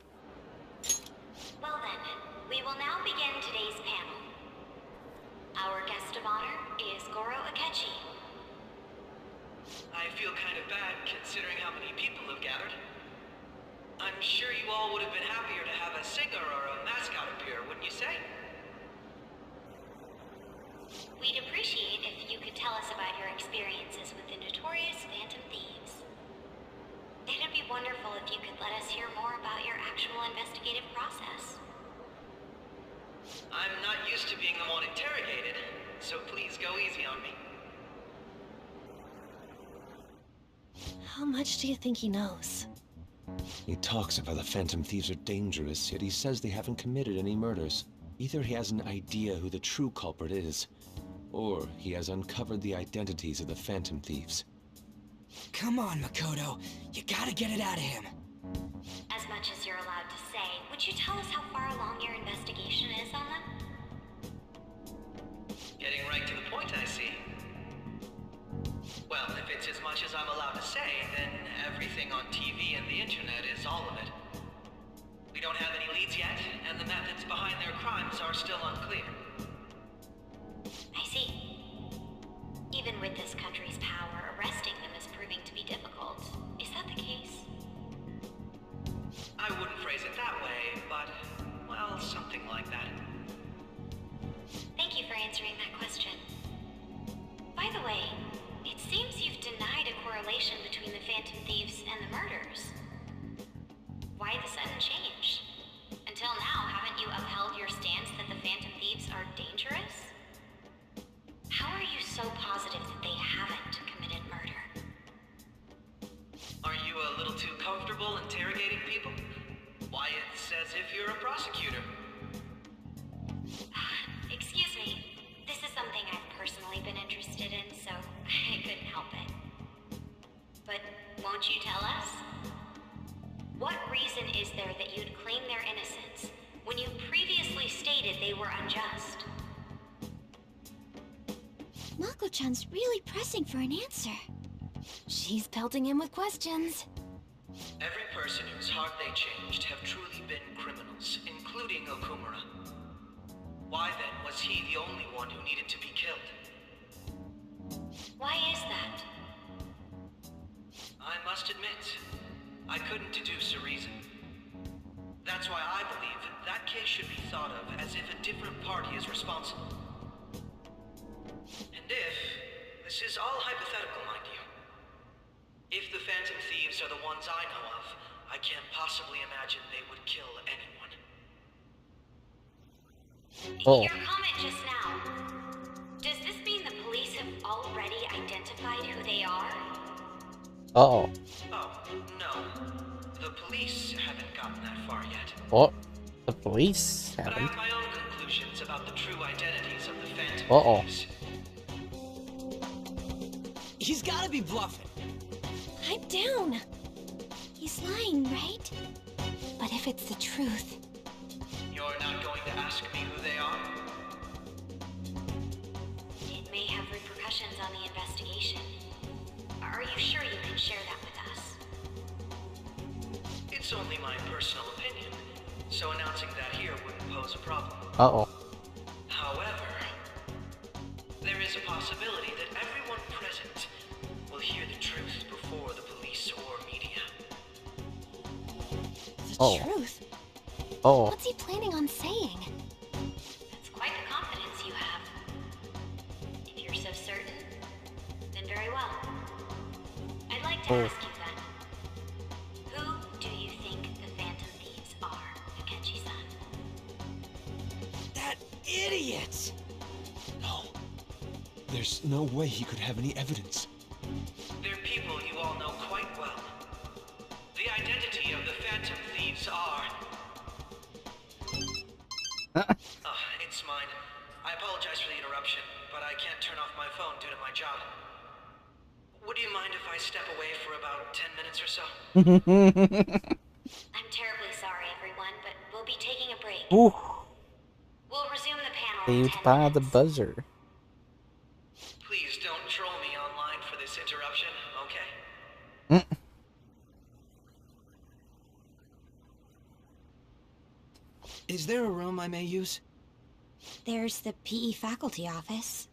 Well then, we will now begin today's panel. Our guest of honor is Goro Akechi. I feel kind of bad considering how many people have gathered. I'm sure you all would have been happier to have a singer or a mascot appear, wouldn't you say? We'd appreciate if you could tell us about your experiences with the notorious Phantom Thieves. It'd be wonderful if you could let us hear more about your actual investigative process. I'm not used to being the one interrogated, so please go easy on me. How much do you think he knows? He talks about the Phantom Thieves are dangerous, yet he says they haven't committed any murders. Either he has an idea who the true culprit is, or he has uncovered the identities of the Phantom Thieves. Come on, Makoto. You gotta get it out of him. As much as you're allowed to say, would you tell us how far along your investigation is on them? Getting right to the point, I see. Well, if it's as much as I'm allowed to say, then everything on TV and the internet is all of it. We don't have any leads yet, and the methods behind their crimes are still unclear. I see. Even with this country's power, arresting them is proving to be difficult. Is that the case? I wouldn't phrase it that way, but, well, something like that. Thank you for answering that question. By the way, it seems you've denied a correlation between the Phantom Thieves and the murders. Why the sudden change? Until now, haven't you upheld your stance that the Phantom Thieves are dangerous? How are you so positive that they haven't committed murder? Are you a little too comfortable interrogating people? Why, it's as if you're a prosecutor. Excuse me. This is something I've personally been interested in, so I couldn't help it. But won't you tell us? What reason is there that you'd claim their innocence when you previously stated they were unjust? Mako-chan's really pressing for an answer. She's pelting him with questions. Every person whose heart they changed have truly been criminals, including Okumura. Why then was he the only one who needed to be killed? Why is that? I must admit, I couldn't deduce a reason. That's why I believe that case should be thought of as if a different party is responsible. And this is all hypothetical, mind you. If the Phantom Thieves are the ones I know of, I can't possibly imagine they would kill anyone. Your comment just now, does this mean the police have already identified who they are? Uh-oh. Oh, no. The police haven't gotten that far yet. What? The police But I haven't? have my own conclusions about the true identities of the Phantom Uh-oh. Thieves. He's gotta be bluffing. I'm down. He's lying, right? But if it's the truth... You're not going to ask me who they are? It may have repercussions on the investigation. Are you sure you can share that with us? It's only my personal opinion, so announcing that here wouldn't pose a problem. Uh-oh. However, there is a possibility that everyone present Oh. truth. Oh. What's he planning on saying? That's quite the confidence you have. If you're so certain, then very well. I'd like to ask you then, who do you think the Phantom Thieves are, Akechi-san? That idiot! No. There's no way he could have any evidence. They're people you all know quite well. The identity of the Phantom Thieves are... it's mine. I apologize for the interruption, but I can't turn off my phone due to my job. Would you mind if I step away for about 10 minutes or so? I'm terribly sorry, everyone, but we'll be taking a break. Ooh. We'll resume the panel in 10 Saved by the minutes. buzzer. Please don't troll me online for this interruption, okay? Is there a room I may use? There's the PE faculty office.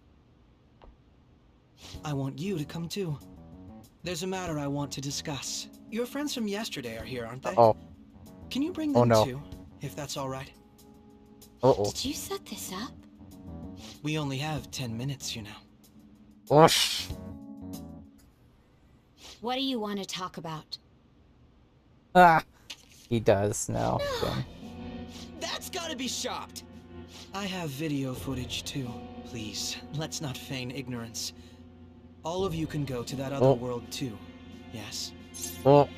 I want you to come too. There's a matter I want to discuss. Your friends from yesterday are here, aren't they? Oh. Can you bring them too, if that's all right? Did you set this up? We only have 10 minutes, you know. Whoosh. What do you want to talk about? Ah. He does now. Okay. That's gotta be shopped! I have video footage too. Please, let's not feign ignorance. All of you can go to that other world too. Yes. Well.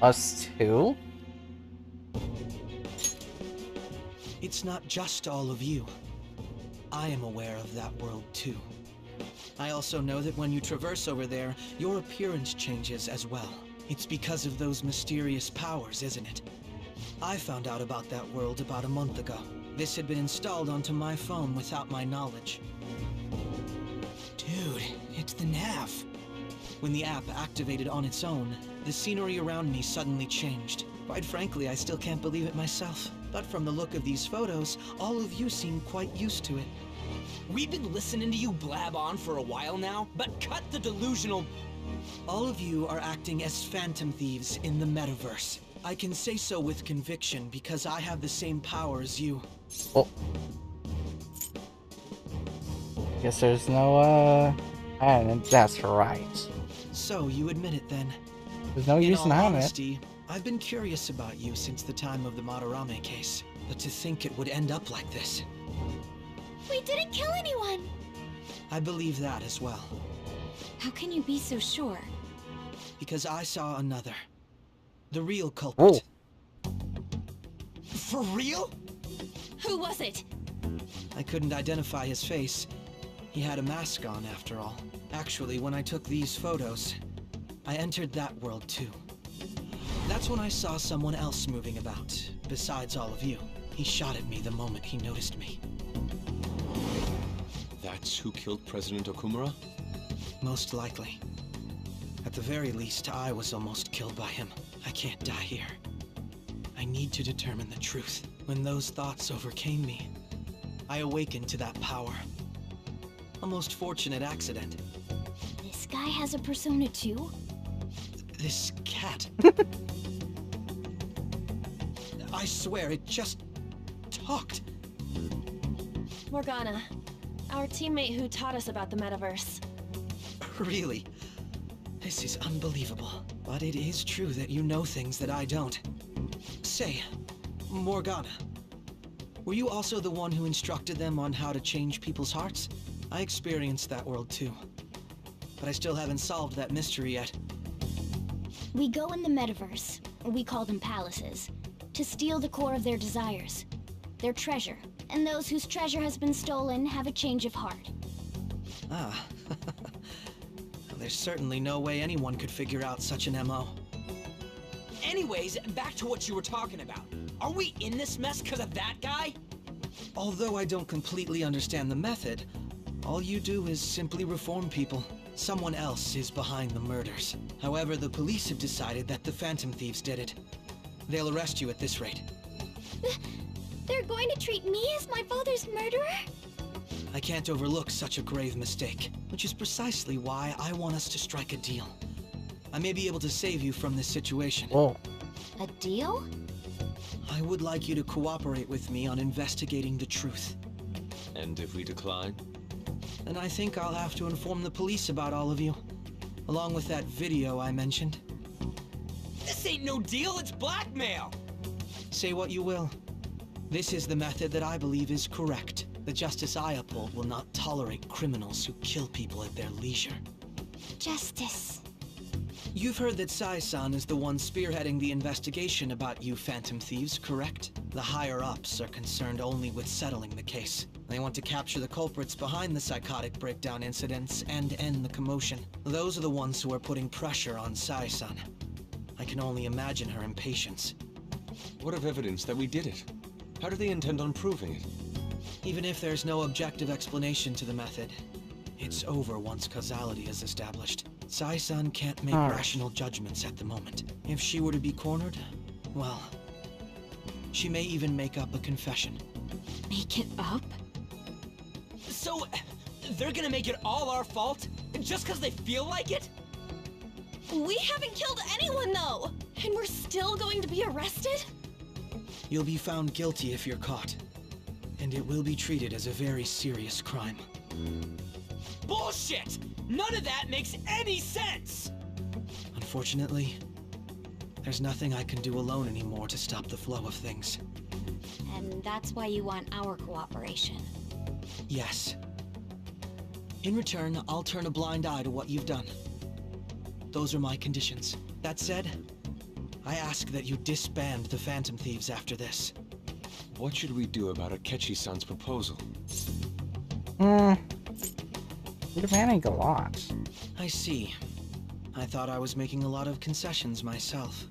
Us too? It's not just all of you. I am aware of that world too. I also know that when you traverse over there, your appearance changes as well. It's because of those mysterious powers, isn't it? I found out about that world about a month ago. This had been installed onto my phone without my knowledge. Dude, it's the nav. When the app activated on its own, the scenery around me suddenly changed. Quite frankly, I still can't believe it myself. But from the look of these photos, all of you seem quite used to it. We've been listening to you blab on for a while now, but cut the delusional... All of you are acting as Phantom Thieves in the metaverse. I can say so with conviction because I have the same power as you. Oh. Guess there's no, and that's right. So, you admit it then? There's no use in hiding it. Honesty, I've been curious about you since the time of the Madarame case. But to think it would end up like this. We didn't kill anyone! I believe that as well. How can you be so sure? Because I saw another. The real culprit. For real? Who was it? I couldn't identify his face. He had a mask on, after all. Actually, when I took these photos, I entered that world too. That's when I saw someone else moving about, besides all of you. He shot at me the moment he noticed me. That's who killed President Okumura? Most likely. At the very least, I was almost killed by him. I can't die here. I need to determine the truth. When those thoughts overcame me, I awakened to that power. A most fortunate accident. This guy has a persona too? This cat. I swear, it just talked. Morgana, our teammate who taught us about the metaverse. Really? This is unbelievable. But it is true that you know things that I don't. Say, Morgana, were you also the one who instructed them on how to change people's hearts? I experienced that world too. But I still haven't solved that mystery yet. We go in the metaverse, we call them palaces, to steal the core of their desires, their treasure. And those whose treasure has been stolen have a change of heart. Ah. There's certainly no way anyone could figure out such an MO. Anyways, back to what you were talking about. Are we in this mess because of that guy? Although I don't completely understand the method, all you do is simply reform people. Someone else is behind the murders. However, the police have decided that the Phantom Thieves did it. They'll arrest you at this rate. They're going to treat me as my father's murderer? I can't overlook such a grave mistake, which is precisely why I want us to strike a deal. I may be able to save you from this situation. Whoa. A deal? I would like you to cooperate with me on investigating the truth. And if we decline? Then I think I'll have to inform the police about all of you. Along with that video I mentioned. This ain't no deal, it's blackmail! Say what you will. This is the method that I believe is correct. The justice I uphold will not tolerate criminals who kill people at their leisure. Justice. You've heard that Sai-san is the one spearheading the investigation about you Phantom Thieves, correct? The higher-ups are concerned only with settling the case. They want to capture the culprits behind the psychotic breakdown incidents and end the commotion. Those are the ones who are putting pressure on Sai-san. I can only imagine her impatience. What of evidence that we did it? How do they intend on proving it? Even if there's no objective explanation to the method, it's over once causality is established. Sai-san can't make rational judgments at the moment. If she were to be cornered, well, she may even make up a confession. Make it up? So, they're gonna make it all our fault? Just because they feel like it? We haven't killed anyone, though! And we're still going to be arrested? You'll be found guilty if you're caught. And it will be treated as a very serious crime. Bullshit! None of that makes any sense! Unfortunately, there's nothing I can do alone anymore to stop the flow of things. And that's why you want our cooperation. Yes. In return, I'll turn a blind eye to what you've done. Those are my conditions. That said, I ask that you disband the Phantom Thieves after this. What should we do about Akechi-san's proposal? You're demanding a lot. I see. I thought I was making a lot of concessions myself.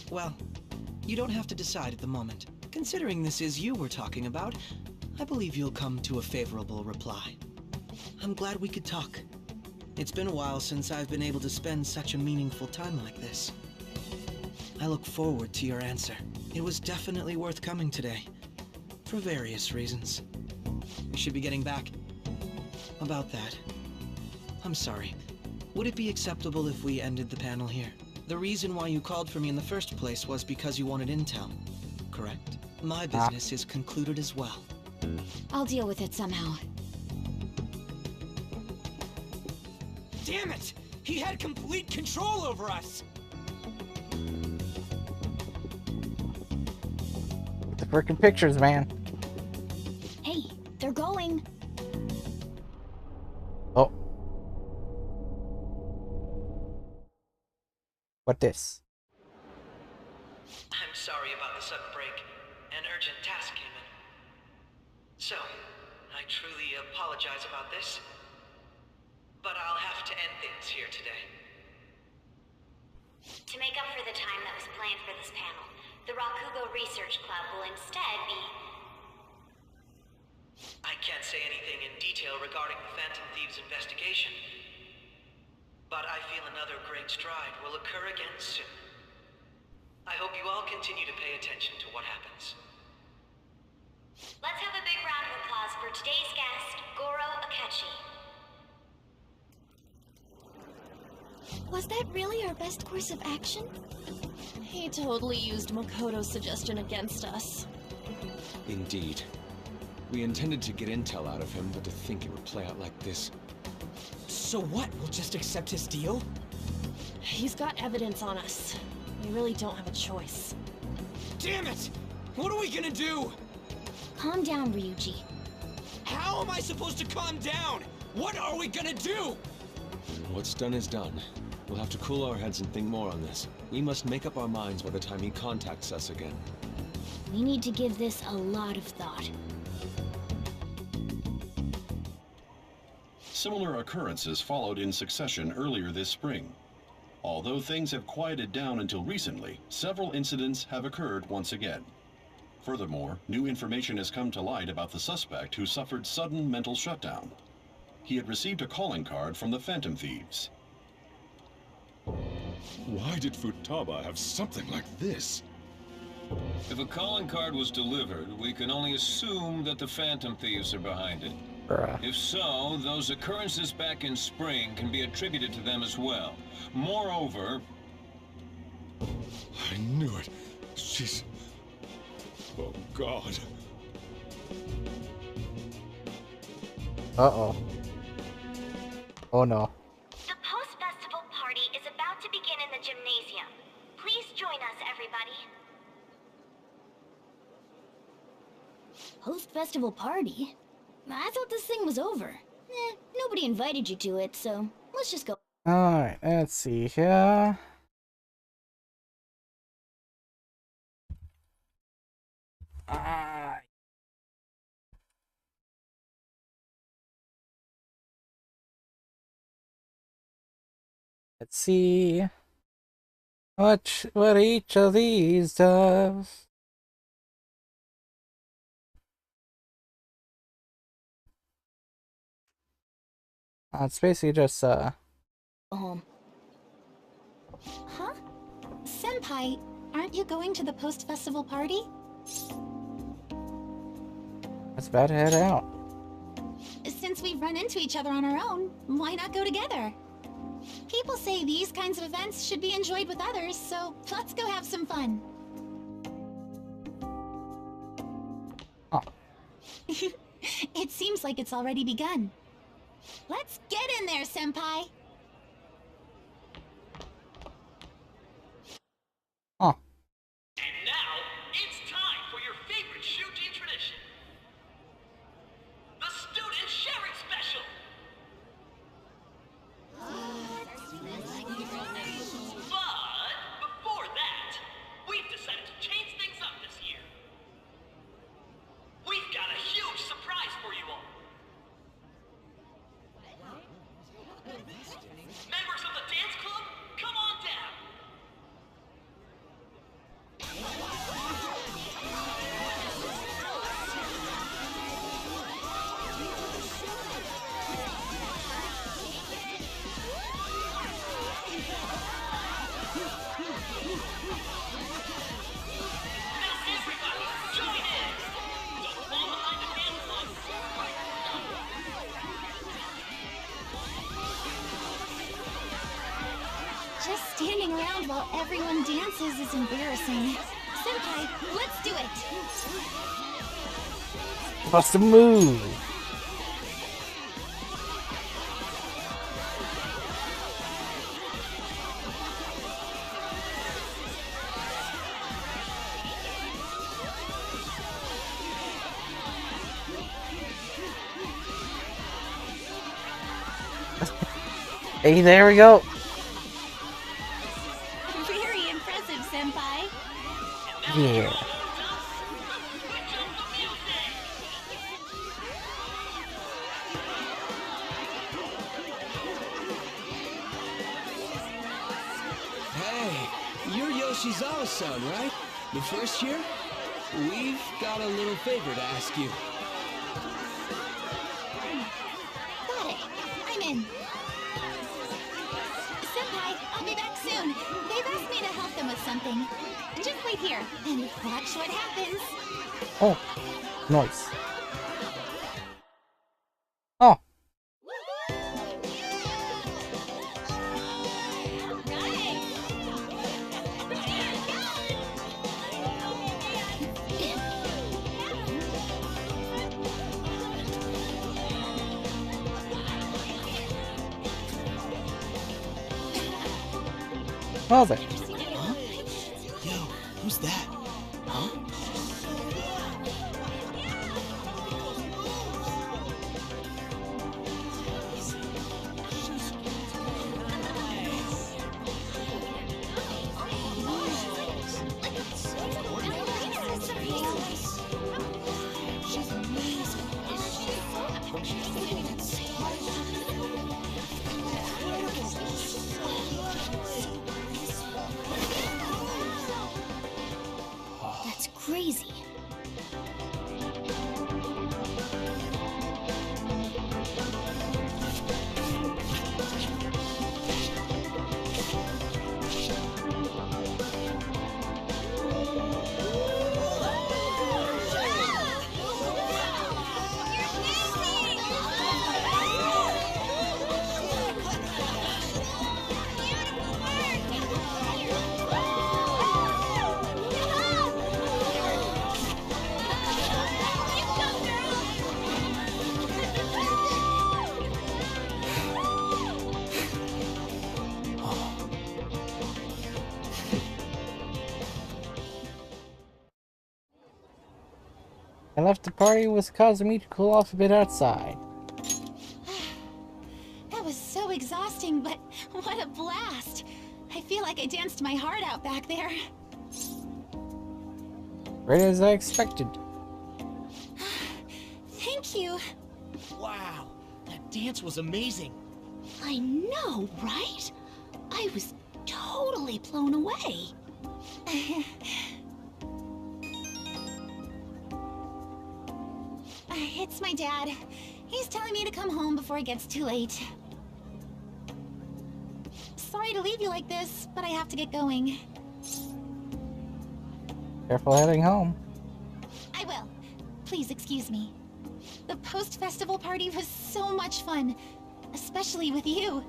Well, you don't have to decide at the moment. Considering this is you we're talking about, I believe you'll come to a favorable reply. I'm glad we could talk. It's been a while since I've been able to spend such a meaningful time like this. I look forward to your answer. It was definitely worth coming today. For various reasons. We should be getting back. About that. I'm sorry. Would it be acceptable if we ended the panel here? The reason why you called for me in the first place was because you wanted intel, correct? My business is concluded as well. I'll deal with it somehow. Damn it! He had complete control over us! The freaking pictures, man. Hey, they're going. Oh. What this? I'm sorry about the sudden break. An urgent task came in. So, I truly apologize about this. But I'll have to end things here today. To make up for the time that was planned for this panel, the Rakugo Research Club will instead be... I can't say anything in detail regarding the Phantom Thieves investigation. But I feel another great stride will occur again soon. I hope you all continue to pay attention to what happens. Let's have a big round of applause for today's guest, Goro Akechi. Was that really our best course of action? He totally used Makoto's suggestion against us. Indeed. We intended to get intel out of him, but to think it would play out like this. So what? We'll just accept his deal? He's got evidence on us. We really don't have a choice. Damn it! What are we gonna do? Calm down, Ryuji. How am I supposed to calm down? What are we gonna do? What's done is done. We'll have to cool our heads and think more on this. We must make up our minds by the time he contacts us again. We need to give this a lot of thought. Similar occurrences followed in succession earlier this spring. Although things have quieted down until recently, several incidents have occurred once again. Furthermore, new information has come to light about the suspect who suffered sudden mental shutdown. He had received a calling card from the Phantom Thieves. Why did Futaba have something like this? If a calling card was delivered, we can only assume that the Phantom Thieves are behind it. Bruh. If so, those occurrences back in spring can be attributed to them as well. Moreover... I knew it. She's... Oh, God. Uh-oh. Oh, no. The post-festival party is about to begin in the gymnasium. Please join us, everybody. Post-festival party? I thought this thing was over. Nobody invited you to it, so let's just go. Alright, let's see here. Let's see what each of these does. It's basically just home. Huh? Senpai, aren't you going to the post-festival party? let's about to head out. Since we've run into each other on our own, why not go together? People say these kinds of events should be enjoyed with others, so let's go have some fun. Oh. It seems like it's already begun. Let's get in there, Senpai! Oh. And now, it's time for your favorite Shuji tradition. The Student Sharing Special! But, before that, we've decided to change things up this year. We've got a huge surprise for you all. Members of the dance club, come on down. Just standing around while everyone dances is embarrassing. Senpai, let's do it! Bust a move! Hey, there we go! Very impressive, Senpai. Yeah. Hey, you're Yoshizawa-san, right? The first year? We've got a little favor to ask you. Got it. I'm in. Senpai, I'll be back soon. They've asked me to help them with something. Just wait here and watch what happens. Oh, nice. Oh. What was it? Huh? Yo, who's that? Huh? I left the party was causing me to cool off a bit outside. That was so exhausting, but what a blast! I feel like I danced my heart out back there. Right as I expected. Thank you. Wow, that dance was amazing. I know, right? I was totally blown away. It's my dad. He's telling me to come home before it gets too late. Sorry to leave you like this, but I have to get going. Careful heading home. I will. Please excuse me. The post-festival party was so much fun, especially with you.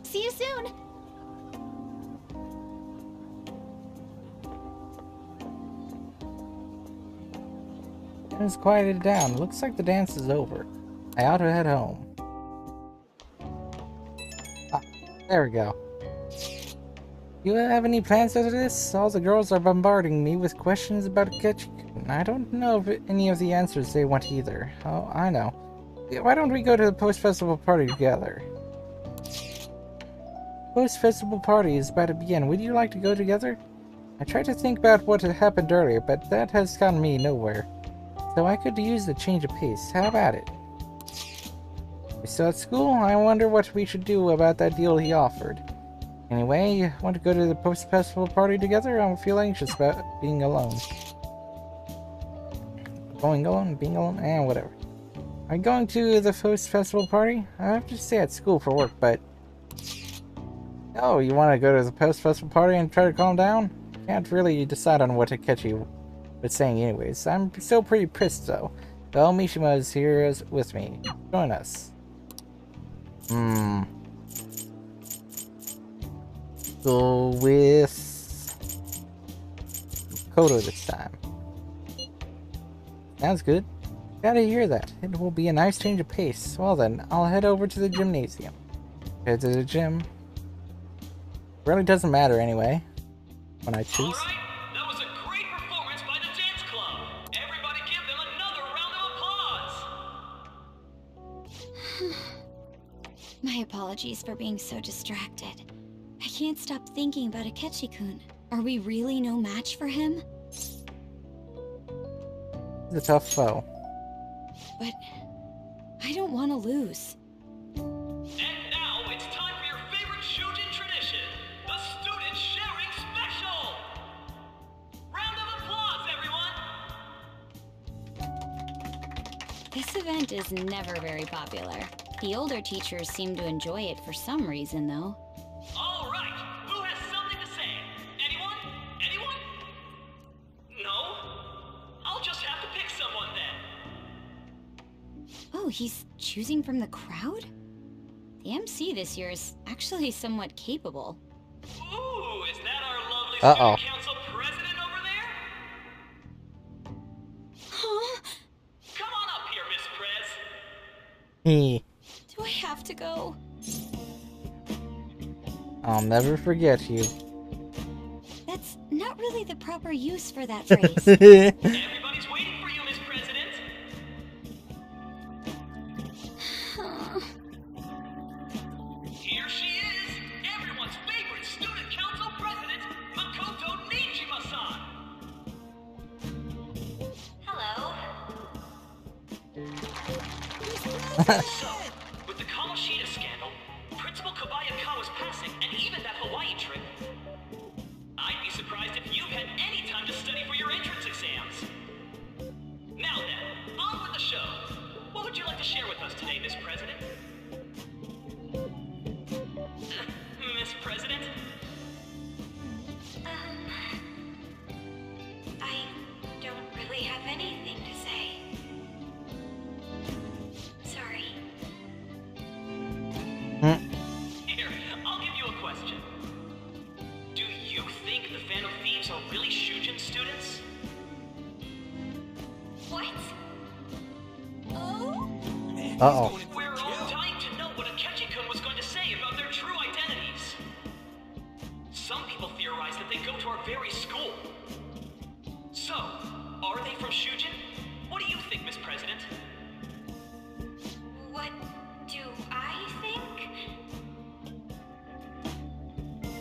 See you soon! It's quieted down. Looks like the dance is over. I ought to head home. Ah, there we go. You have any plans after this? All the girls are bombarding me with questions about Ketchikun. I don't know if any of the answers they want either. Oh, I know. Why don't we go to the post-festival party together? Post-festival party is about to begin. Would you like to go together? I tried to think about what had happened earlier, but that has gotten me nowhere. So I could use the change of pace. How about it? We're still at school? I wonder what we should do about that deal he offered. Anyway, want to go to the post-festival party together? I feel anxious about being alone. Going alone? Being alone? Whatever. Are you going to the post-festival party? I have to stay at school for work, but... Oh, you want to go to the post-festival party and try to calm down? Can't really decide on what Takechi was saying anyways. I'm still pretty pissed though. Well, Mishima is here with me. Join us. Go with Kodo this time. Sounds good. Gotta hear that. It will be a nice change of pace. Well then, I'll head over to the gymnasium. Head to the gym. Really doesn't matter anyway. When I choose. That was a great performance by the dance club. Everybody give them another round of applause. My apologies for being so distracted. I can't stop thinking about Akechi-kun. Are we really no match for him? He's a tough foe. But I don't want to lose. And now it's time for your favorite Shujin tradition, the student sharing special. Round of applause, everyone. This event is never very popular. The older teachers seem to enjoy it for some reason, though. All right, who has something to say? Anyone? Anyone? No? I'll just have to pick someone then. Oh, he's choosing from the crowd? The MC this year is actually somewhat capable. Ooh, is that our lovely Uh-oh. student council president over there? Huh? Come on up here, Miss Prez. Do I have to go? I'll never forget you. That's not really the proper use for that phrase. Everybody's waiting for you, Miss President. Here she is, everyone's favorite student council president, Makoto Nijima-san. Hello. So, with the Kamoshida scandal, Principal Kobayakawa's passing, and even that Hawaii trip, I'd be surprised if you've had any time to study for your entrance exams. Now then, on with the show. What would you like to share with us today, Miss President? Miss President? I don't really have anything to say. Sorry. Here, I'll give you a question. Do you think the Phantom Thieves are really Shujin students? What? Uh-oh. We're all dying to know what Akechi-kun was going to say about their true identities. Some people theorize that they go to our very school. So, are they from Shujin?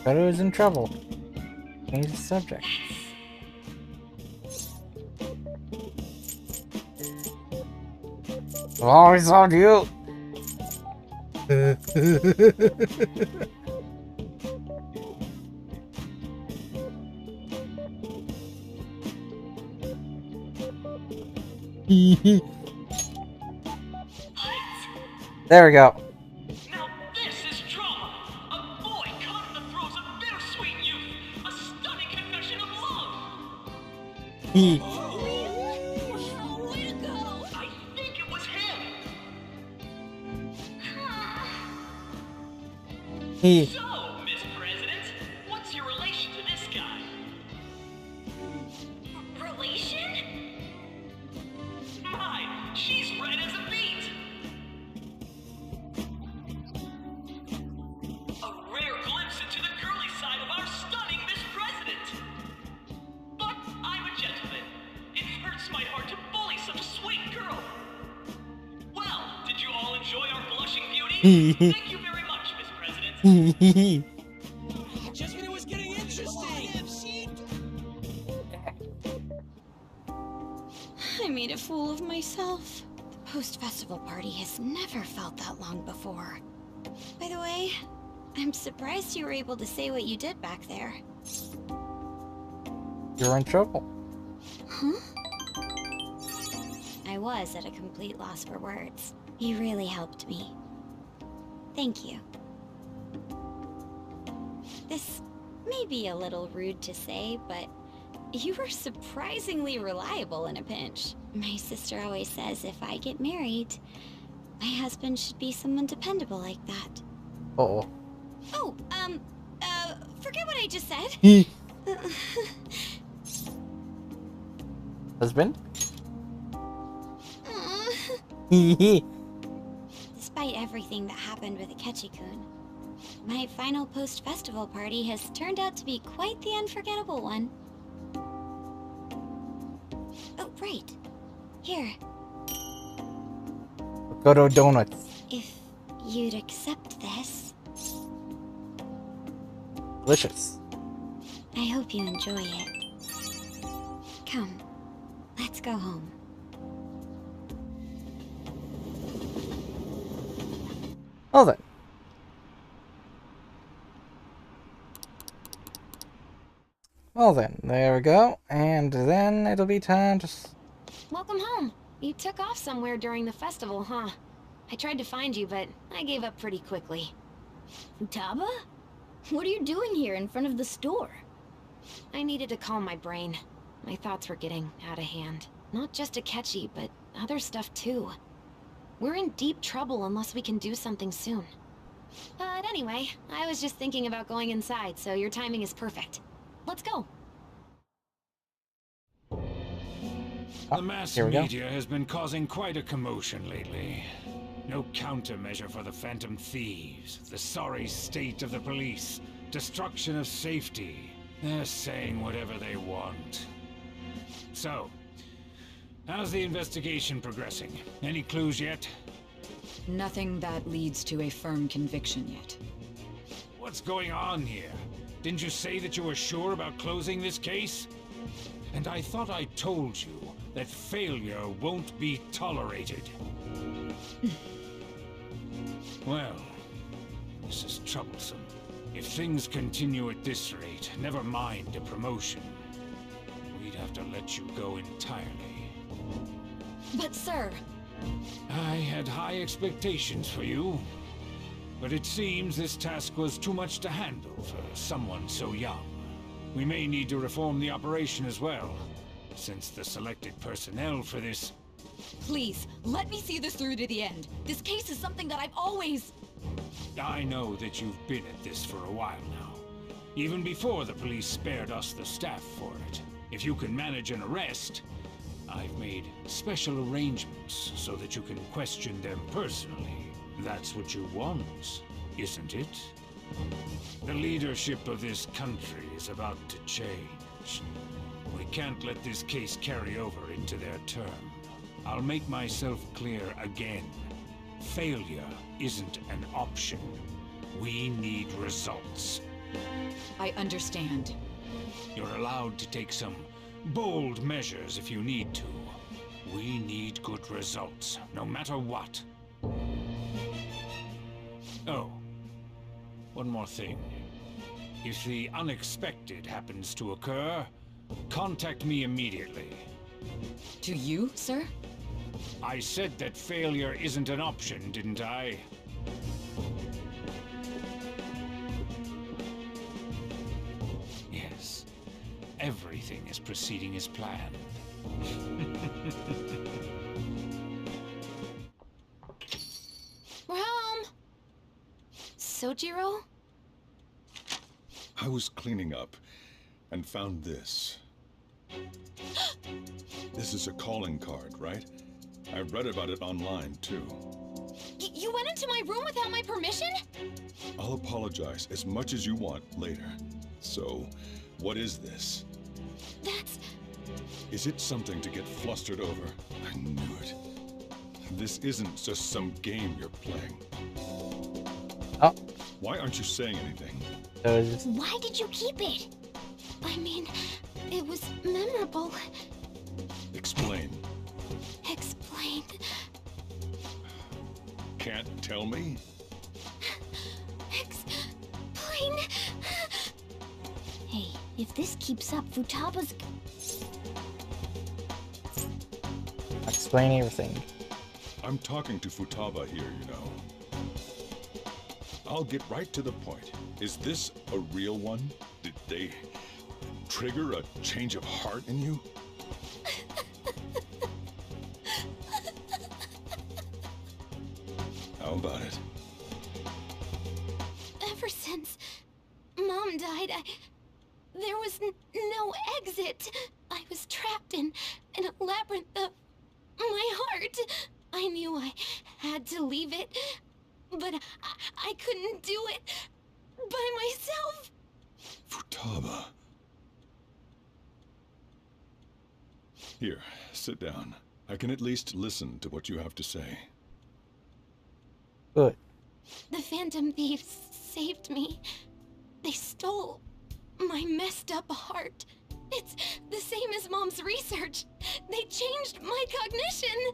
Beto is in trouble. Change the subject. I've always loved you. There we go. Now this is drama! A boy caught in the throes of bittersweet youth! A stunning confession of love! Way to go! I think it was him! So, Miss President, what's your relation to this guy? Relation? My, she's red as a beet! A rare glimpse into the girly side of our stunning Miss President! But I'm a gentleman. It hurts my heart to bully such a sweet girl. Well, did you all enjoy our blushing beauty? Thank you very much, Miss President. Just when it was getting interesting. I made a fool of myself. The post-festival party has never felt that long before. By the way, I'm surprised you were able to say what you did back there. You're in trouble. Huh? I was at a complete loss for words. You really helped me. Thank you. This may be a little rude to say, but you were surprisingly reliable in a pinch. My sister always says if I get married, my husband should be someone dependable like that. Uh-oh. Oh, forget what I just said. Husband? Despite everything that happened with Akechi-kun, my final post-festival party has turned out to be quite the unforgettable one. Oh, right. Here. Goto donuts. If you'd accept this. Delicious. I hope you enjoy it. Come, let's go home. Well then. Well then, there we go. And then it'll be time to... Welcome home. You took off somewhere during the festival, huh? I tried to find you, but I gave up pretty quickly. Taba? What are you doing here in front of the store? I needed to calm my brain. My thoughts were getting out of hand. Not just Akechi, but other stuff too. We're in deep trouble unless we can do something soon. But anyway, I was just thinking about going inside, so your timing is perfect. Let's go. The mass media has been causing quite a commotion lately. No countermeasure for the Phantom Thieves, the sorry state of the police, destruction of safety. They're saying whatever they want. So, how's the investigation progressing? Any clues yet? Nothing that leads to a firm conviction yet. What's going on here? Didn't you say that you were sure about closing this case? And I thought I told you that failure won't be tolerated. Well, this is troublesome. If things continue at this rate, never mind a promotion. We'd have to let you go entirely. But sir... I had high expectations for you. But it seems this task was too much to handle for someone so young. We may need to reform the operation as well, since the selected personnel for this... Please, let me see this through to the end. This case is something that I've always... I know that you've been at this for a while now. Even before the police spared us the staff for it. If you can manage an arrest, I've made special arrangements so that you can question them personally. That's what you want, isn't it? The leadership of this country is about to change. We can't let this case carry over into their term. I'll make myself clear again. Failure isn't an option. We need results. I understand. You're allowed to take some bold measures if you need to. We need good results, no matter what. Oh, one more thing. If the unexpected happens to occur, contact me immediately. To you, sir? I said that failure isn't an option, didn't I? Yes. Everything is proceeding as planned. We're home! Sojiro? I was cleaning up and found this. This is a calling card, right? I read about it online, too. You went into my room without my permission? I'll apologize as much as you want later. So, what is this? That's... Is it something to get flustered over? I knew it. This isn't just some game you're playing. Oh. Why aren't you saying anything? Why did you keep it? I mean, it was memorable. Explain. Explain. Can't tell me? Explain. Hey, if this keeps up, Futaba's... Explain everything. I'm talking to Futaba here, you know. I'll get right to the point. Is this a real one? Did they trigger a change of heart in you? How about it? Ever since Mom died, there was no exit. I was trapped in a labyrinth of my heart. I knew I had to leave it, but I couldn't do it by myself. Futaba. Here, sit down. I can at least listen to what you have to say. Good. The Phantom Thieves saved me. They stole my messed up heart. It's the same as Mom's research. They changed my cognition.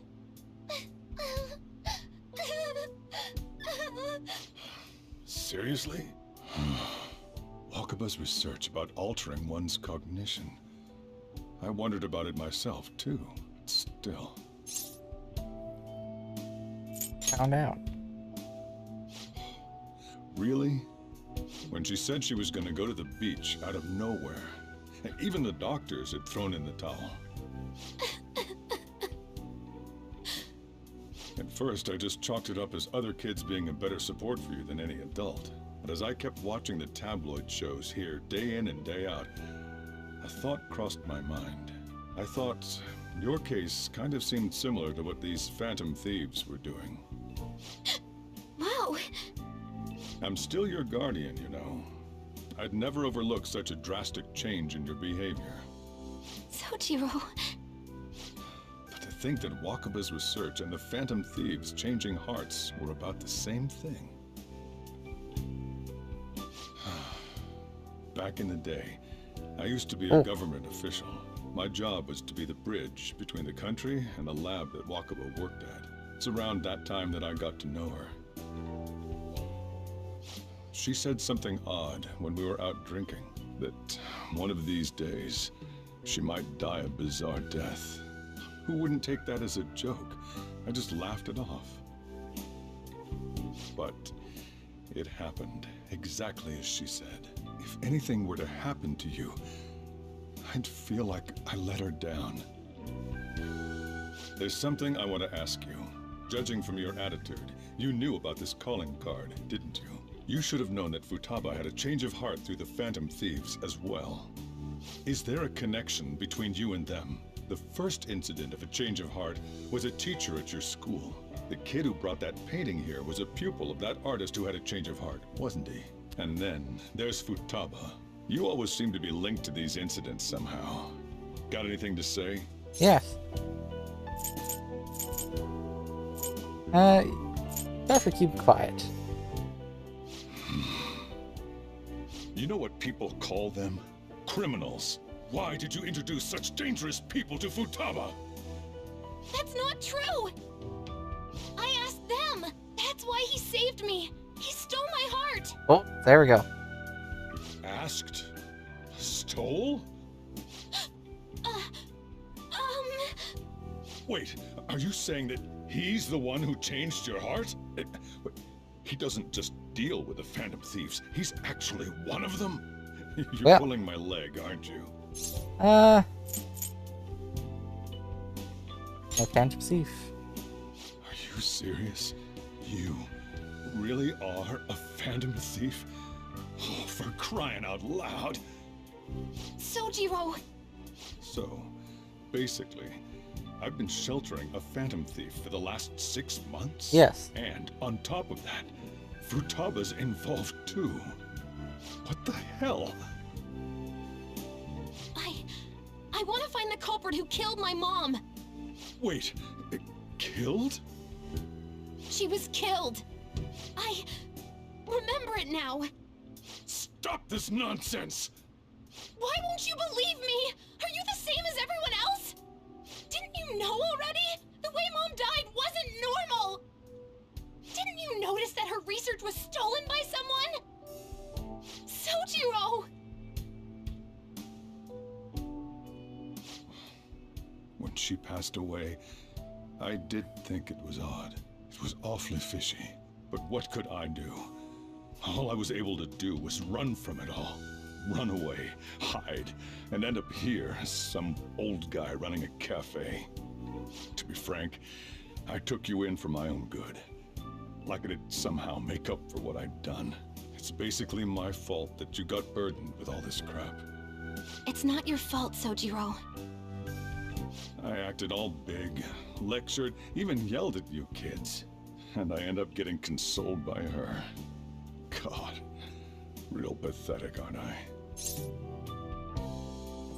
Seriously? Wakaba's research about altering one's cognition. I wondered about it myself, too. Still. Found out. Really? When she said she was going to go to the beach out of nowhere, even the doctors had thrown in the towel. At first, I just chalked it up as other kids being a better support for you than any adult. But as I kept watching the tabloid shows here, day in and day out, a thought crossed my mind. I thought your case kind of seemed similar to what these Phantom Thieves were doing. Wow. I'm still your guardian, you know. I'd never overlook such a drastic change in your behavior. Sojiro. But to think that Wakaba's research and the Phantom Thieves changing hearts were about the same thing. Back in the day, I used to be a government official. My job was to be the bridge between the country and the lab that Wakaba worked at. It's around that time that I got to know her. She said something odd when we were out drinking, that one of these days, she might die a bizarre death. Who wouldn't take that as a joke? I just laughed it off. But it happened exactly as she said. If anything were to happen to you, I'd feel like I let her down. There's something I want to ask you. Judging from your attitude, you knew about this calling card, didn't you? You should have known that Futaba had a change of heart through the Phantom Thieves as well. Is there a connection between you and them? The first incident of a change of heart was a teacher at your school. The kid who brought that painting here was a pupil of that artist who had a change of heart, wasn't he? And then there's Futaba. You always seem to be linked to these incidents somehow. Got anything to say? Yes. Better keep quiet. You know what people call them? Criminals. Why did you introduce such dangerous people to Futaba? That's not true! I asked them! That's why he saved me! He stole my heart! Oh, there we go. Asked? Stole? Wait, are you saying that he's the one who changed your heart? He doesn't just deal with the Phantom Thieves. He's actually one of them? You're pulling my leg, aren't you? A Phantom Thief. Are you serious? You really are a Phantom Thief? Oh, for crying out loud! Sojiro! So, basically, I've been sheltering a Phantom Thief for the last 6 months? Yes. And on top of that, Futaba's involved too. What the hell? I want to find the culprit who killed my mom! Wait, killed? She was killed! I remember it now! Stop this nonsense! Why won't you believe me? Are you the same as everyone else? Didn't you know already? The way Mom died wasn't normal! Didn't you notice that her research was stolen by someone? Sojiro! When she passed away, I did think it was odd. It was awfully fishy. But what could I do? All I was able to do was run from it all. Run away, hide, and end up here as some old guy running a cafe. To be frank, I took you in for my own good. Like it'd somehow make up for what I'd done. It's basically my fault that you got burdened with all this crap. It's not your fault, Sojiro. I acted all big, lectured, even yelled at you kids. And I end up getting consoled by her. God, real pathetic, aren't I? That's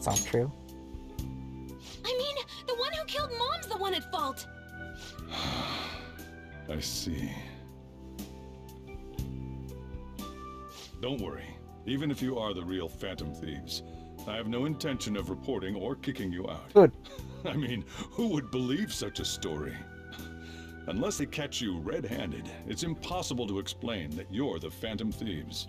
not true. I mean, the one who killed Mom's the one at fault! I see. Don't worry. Even if you are the real Phantom Thieves, I have no intention of reporting or kicking you out. Good. I mean, who would believe such a story? Unless they catch you red-handed, it's impossible to explain that you're the Phantom Thieves.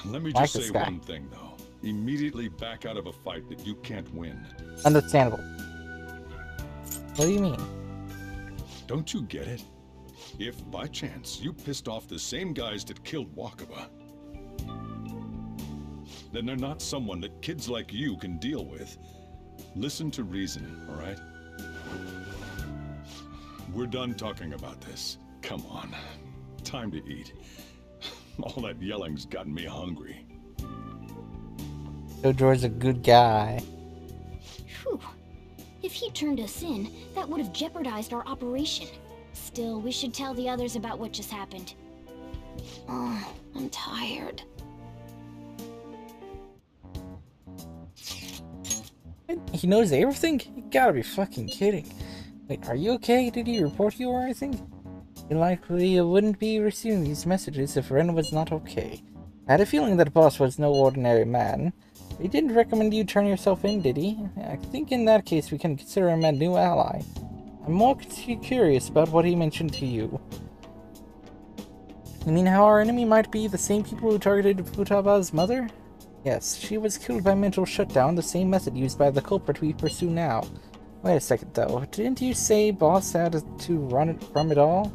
Let me just say one thing, though. Immediately back out of a fight that you can't win. Understandable. What do you mean? Don't you get it? If, by chance, you pissed off the same guys that killed Wakaba, then they're not someone that kids like you can deal with. Listen to reason, all right? We're done talking about this. Come on. Time to eat. All that yelling's gotten me hungry. Jojo's a good guy. Whew. If he turned us in, that would have jeopardized our operation. Still, we should tell the others about what just happened. Oh, I'm tired. He knows everything? You gotta be fucking kidding. Wait, are you okay? Did he report you or anything? You likely wouldn't be receiving these messages if Ren was not okay. I had a feeling that boss was no ordinary man. He didn't recommend you turn yourself in, did he? I think in that case we can consider him a new ally. I'm more curious about what he mentioned to you. You mean how our enemy might be the same people who targeted Futaba's mother? Yes, she was killed by mental shutdown, the same method used by the culprit we pursue now. Wait a second though, didn't you say boss had to run it from it all?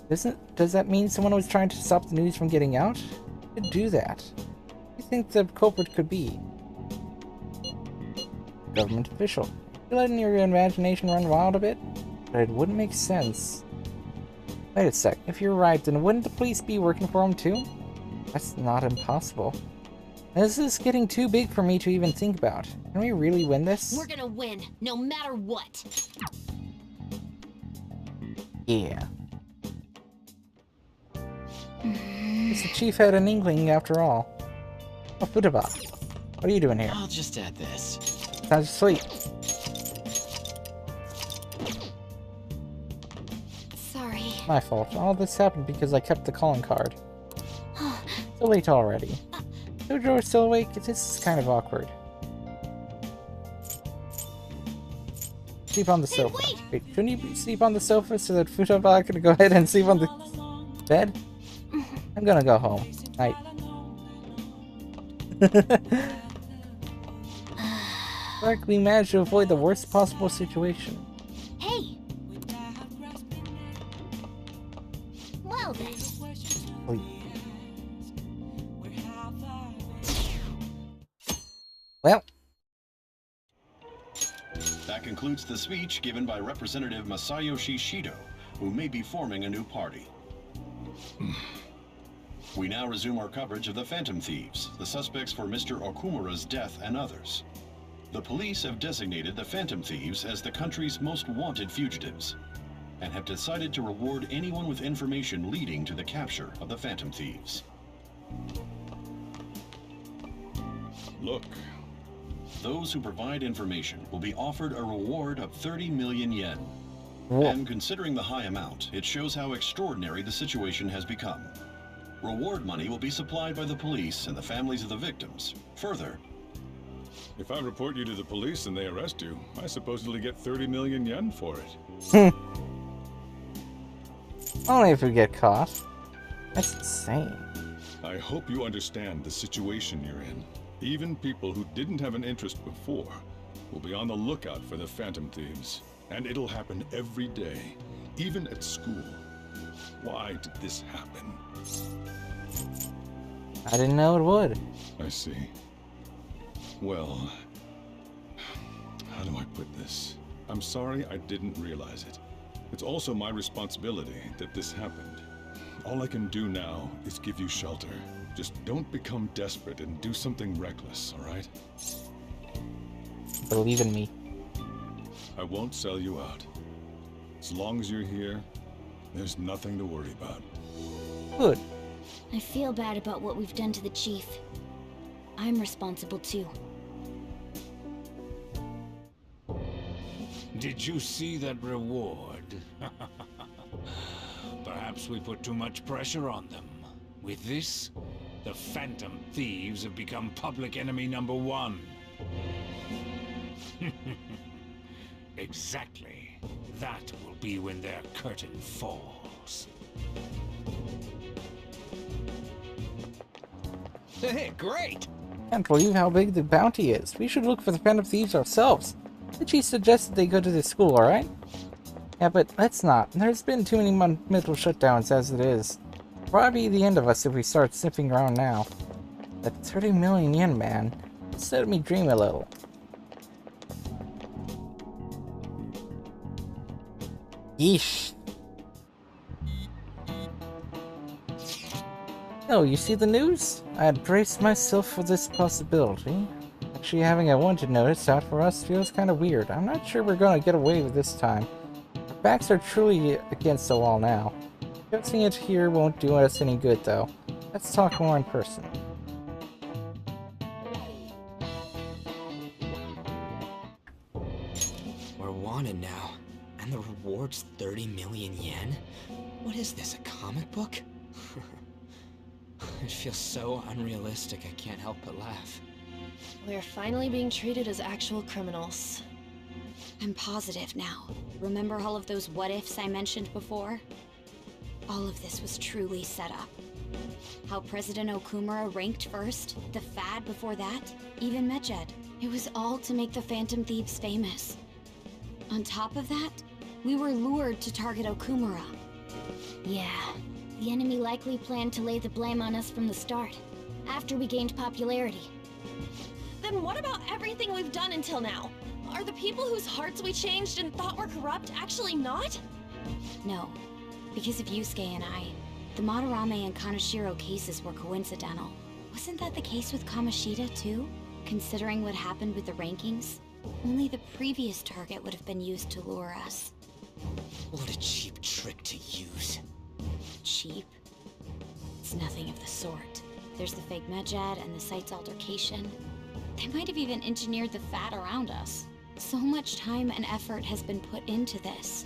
Does that mean someone was trying to stop the news from getting out? Who could do that? Who do you think the culprit could be? Government official. You're letting your imagination run wild a bit? But it wouldn't make sense. Wait a sec, if you're right, then wouldn't the police be working for him too? That's not impossible. This is getting too big for me to even think about. Can we really win this? We're gonna win, no matter what. Yeah. Guess the chief had an inkling after all. Oh, Futaba. What are you doing here? I'll just add this. Sounds sweet. Sorry. My fault. All this happened because I kept the calling card. So late already. Jojo is still awake? This is kind of awkward. Sleep on the sofa. Wait, shouldn't you sleep on the sofa so that Futaba can go ahead and sleep on the bed? I'm gonna go home. Night. Like we managed to avoid the worst possible situation. Hey! Well then. Wait. Well. That concludes the speech given by Representative Masayoshi Shido, who may be forming a new party. We now resume our coverage of the Phantom Thieves, the suspects for Mr. Okumura's death and others. The police have designated the Phantom Thieves as the country's most wanted fugitives, and have decided to reward anyone with information leading to the capture of the Phantom Thieves. Look. Those who provide information will be offered a reward of 30 million yen. Whoa. And considering the high amount, it shows how extraordinary the situation has become. Reward money will be supplied by the police and the families of the victims. Further, if I report you to the police and they arrest you, I supposedly get 30 million yen for it. Only if we get caught. That's insane. I hope you understand the situation you're in. Even people who didn't have an interest before will be on the lookout for the Phantom Thieves. And it'll happen every day, even at school. Why did this happen? I didn't know it would. I see. Well, how do I put this? I'm sorry I didn't realize it. It's also my responsibility that this happened. All I can do now is give you shelter. Just don't become desperate and do something reckless, all right? Believe in me. I won't sell you out. As long as you're here, there's nothing to worry about. Good. I feel bad about what we've done to the chief. I'm responsible too. Did you see that reward? Perhaps we put too much pressure on them. With this, the Phantom Thieves have become public enemy #1. Exactly. That will be when their curtain falls. Hey, great! Can't believe how big the bounty is. We should look for the Phantom Thieves ourselves. The chief suggested they go to the school, alright? Yeah, but let's not. There's been too many mental shutdowns as it is. Probably the end of us if we start sniffing around now. That 30 million yen, man. Just let me dream a little. Yeesh. Oh, you see the news? I had braced myself for this possibility. Actually having a wanted notice out for us feels kind of weird. I'm not sure we're gonna get away with this time. Our backs are truly against the wall now. Fixing it here won't do us any good though. Let's talk more in person. We're wanted now, and the reward's 30 million yen? What is this, a comic book? It feels so unrealistic I can't help but laugh. We're finally being treated as actual criminals. I'm positive now. Remember all of those what-ifs I mentioned before? All of this was truly set up. How President Okumura ranked first, the Fad before that, even Medjed. It was all to make the Phantom Thieves famous. On top of that, we were lured to target Okumura. Yeah, the enemy likely planned to lay the blame on us from the start, after we gained popularity. Then what about everything we've done until now? Are the people whose hearts we changed and thought were corrupt actually not? No, because of Yusuke and I, the Madarame and Kaneshiro cases were coincidental. Wasn't that the case with Kamoshida too? Considering what happened with the rankings, only the previous target would have been used to lure us. What a cheap trick to use. Cheap? It's nothing of the sort. There's the fake Medjed and the site's altercation. They might have even engineered the Fad around us. So much time and effort has been put into this.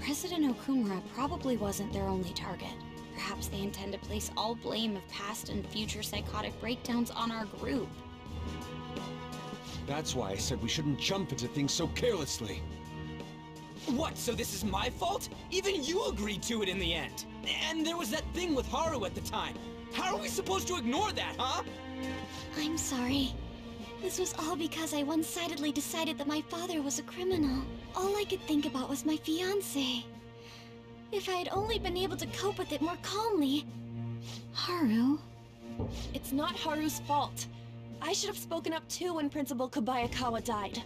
President Okumura probably wasn't their only target. Perhaps they intend to place all blame of past and future psychotic breakdowns on our group. That's why I said we shouldn't jump into things so carelessly. What, so this is my fault? Even you agreed to it in the end. And there was that thing with Haru at the time. How are we supposed to ignore that, huh? I'm sorry. This was all because I one-sidedly decided that my father was a criminal. All I could think about was my fiancé. If I had only been able to cope with it more calmly... Haru? It's not Haru's fault. I should have spoken up too when Principal Kobayakawa died.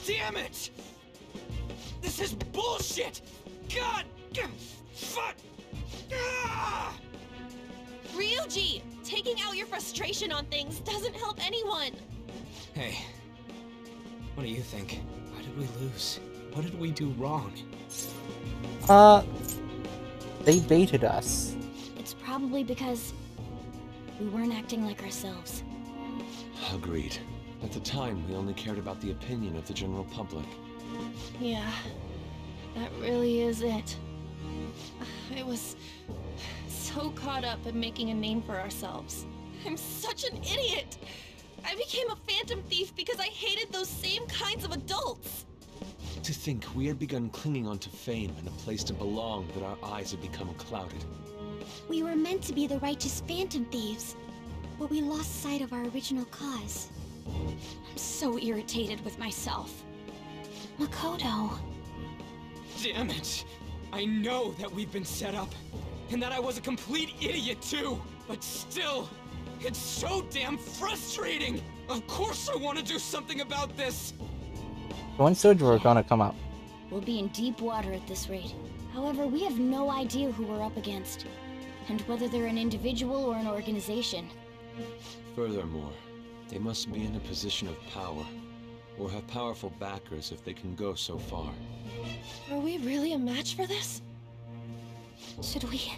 Damn it! This is bullshit! God! Fuck! Ah! Ryuji! Taking out your frustration on things doesn't help anyone! Hey, what do you think? Why did we lose? What did we do wrong? They baited us. It's probably because we weren't acting like ourselves. Agreed. At the time, we only cared about the opinion of the general public. Yeah, that really is it. I was so caught up in making a name for ourselves. I'm such an idiot! I became a phantom thief because I hated those same kinds of adults! To think we had begun clinging onto fame and a place to belong, that our eyes had become clouded. We were meant to be the righteous phantom thieves, but we lost sight of our original cause. I'm so irritated with myself. Makoto. Damn it! I know that we've been set up, and that I was a complete idiot too! But still, it's so damn frustrating! Of course I want to do something about this! When Soju are gonna come up? We'll be in deep water at this rate. However, we have no idea who we're up against, and whether they're an individual or an organization. Furthermore, they must be in a position of power, or have powerful backers if they can go so far. Are we really a match for this? Should we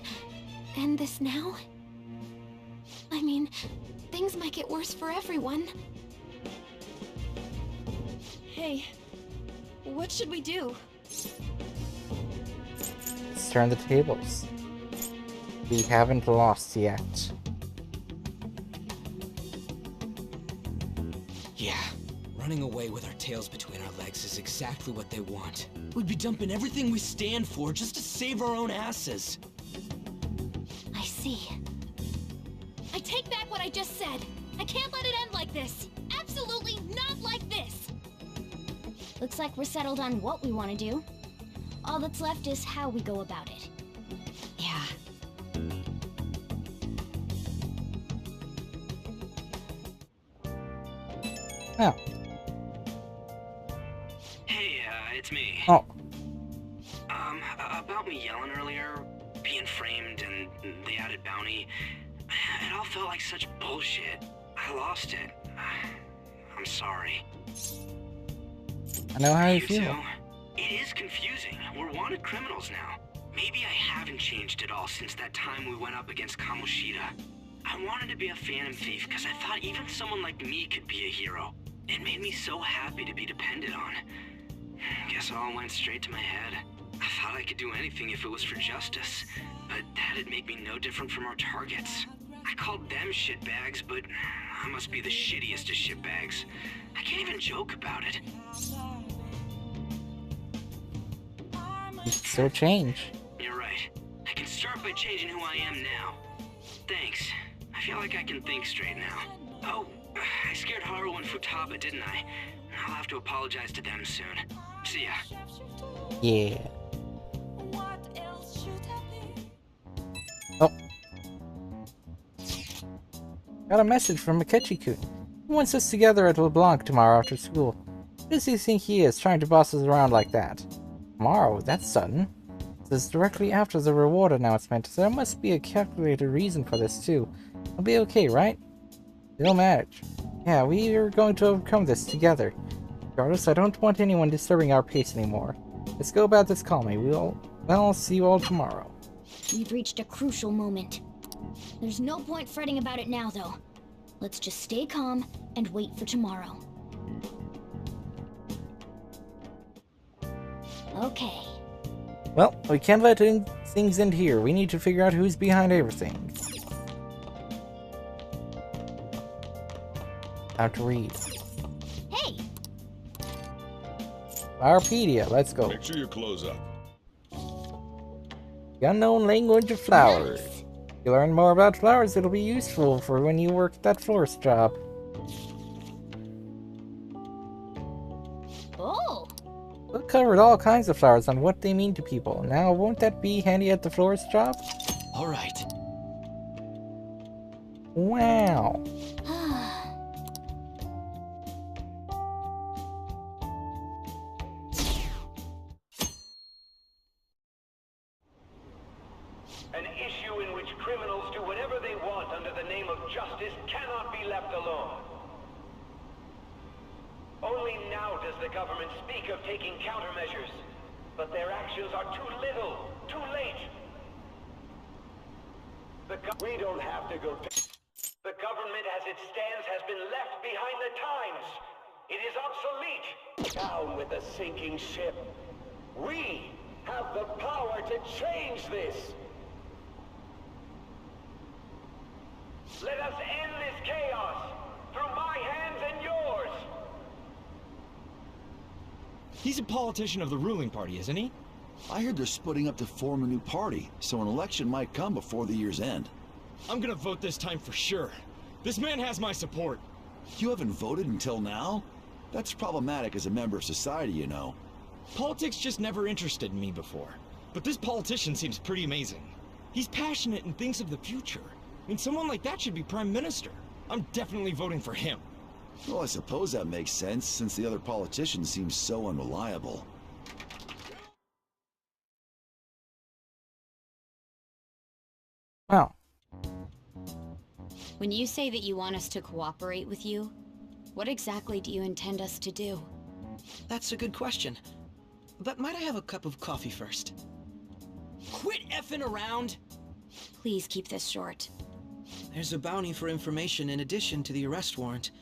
end this now? I mean, things might get worse for everyone. Hey, what should we do? Let's turn the tables. We haven't lost yet. Yeah, running away with our tails between our legs is exactly what they want. We'd be dumping everything we stand for just to save our own asses. I see. I take back what I just said. I can't let it end like this. Absolutely not like this. Looks like we're settled on what we want to do. All that's left is how we go about it. Yeah. Oh. Hey, it's me. Oh. About me yelling earlier, being framed, and the added bounty, it all felt like such bullshit. I lost it. I'm sorry. I know how you feel. Too? It is confusing. We're wanted criminals now. Maybe I haven't changed at all since that time we went up against Kamoshida. I wanted to be a phantom thief because I thought even someone like me could be a hero. It made me so happy to be depended on. Guess it all went straight to my head. I thought I could do anything if it was for justice, but that'd make me no different from our targets. I called them shitbags, but I must be the shittiest of shitbags. I can't even joke about it. So change. You're right. I can start by changing who I am now. Thanks. I feel like I can think straight now. Oh, I scared Haru and Futaba, didn't I? I'll have to apologize to them soon. See ya. Yeah. Oh. Got a message from Akechi-kun. He wants us together at LeBlanc tomorrow after school. Who does he think he is, trying to boss us around like that? Tomorrow? That's sudden. This is directly after the reward announcement, so there must be a calculated reason for this too. It'll be okay, right? It'll manage. Yeah, we are going to overcome this together. Regardless, I don't want anyone disturbing our pace anymore. Let's go about this calmly. I'll see you all tomorrow. We've reached a crucial moment. There's no point fretting about it now, though. Let's just stay calm and wait for tomorrow. Okay. Well, we can't let Things end here. We need to figure out who's behind everything. How to read. Hey! Flowerpedia, let's go. Make sure you close up. The unknown language of flowers. Nice. You learn more about flowers, it'll be useful for when you work at that florist job. Oh! We covered all kinds of flowers on what they mean to people. Now, won't that be handy at the florist job? Alright. Wow. An issue in which criminals do whatever they want under the name of justice cannot be left alone. Only now does the government speak of taking countermeasures, but their actions are too little, too late. We don't have to go. The government as it stands has been left behind the times. It is obsolete. Down with the sinking ship. We have the power to change this. Let us end this chaos through my hands and yours. He's a politician of the ruling party, isn't he? I heard they're splitting up to form a new party, so an election might come before the year's end. I'm gonna vote this time for sure. This man has my support. You haven't voted until now? That's problematic as a member of society, you know. Politics just never interested me before. But this politician seems pretty amazing. He's passionate and thinks of the future. I mean, someone like that should be prime minister. I'm definitely voting for him. Well, I suppose that makes sense, since the other politician seems so unreliable. Wow. When you say that you want us to cooperate with you, what exactly do you intend us to do? That's a good question. But might I have a cup of coffee first? Quit effing around! Please keep this short. There's a bounty for information in addition to the arrest warrant.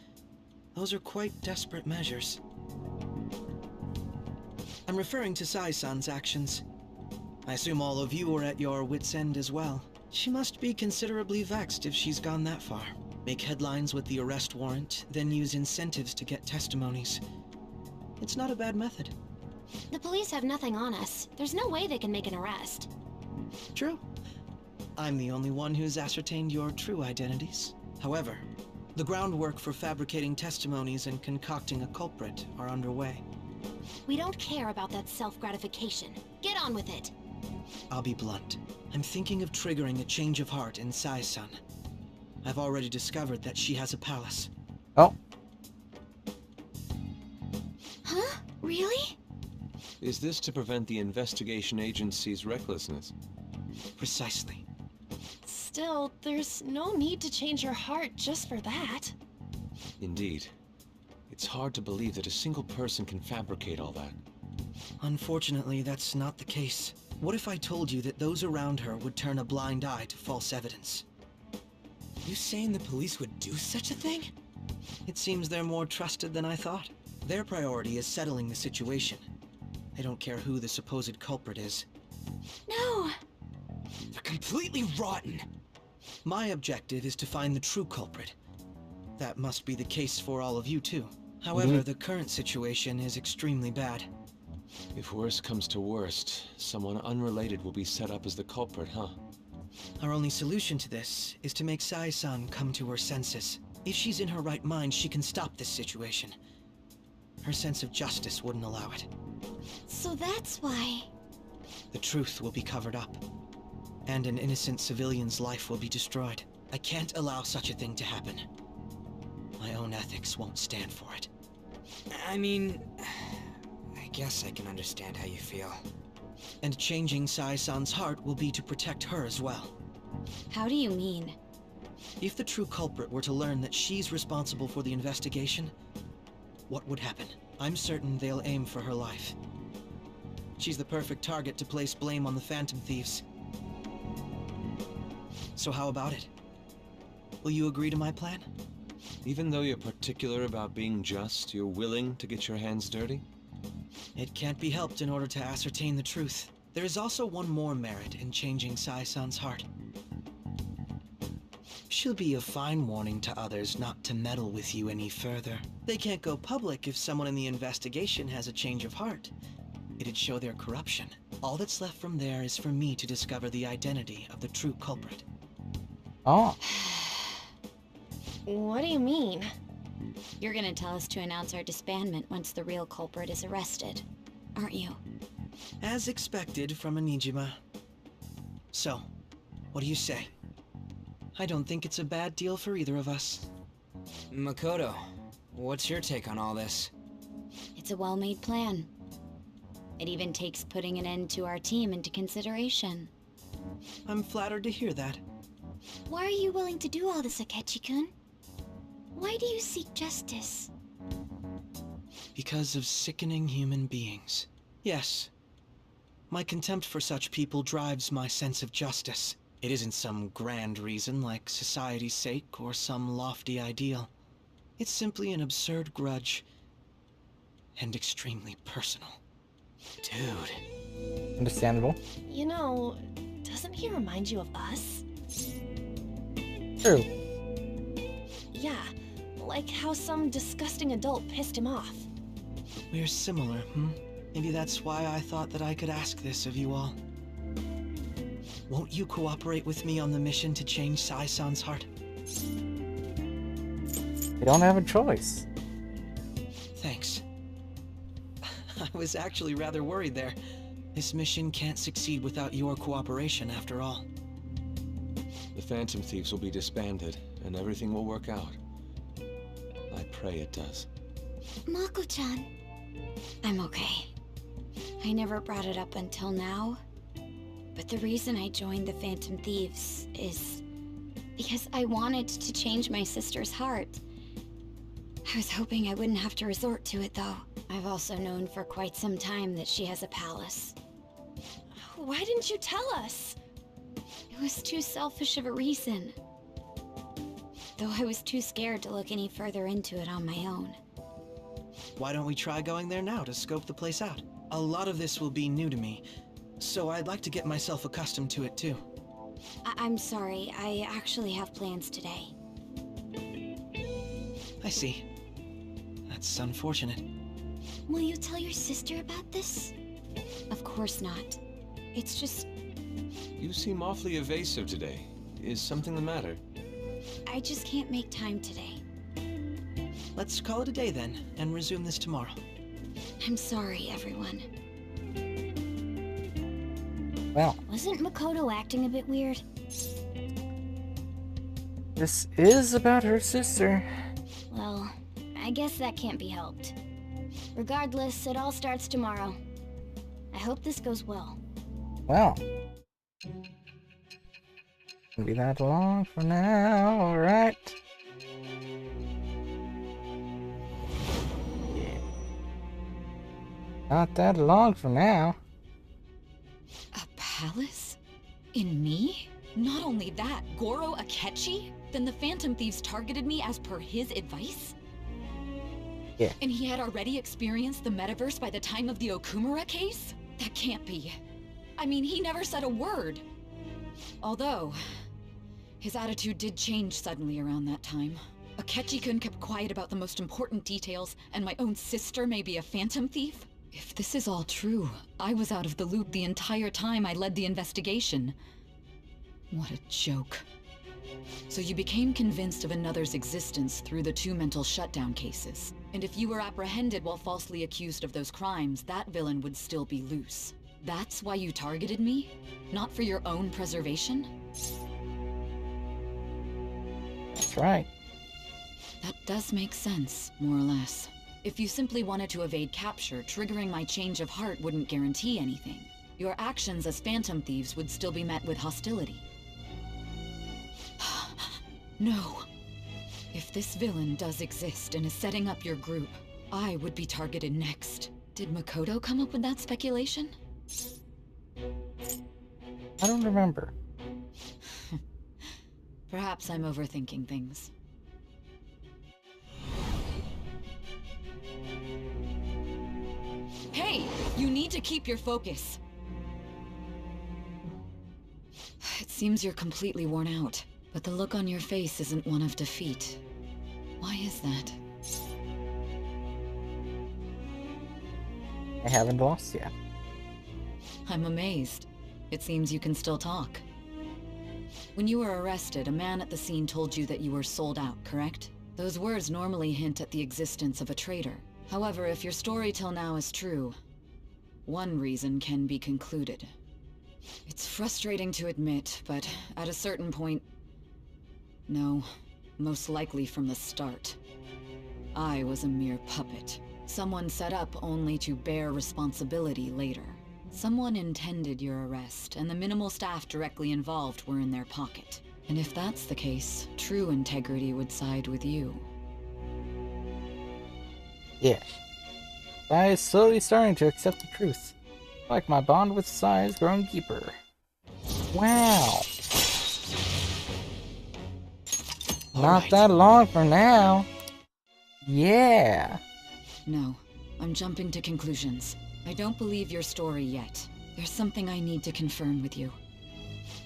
Those are quite desperate measures. I'm referring to Sai-san's actions. I assume all of you are at your wit's end as well. She must be considerably vexed if she's gone that far. Make headlines with the arrest warrant, then use incentives to get testimonies. It's not a bad method. The police have nothing on us. There's no way they can make an arrest. True. I'm the only one who's ascertained your true identities. However, the groundwork for fabricating testimonies and concocting a culprit are underway. We don't care about that self-gratification. Get on with it. I'll be blunt. I'm thinking of triggering a change of heart in Sai-san. I've already discovered that she has a palace. Oh. Huh? Really? Is this to prevent the investigation agency's recklessness? Precisely. Still, there's no need to change your heart just for that. Indeed. It's hard to believe that a single person can fabricate all that. Unfortunately, that's not the case. What if I told you that those around her would turn a blind eye to false evidence? You saying the police would do such a thing? It seems they're more trusted than I thought. Their priority is settling the situation. They don't care who the supposed culprit is. No! They're completely rotten! My objective is to find the true culprit. That must be the case for all of you too. However, the current situation is extremely bad. If worst comes to worst, someone unrelated will be set up as the culprit, huh? Our only solution to this is to make Sai-san come to her senses. If she's in her right mind, she can stop this situation. Her sense of justice wouldn't allow it. So that's why... The truth will be covered up. And an innocent civilian's life will be destroyed. I can't allow such a thing to happen. My own ethics won't stand for it. I mean... I guess I can understand how you feel. And changing Sai-san's heart will be to protect her as well. How do you mean? If the true culprit were to learn that she's responsible for the investigation, what would happen? I'm certain they'll aim for her life. She's the perfect target to place blame on the Phantom Thieves. So how about it? Will you agree to my plan? Even though you're particular about being just, you're willing to get your hands dirty? It can't be helped in order to ascertain the truth. There is also one more merit in changing Sai-san's heart. She'll be a fine warning to others not to meddle with you any further. They can't go public if someone in the investigation has a change of heart. It'd show their corruption. All that's left from there is for me to discover the identity of the true culprit. Oh. What do you mean? You're gonna tell us to announce our disbandment once the real culprit is arrested, aren't you? As expected from Anijima. So, what do you say? I don't think it's a bad deal for either of us. Makoto, what's your take on all this? It's a well-made plan. It even takes putting an end to our team into consideration. I'm flattered to hear that. Why are you willing to do all this, Akechi-kun? Why do you seek justice? Because of sickening human beings. Yes. My contempt for such people drives my sense of justice. It isn't some grand reason like society's sake or some lofty ideal. It's simply an absurd grudge. And extremely personal. Dude. Understandable. You know, doesn't he remind you of us? True. Yeah, like how some disgusting adult pissed him off. We're similar, Maybe that's why I thought that I could ask this of you all. Won't you cooperate with me on the mission to change Sai-san's heart? We don't have a choice. Thanks. I was actually rather worried there. This mission can't succeed without your cooperation, after all. The Phantom Thieves will be disbanded, and everything will work out. I pray it does. Mako-chan. I'm okay. I never brought it up until now, but the reason I joined the Phantom Thieves is because I wanted to change my sister's heart. I was hoping I wouldn't have to resort to it, though. I've also known for quite some time that she has a palace. Why didn't you tell us? It was too selfish of a reason. Though I was too scared to look any further into it on my own. Why don't we try going there now to scope the place out? A lot of this will be new to me, so I'd like to get myself accustomed to it too. I'm sorry, I actually have plans today. I see. That's unfortunate. Will you tell your sister about this? Of course not. It's just... You seem awfully evasive today. Is something the matter? I just can't make time today. Let's call it a day then, and resume this tomorrow. I'm sorry, everyone. Well. Wasn't Makoto acting a bit weird? This is about her sister. Well, I guess that can't be helped. Regardless, it all starts tomorrow. I hope this goes well. Well. Won't be that long for now, alright? Not that long from now. A palace? In me? Not only that, Goro Akechi? Then the Phantom Thieves targeted me as per his advice? Yeah. And he had already experienced the metaverse by the time of the Okumura case? That can't be. I mean, he never said a word. Although, his attitude did change suddenly around that time. Akechi-kun kept quiet about the most important details, and my own sister may be a Phantom Thief? If this is all true, I was out of the loop the entire time I led the investigation. What a joke. So you became convinced of another's existence through the 2 mental shutdown cases. And if you were apprehended while falsely accused of those crimes, that villain would still be loose. That's why you targeted me? Not for your own preservation? That's right. That does make sense, more or less. If you simply wanted to evade capture, triggering my change of heart wouldn't guarantee anything. Your actions as Phantom Thieves would still be met with hostility. No. If this villain does exist and is setting up your group, I would be targeted next. Did Makoto come up with that speculation? I don't remember. Perhaps I'm overthinking things. Hey! You need to keep your focus. It seems you're completely worn out, but the look on your face isn't one of defeat. Why is that? I haven't lost yet. I'm amazed. It seems you can still talk. When you were arrested, a man at the scene told you that you were sold out, correct? Those words normally hint at the existence of a traitor. However, if your story till now is true, one reason can be concluded. It's frustrating to admit, but at a certain point... No, most likely from the start. I was a mere puppet. Someone set up only to bear responsibility later. Someone intended your arrest, and the minimal staff directly involved were in their pocket. And if that's the case, true integrity would side with you. Yeah. I is slowly starting to accept the truth. Like my bond with Sai is growing deeper. Wow. Not that long from now. Yeah. No, I'm jumping to conclusions. I don't believe your story yet. There's something I need to confirm with you.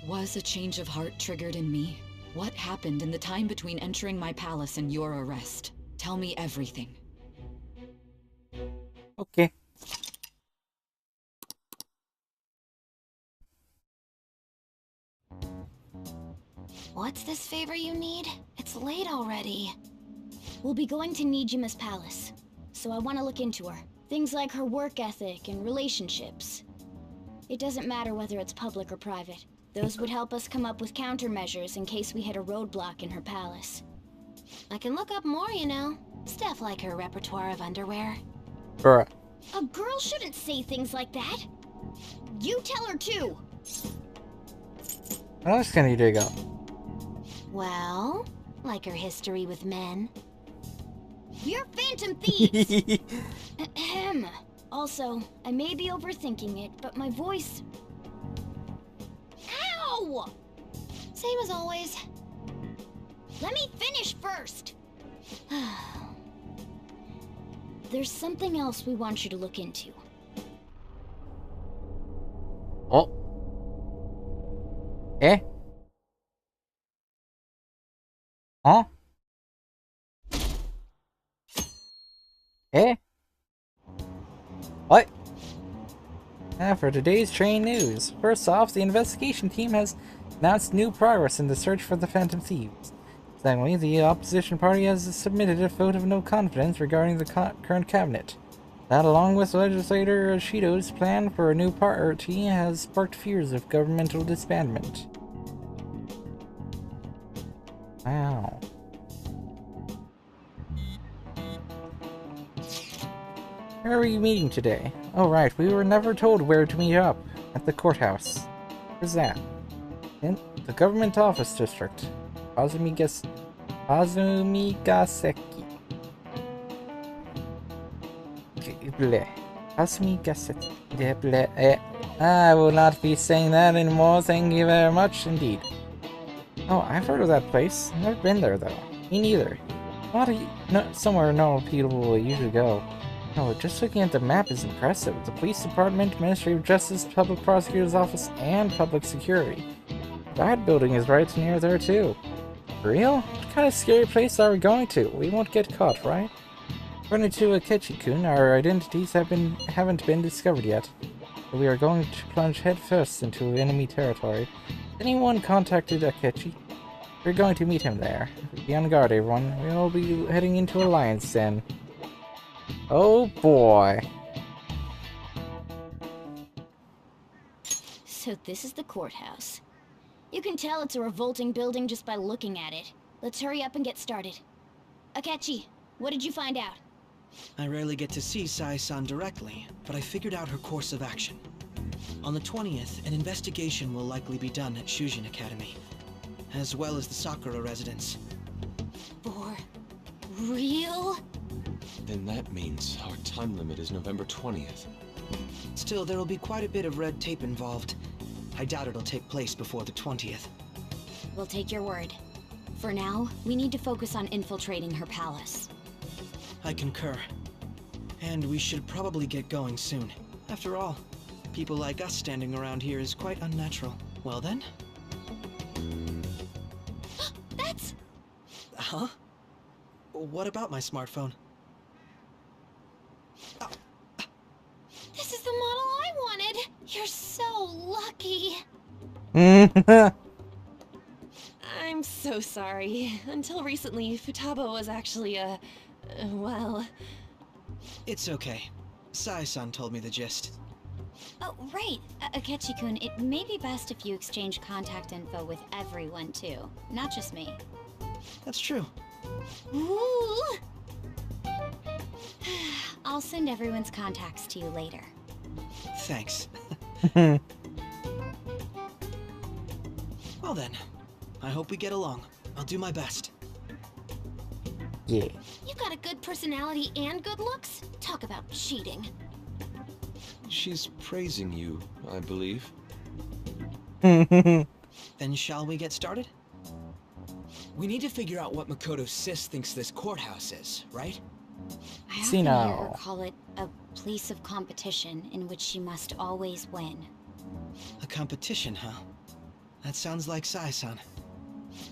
Was a change of heart triggered in me? What happened in the time between entering my palace and your arrest? Tell me everything. Okay. What's this favor you need? It's late already. We'll be going to Nijima's palace, so I want to look into her. Things like her work ethic and relationships. It doesn't matter whether it's public or private. Those would help us come up with countermeasures in case we hit a roadblock in her palace. I can look up more, you know. Stuff like her repertoire of underwear. Bruh. A girl shouldn't say things like that. You tell her too. What else can you dig up? Well, like her history with men. We're phantom thieves! Ahem. Also, I may be overthinking it, but my voice... Ow! Same as always. Let me finish first! There's something else we want you to look into. Oh. Eh? Huh? Eh? What? For today's train news. First off, the investigation team has announced new progress in the search for the Phantom Thieves. Secondly, the opposition party has submitted a vote of no confidence regarding the current cabinet. That, along with legislator Shido's plan for a new party, has sparked fears of governmental disbandment. Wow. Where are you meeting today? Oh right, we were never told where to meet up. At the courthouse. Where's that? In the government office district. Kazumigaseki. Kazumigaseki. I will not be saying that anymore, thank you very much indeed. Oh, I've heard of that place. I've never been there though. Me neither. Somewhere normal people will usually go. No, just looking at the map is impressive. The police department, Ministry of Justice, Public Prosecutor's Office, and Public Security. The guard building is right near there too. For real? What kind of scary place are we going to? We won't get caught, right? According to Akechi-kun, our identities haven't been discovered yet. So we are going to plunge headfirst into enemy territory. Anyone contacted Akechi? We're going to meet him there. Be on guard, everyone. We'll be heading into Alliance then. Oh boy. So this is the courthouse. You can tell it's a revolting building just by looking at it. Let's hurry up and get started. Akechi, what did you find out? I rarely get to see Sai-san directly, but I figured out her course of action. On the 20th, an investigation will likely be done at Shujin Academy, as well as the Sakura residence. For real? Then that means our time limit is November 20th. Still, there will be quite a bit of red tape involved. I doubt it'll take place before the 20th. We'll take your word. For now, we need to focus on infiltrating her palace. I concur. And we should probably get going soon. After all, people like us standing around here is quite unnatural. Well then, Huh? What about my smartphone? This is the model I wanted! You're so lucky! I'm so sorry. Until recently, Futaba was actually well... It's okay. Sai-san told me the gist. Oh, right. Akechi-kun, it may be best if you exchange contact info with everyone, too. Not just me. That's true. Ooh! I'll send everyone's contacts to you later. Thanks. Well then, I hope we get along. I'll do my best. Yeah. You got a good personality and good looks? Talk about cheating. She's praising you, I believe. Then shall we get started? We need to figure out what Makoto Sis thinks this courthouse is, right? I often hear her call it a place of competition in which she must always win. A competition, huh? That sounds like Sai-san.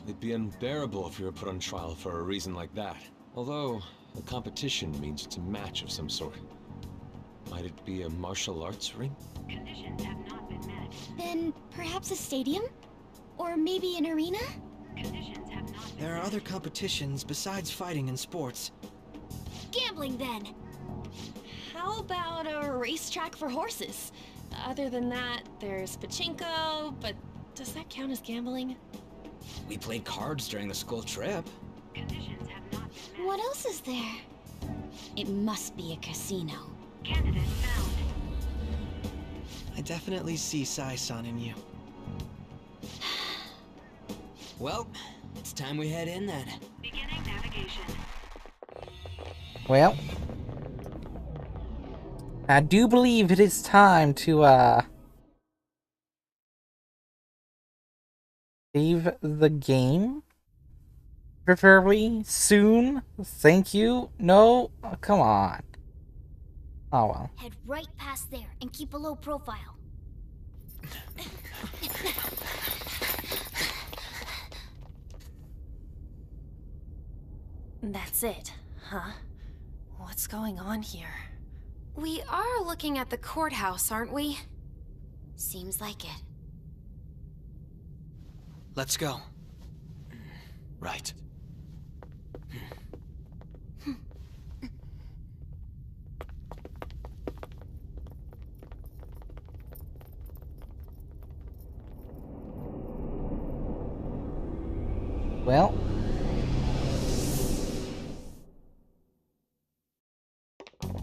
It'd be unbearable if you were put on trial for a reason like that. Although, a competition means it's a match of some sort. Might it be a martial arts ring? Conditions have not been met. Then perhaps a stadium? Or maybe an arena? Conditions have not been There are other competitions besides fighting and sports. Gambling, then! How about a racetrack for horses? Other than that, there's pachinko, but does that count as gambling? We played cards during the school trip. Conditions have not been met. What else is there? It must be a casino. Candidate found. I definitely see Sai-san in you. Well, it's time we head in then. Beginning navigation. Well, I do believe it is time to, save the game. Preferably soon. Thank you. No, oh, come on. Oh well. Head right past there and keep a low profile. That's it, huh? What's going on here? We are looking at the courthouse, aren't we? Seems like it. Let's go. Right. Well.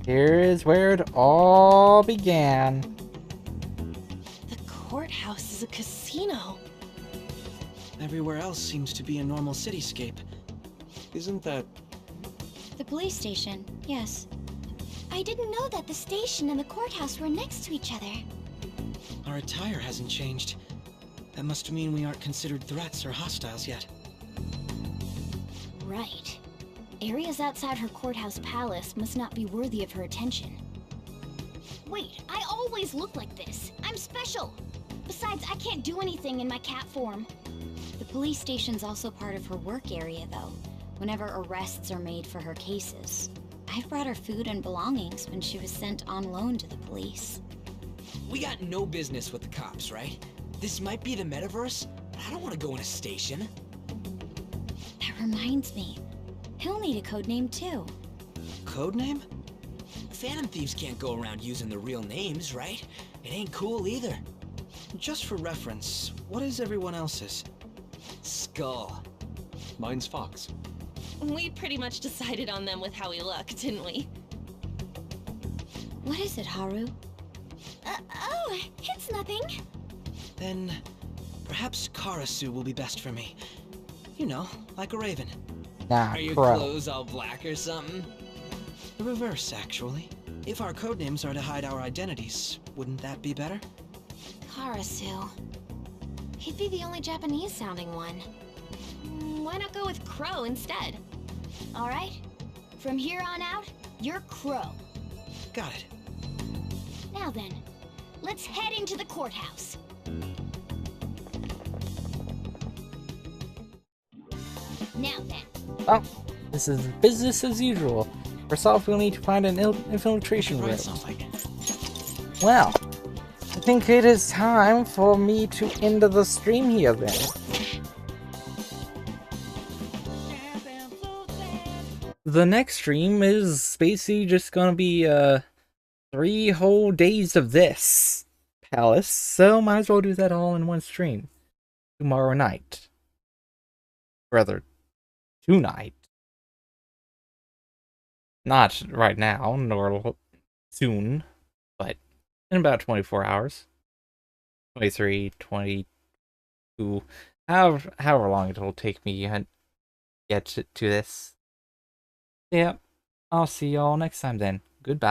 Here is where it all began. The courthouse is a casino. Everywhere else seems to be a normal cityscape. Isn't that... The police station, yes. I didn't know that the station and the courthouse were next to each other. Our attire hasn't changed. That must mean we aren't considered threats or hostiles yet. Right. Areas outside her courthouse palace must not be worthy of her attention. Wait, I always look like this. I'm special. Besides, I can't do anything in my cat form. The police station's also part of her work area, though, whenever arrests are made for her cases. I've brought her food and belongings when she was sent on loan to the police. We got no business with the cops, right? This might be the metaverse, but I don't want to go in a station. That reminds me. He'll need a codename, too. Codename? Phantom thieves can't go around using their real names, right? It ain't cool either. Just for reference, what is everyone else's? Skull. Mine's Fox. We pretty much decided on them with how we look, didn't we? What is it, Haru? Oh, it's nothing. Then, perhaps Karasu will be best for me. You know, like a raven. Nah, Are your crow. clothes all black or something? The reverse, actually. If our codenames are to hide our identities, wouldn't that be better? Karasu. He'd be the only Japanese-sounding one. Why not go with Crow instead? All right. From here on out, you're Crow. Got it. Now then, let's head into the courthouse. Now then, Oh, this is business as usual. First off, we'll need to find an infiltration route. Well, I think it is time for me to end the stream here then. The next stream is basically just gonna be 3 whole days of this palace, so might as well do that all in one stream. Tomorrow night. Rather, tonight. Not right now, nor soon, but in about 24 hours. 23, 22, however long it'll take me to get to this. Yeah, I'll see y'all next time then. Goodbye.